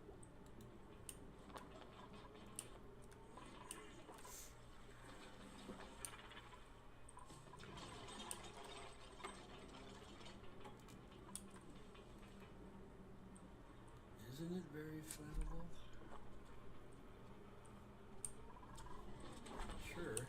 Isn't it very flammable? Sure.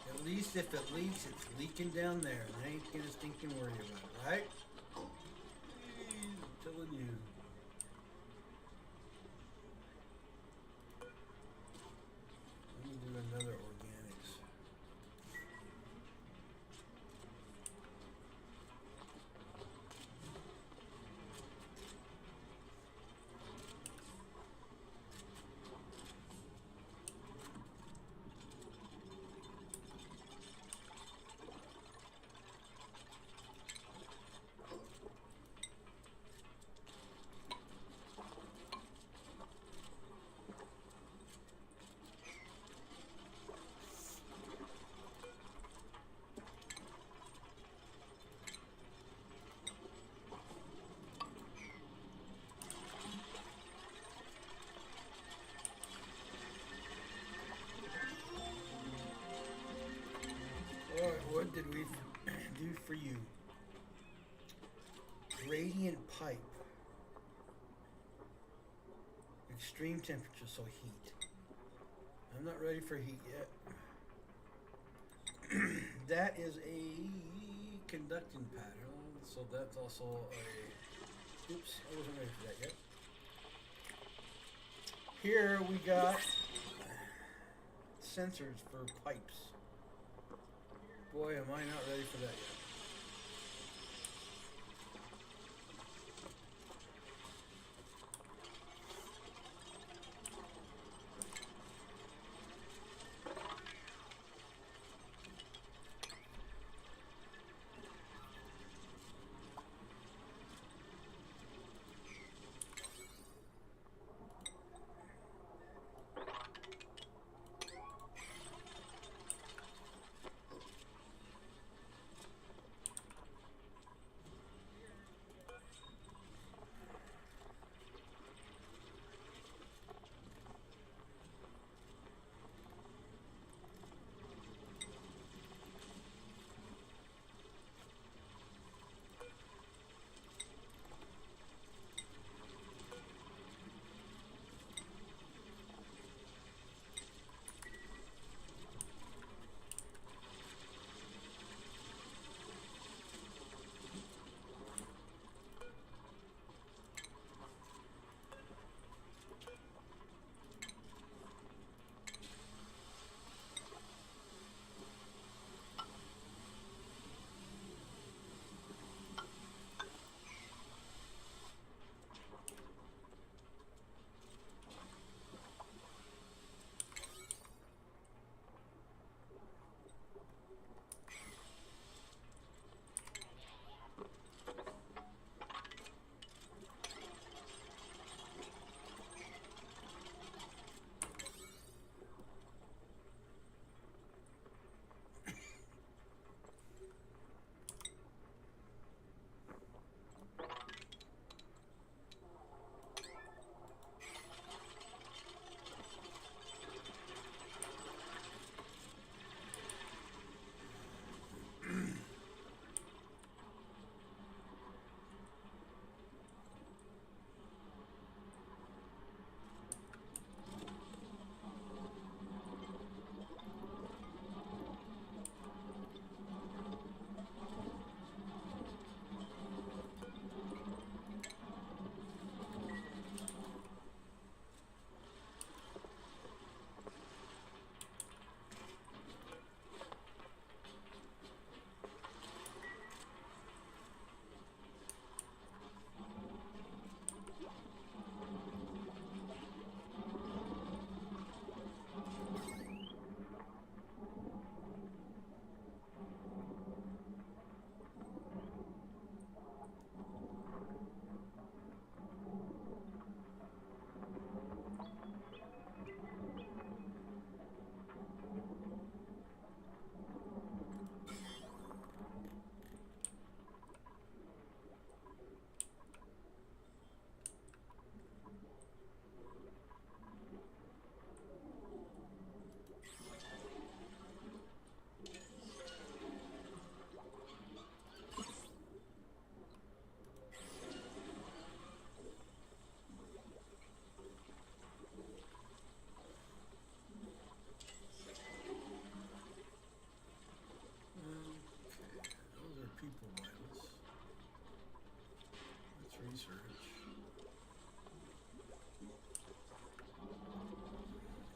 At least if it leaks, it's leaking down there, and I ain't gonna stinking worry about it, right? Please, I'm telling you. Let me do another organics. did we do for you? Radiant pipe. Extreme temperature, so heat. I'm not ready for heat yet. That is a conducting pattern, so that's also a... Oops, I wasn't ready for that yet. Here we got sensors for pipes. Boy, am I not ready for that yet.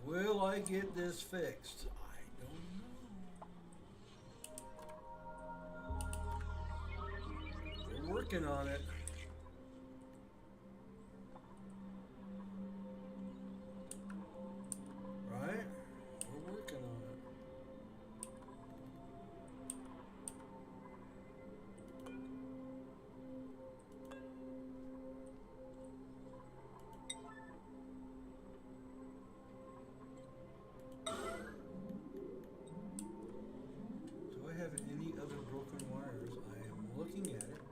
Will I get this fixed? I don't know. We're working on it. Right? We're working on it. Do I have any other broken wires? I am looking at it.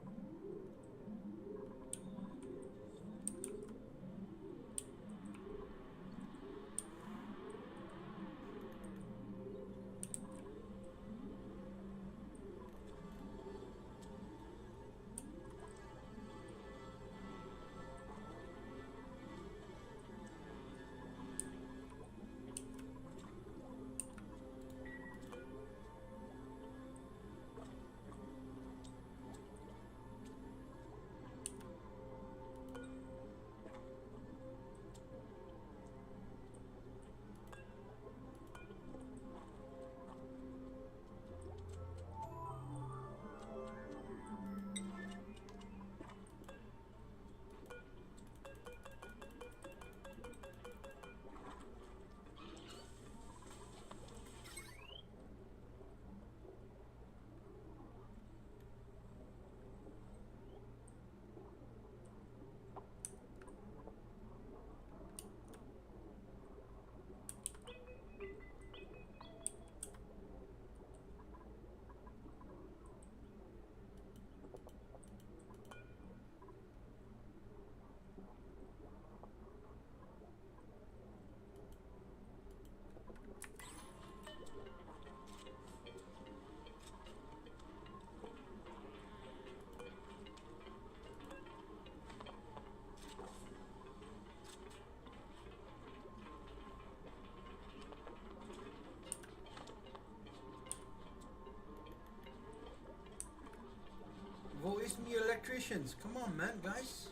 Where's me electricians? Come on, man, guys.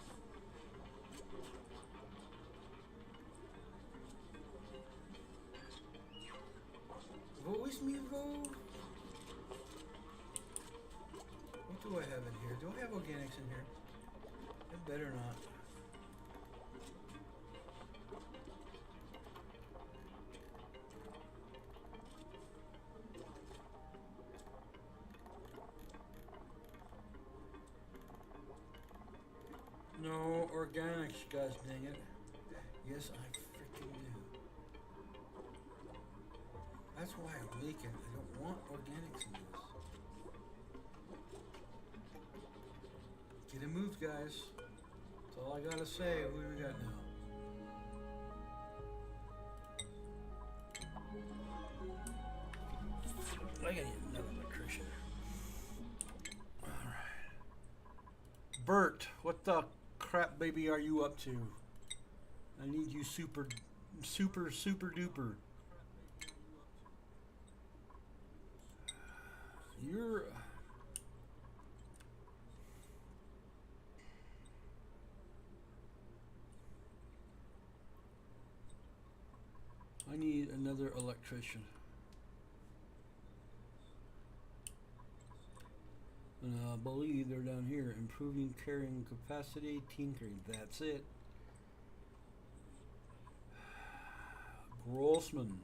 Where's me go? What do I have in here? Do I have organics in here? I better not. No organics, guys, dang it. Yes, I freaking do. That's why I'm leaking. I don't want organics in this. Get it moved, guys. That's all I gotta say. What do we got now? I gotta get another electrician. Alright. Bert, what the crap baby are you up to? I need you super duper. You're... I need another electrician. And I believe they're down here. Improving carrying capacity, tinkering. That's it. Grossman.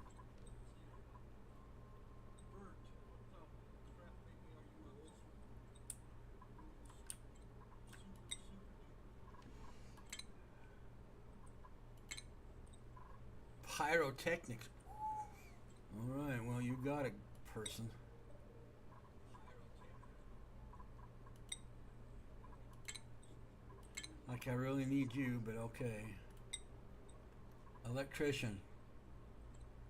Pyrotechnics. Alright, well, you got it, person. Like, I really need you, but okay. Electrician.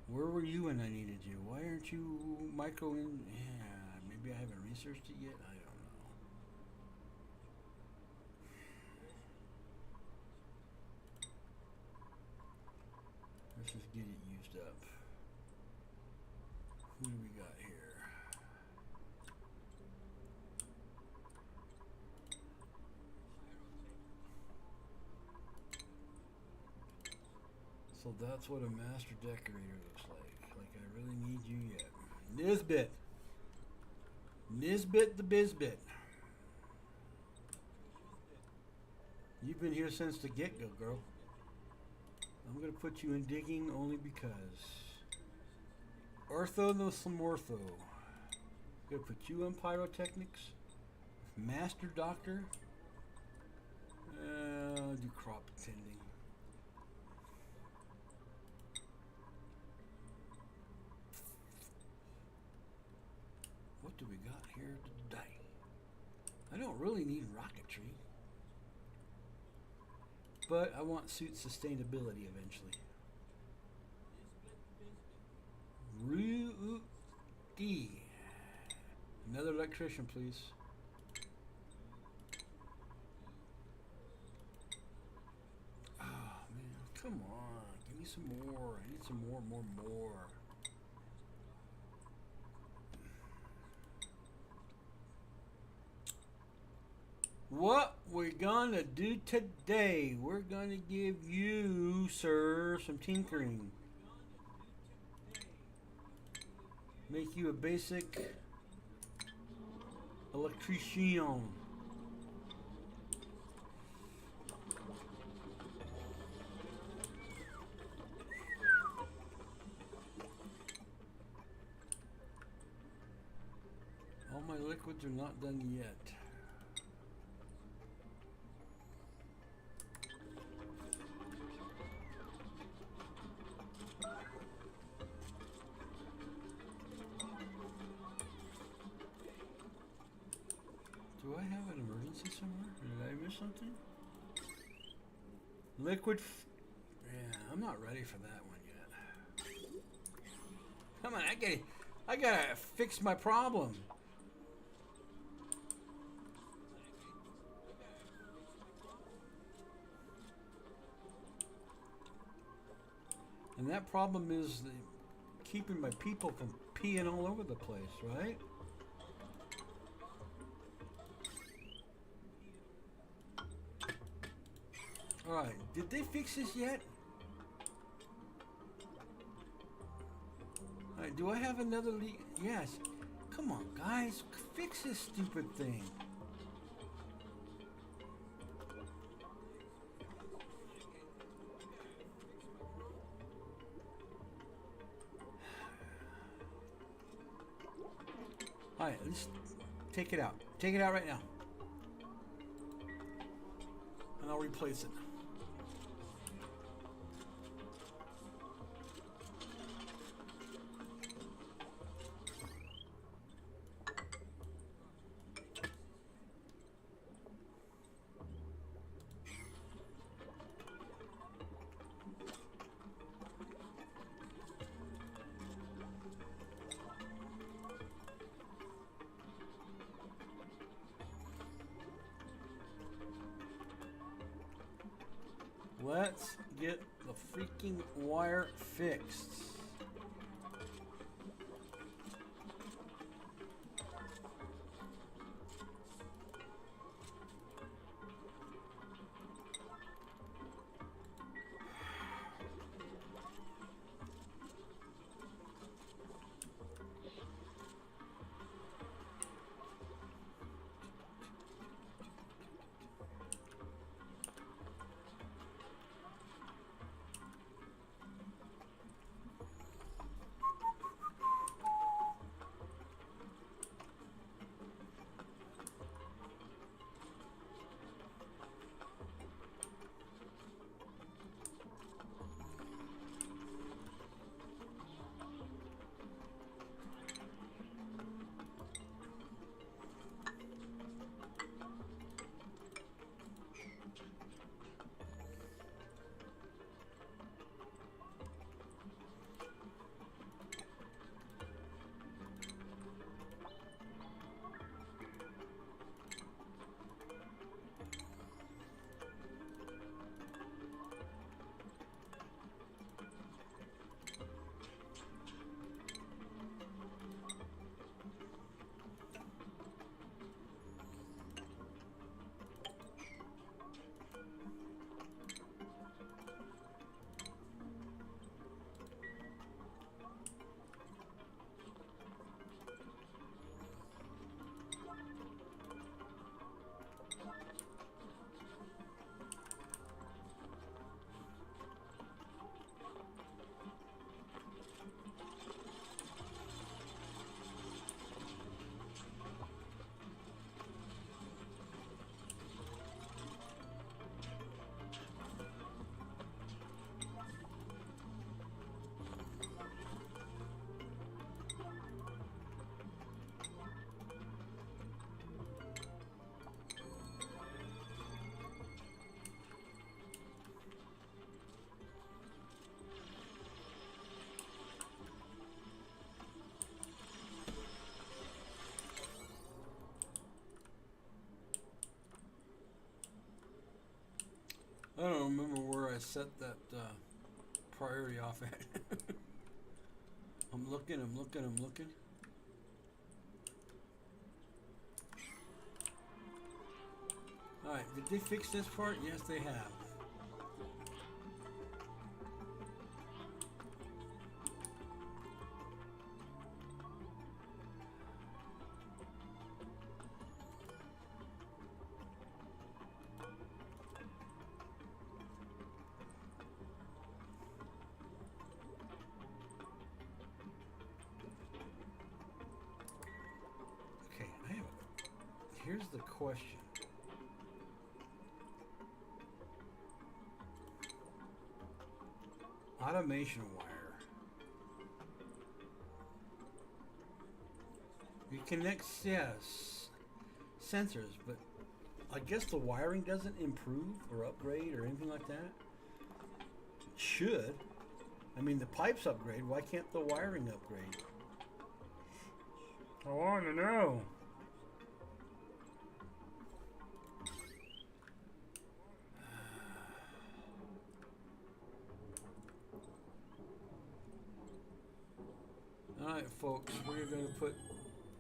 Where were you when I needed you? Why aren't you micro in? Yeah, maybe I haven't researched it yet. I don't know. Let's just get it used up. Who do we got here? So that's what a master decorator looks like. Like I really need you yet. Nisbet. Nisbet the Bizbit. You've been here since the get-go, girl. I'm going to put you in digging only because. Ortho no some ortho. Going to put you on pyrotechnics. Master doctor. I'll do crop tending. What do we got here today? I don't really need rocketry. But I want suit sustainability eventually. Rudy. Another electrician, please. Oh, man. Come on. Give me some more. I need some more. What we're gonna do today, we're gonna give you, sir, some tinkering. Make you a basic electrician. All my liquids are not done yet. Do I have an emergency somewhere? Did I miss something? Liquid. Yeah, I'm not ready for that one yet. Come on, I gotta fix my problem. And that problem is keeping my people from peeing all over the place, right? Alright, did they fix this yet? Alright, do I have another leak? Yes. Come on, guys. Fix this stupid thing. Alright, let's take it out. Take it out right now. And I'll replace it. Let's get the freaking wire fixed. I don't remember where I set that priority off at. I'm looking. Alright, did they fix this part? Yes, they have. Here's the question. Automation wire. You connect, yes, sensors, but I guess the wiring doesn't improve or upgrade or anything like that. It should. I mean, the pipes upgrade. Why can't the wiring upgrade? I want to know. Alright, folks, we're going to put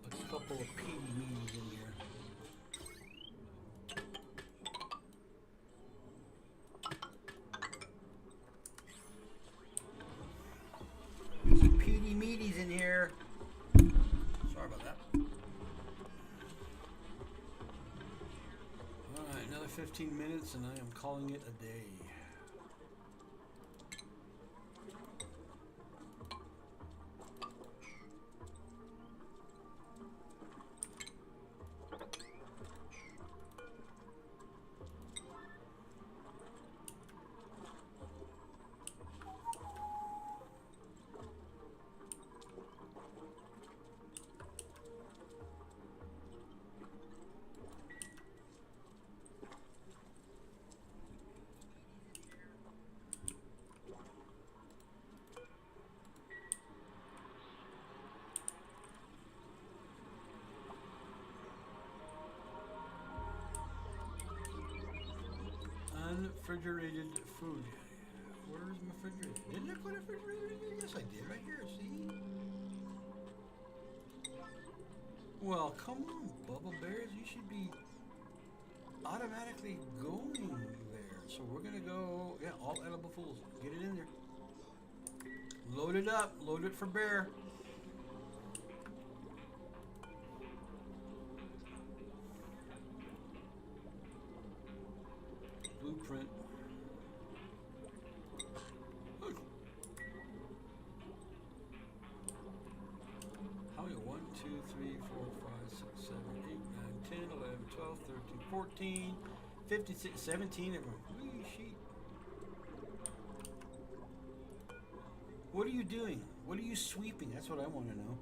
a couple of PDBs in here. 15 minutes and I am calling it a day. Unrefrigerated food. Where's my refrigerator? Didn't I put a refrigerator in here? Yes, I did. Right here. See? Well, come on, Bubble Bears. You should be automatically going there. So we're gonna go. Yeah, all edible fools. Get it in there. Load it up. Load it for Bear. Blueprint. Look. How many? 1, 2, 3, 4, 5, 6, 7, 8, 9, 10, 11, 12, 13, 14, 56, 17 of them. Wee sheet. What are you doing? What are you sweeping? That's what I want to know.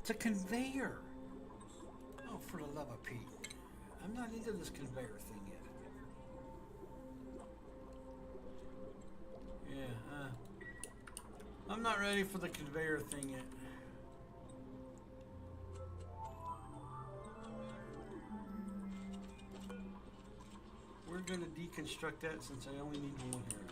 It's a conveyor. Oh, for the love of Pete. I'm not into this conveyor thing yet. Yeah, I'm not ready for the conveyor thing yet. We're going to deconstruct that since I only need one here.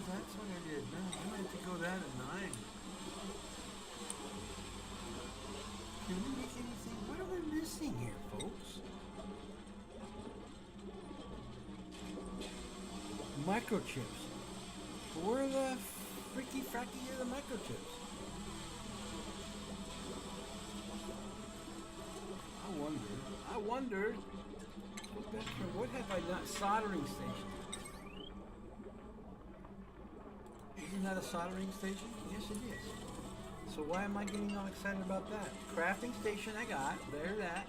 That's what I did. No, I meant to go that at 9. Can we make anything? What are we missing here, folks? Microchips. Where the freaky fracky are the microchips? I wondered. What have I done? Soldering station. Isn't that a soldering station? Yes, it is. So why am I getting all excited about that? Crafting station I got. There's that.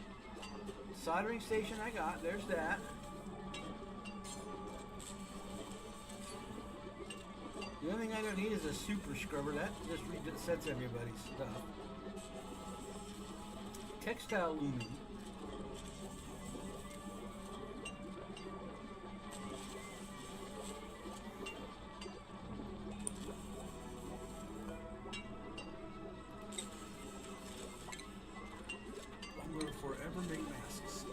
Soldering station I got. There's that. The only thing I don't need is a super scrubber. That just resets everybody's stuff. Textile looming. Forever make masks.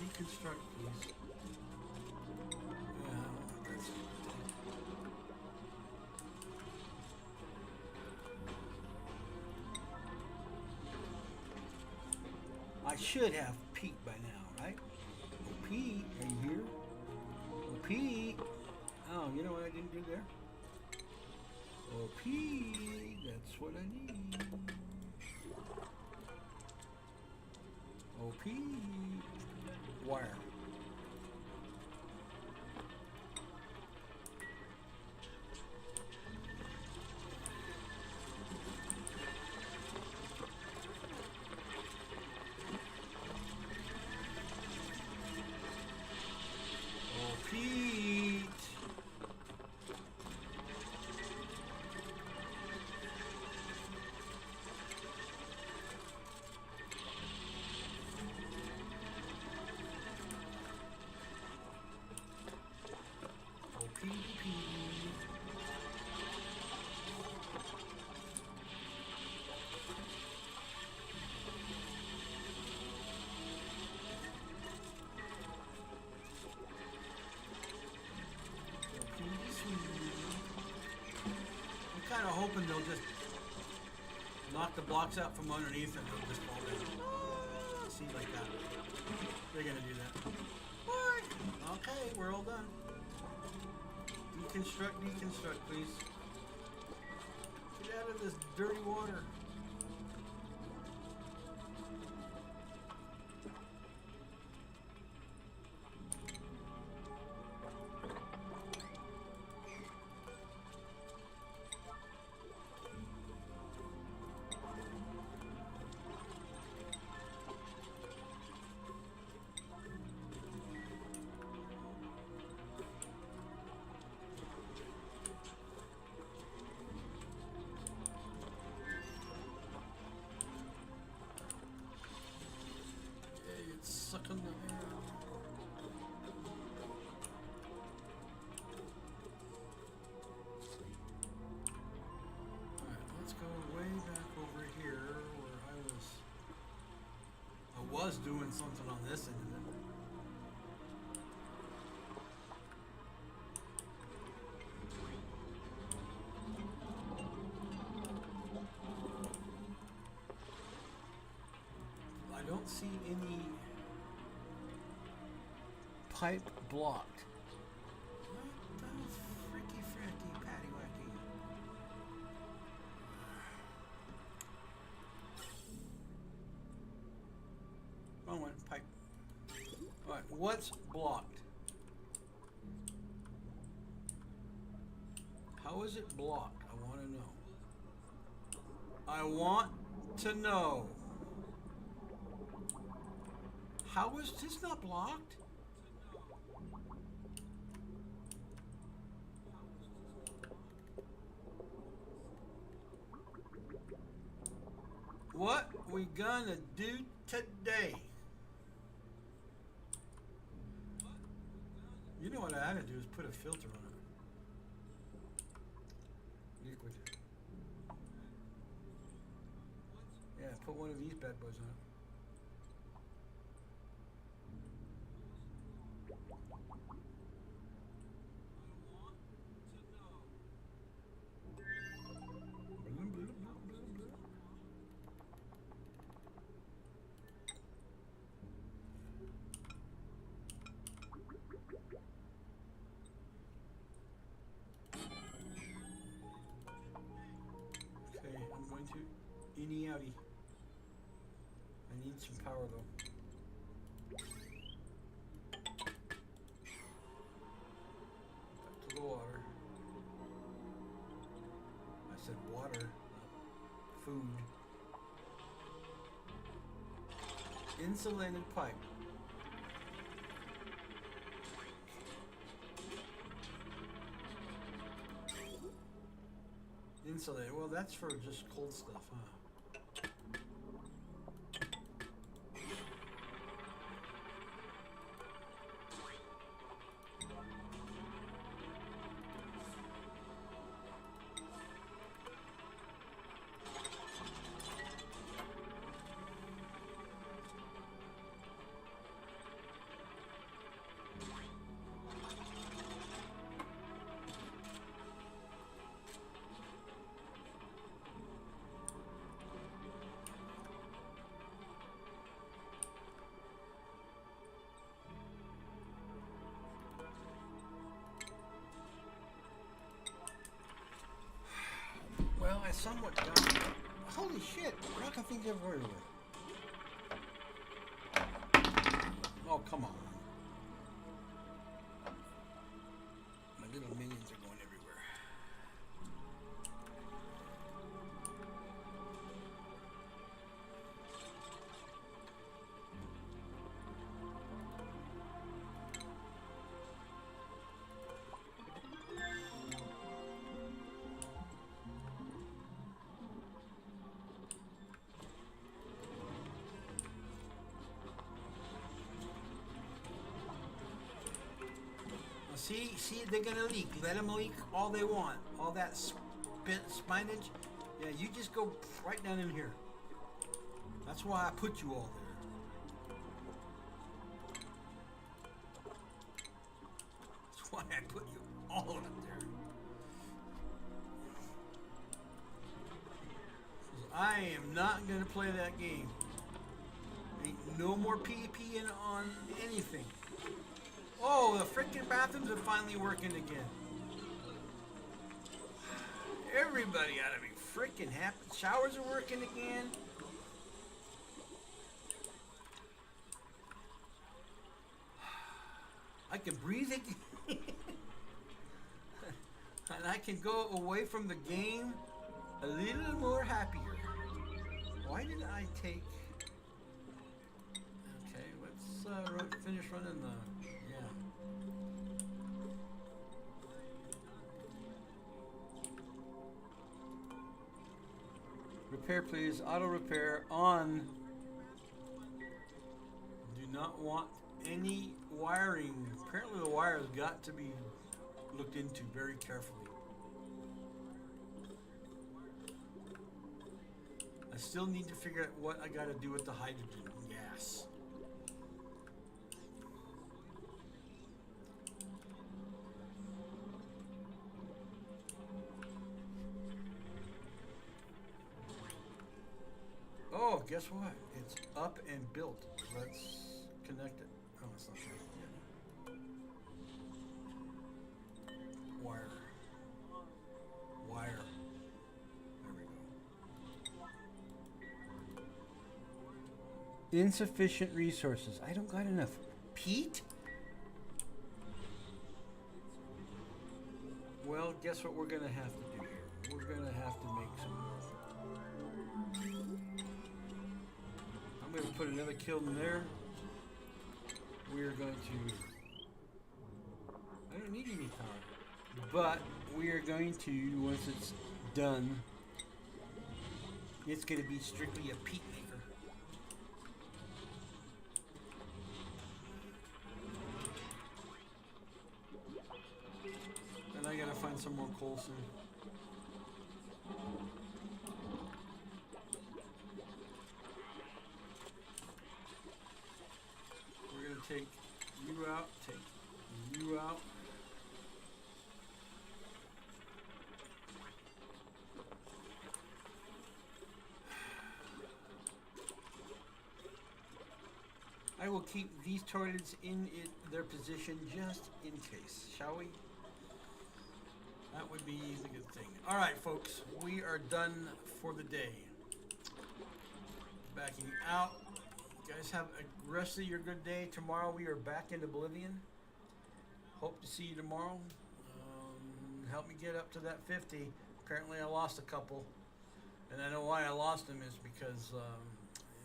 Deconstruct, please. Yeah, that's it. I should have Pete by now, right? Oh, Pete, are you here? Pete! Oh, you know what I didn't do there? Oh, Pete! That's what I need. Oh, Pete! Wire. Pete! kind of hoping they'll just knock the blocks out from underneath and they'll just fall down. See, like that. They're gonna do that. What? Okay, we're all done. Deconstruct, please. Get out of this dirty water. Sucking the air out. Alright, let's go way back over here where I was doing something on this end of it. I don't see any pipe blocked. What the freaky fracky patty wacky? Wrong one, pipe. Alright, what's blocked? How is it blocked? I want to know. I want to know. How is this not blocked? What we gonna do today? You know what I had to do is put a filter on it. Liquid. Yeah, put one of these bad boys on it. Okay, I'm going to innie outie. I need some power though. Back to the water. I said water, not food. Insulated pipe. Insulated. Well, that's for just cold stuff, huh? Well, I somewhat got it. Holy shit! Rocking things everywhere. Oh, come on. My little minions are going everywhere. See, they're gonna leak. Let them leak all they want. All that spinach. Yeah, you just go right down in here. That's why I put you all there. That's why I put you all up there. I am not going to play that game. Ain't no more PvPing on anything. Oh, the freaking bathrooms are finally working again. Everybody ought to be freaking happy. Showers are working again. I can breathe again. And I can go away from the game a little more happier. Why did I take... Okay, let's finish running the... Yeah. Repair please, auto repair on. Do not want any wiring. Apparently the wire has got to be looked into very carefully. I still need to figure out what I gotta do with the hydrogen gas. Oh, guess what? It's up and built. Let's connect it. Oh, it's not sure. Yeah. Wire. Wire. There we go. Insufficient resources. I don't got enough. Pete? Well, guess what we're going to have to do here? We're going to have to make some more. I'm going to put another kiln in there. We're going to... I don't need any power. But we are going to, once it's done, it's going to be strictly a peat maker. And I got to find some more coal soon. Take you out, take you out. I will keep these toilets in their position just in case, shall we? That would be the good thing. All right, folks, we are done for the day. Backing out. You guys have a rest of your good day. Tomorrow we are back in Oblivion. Hope to see you tomorrow. Help me get up to that 50. Apparently I lost a couple, and I know why I lost them is because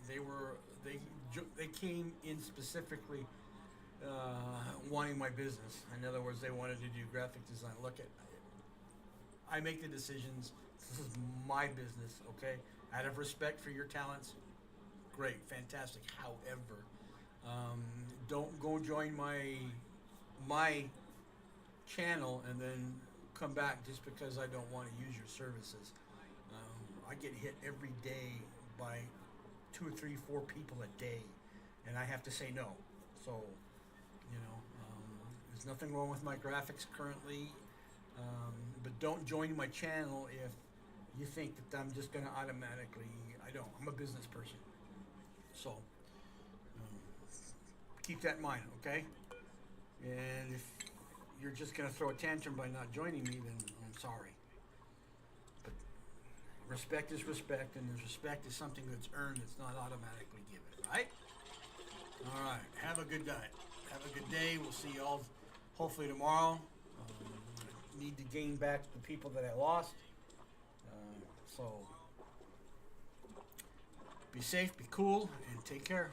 they came in specifically wanting my business. In other words, they wanted to do graphic design. Look, I make the decisions. This is my business, okay? Out of respect for your talents. Great, fantastic. However, don't go join my channel and then come back just because I don't want to use your services. I get hit every day by 2 or 3, 4 people a day, and I have to say no. So, you know, there's nothing wrong with my graphics currently, but don't join my channel if you think that I'm just going to automatically. I don't. I'm a business person. So, keep that in mind, okay? And if you're just going to throw a tantrum by not joining me, then I'm sorry. But respect is respect, and respect is something that's earned. It's not automatically given, right? All right. Have a good night. Have a good day. We'll see you all hopefully tomorrow. I need to gain back the people that I lost. So... be safe, be cool, and take care.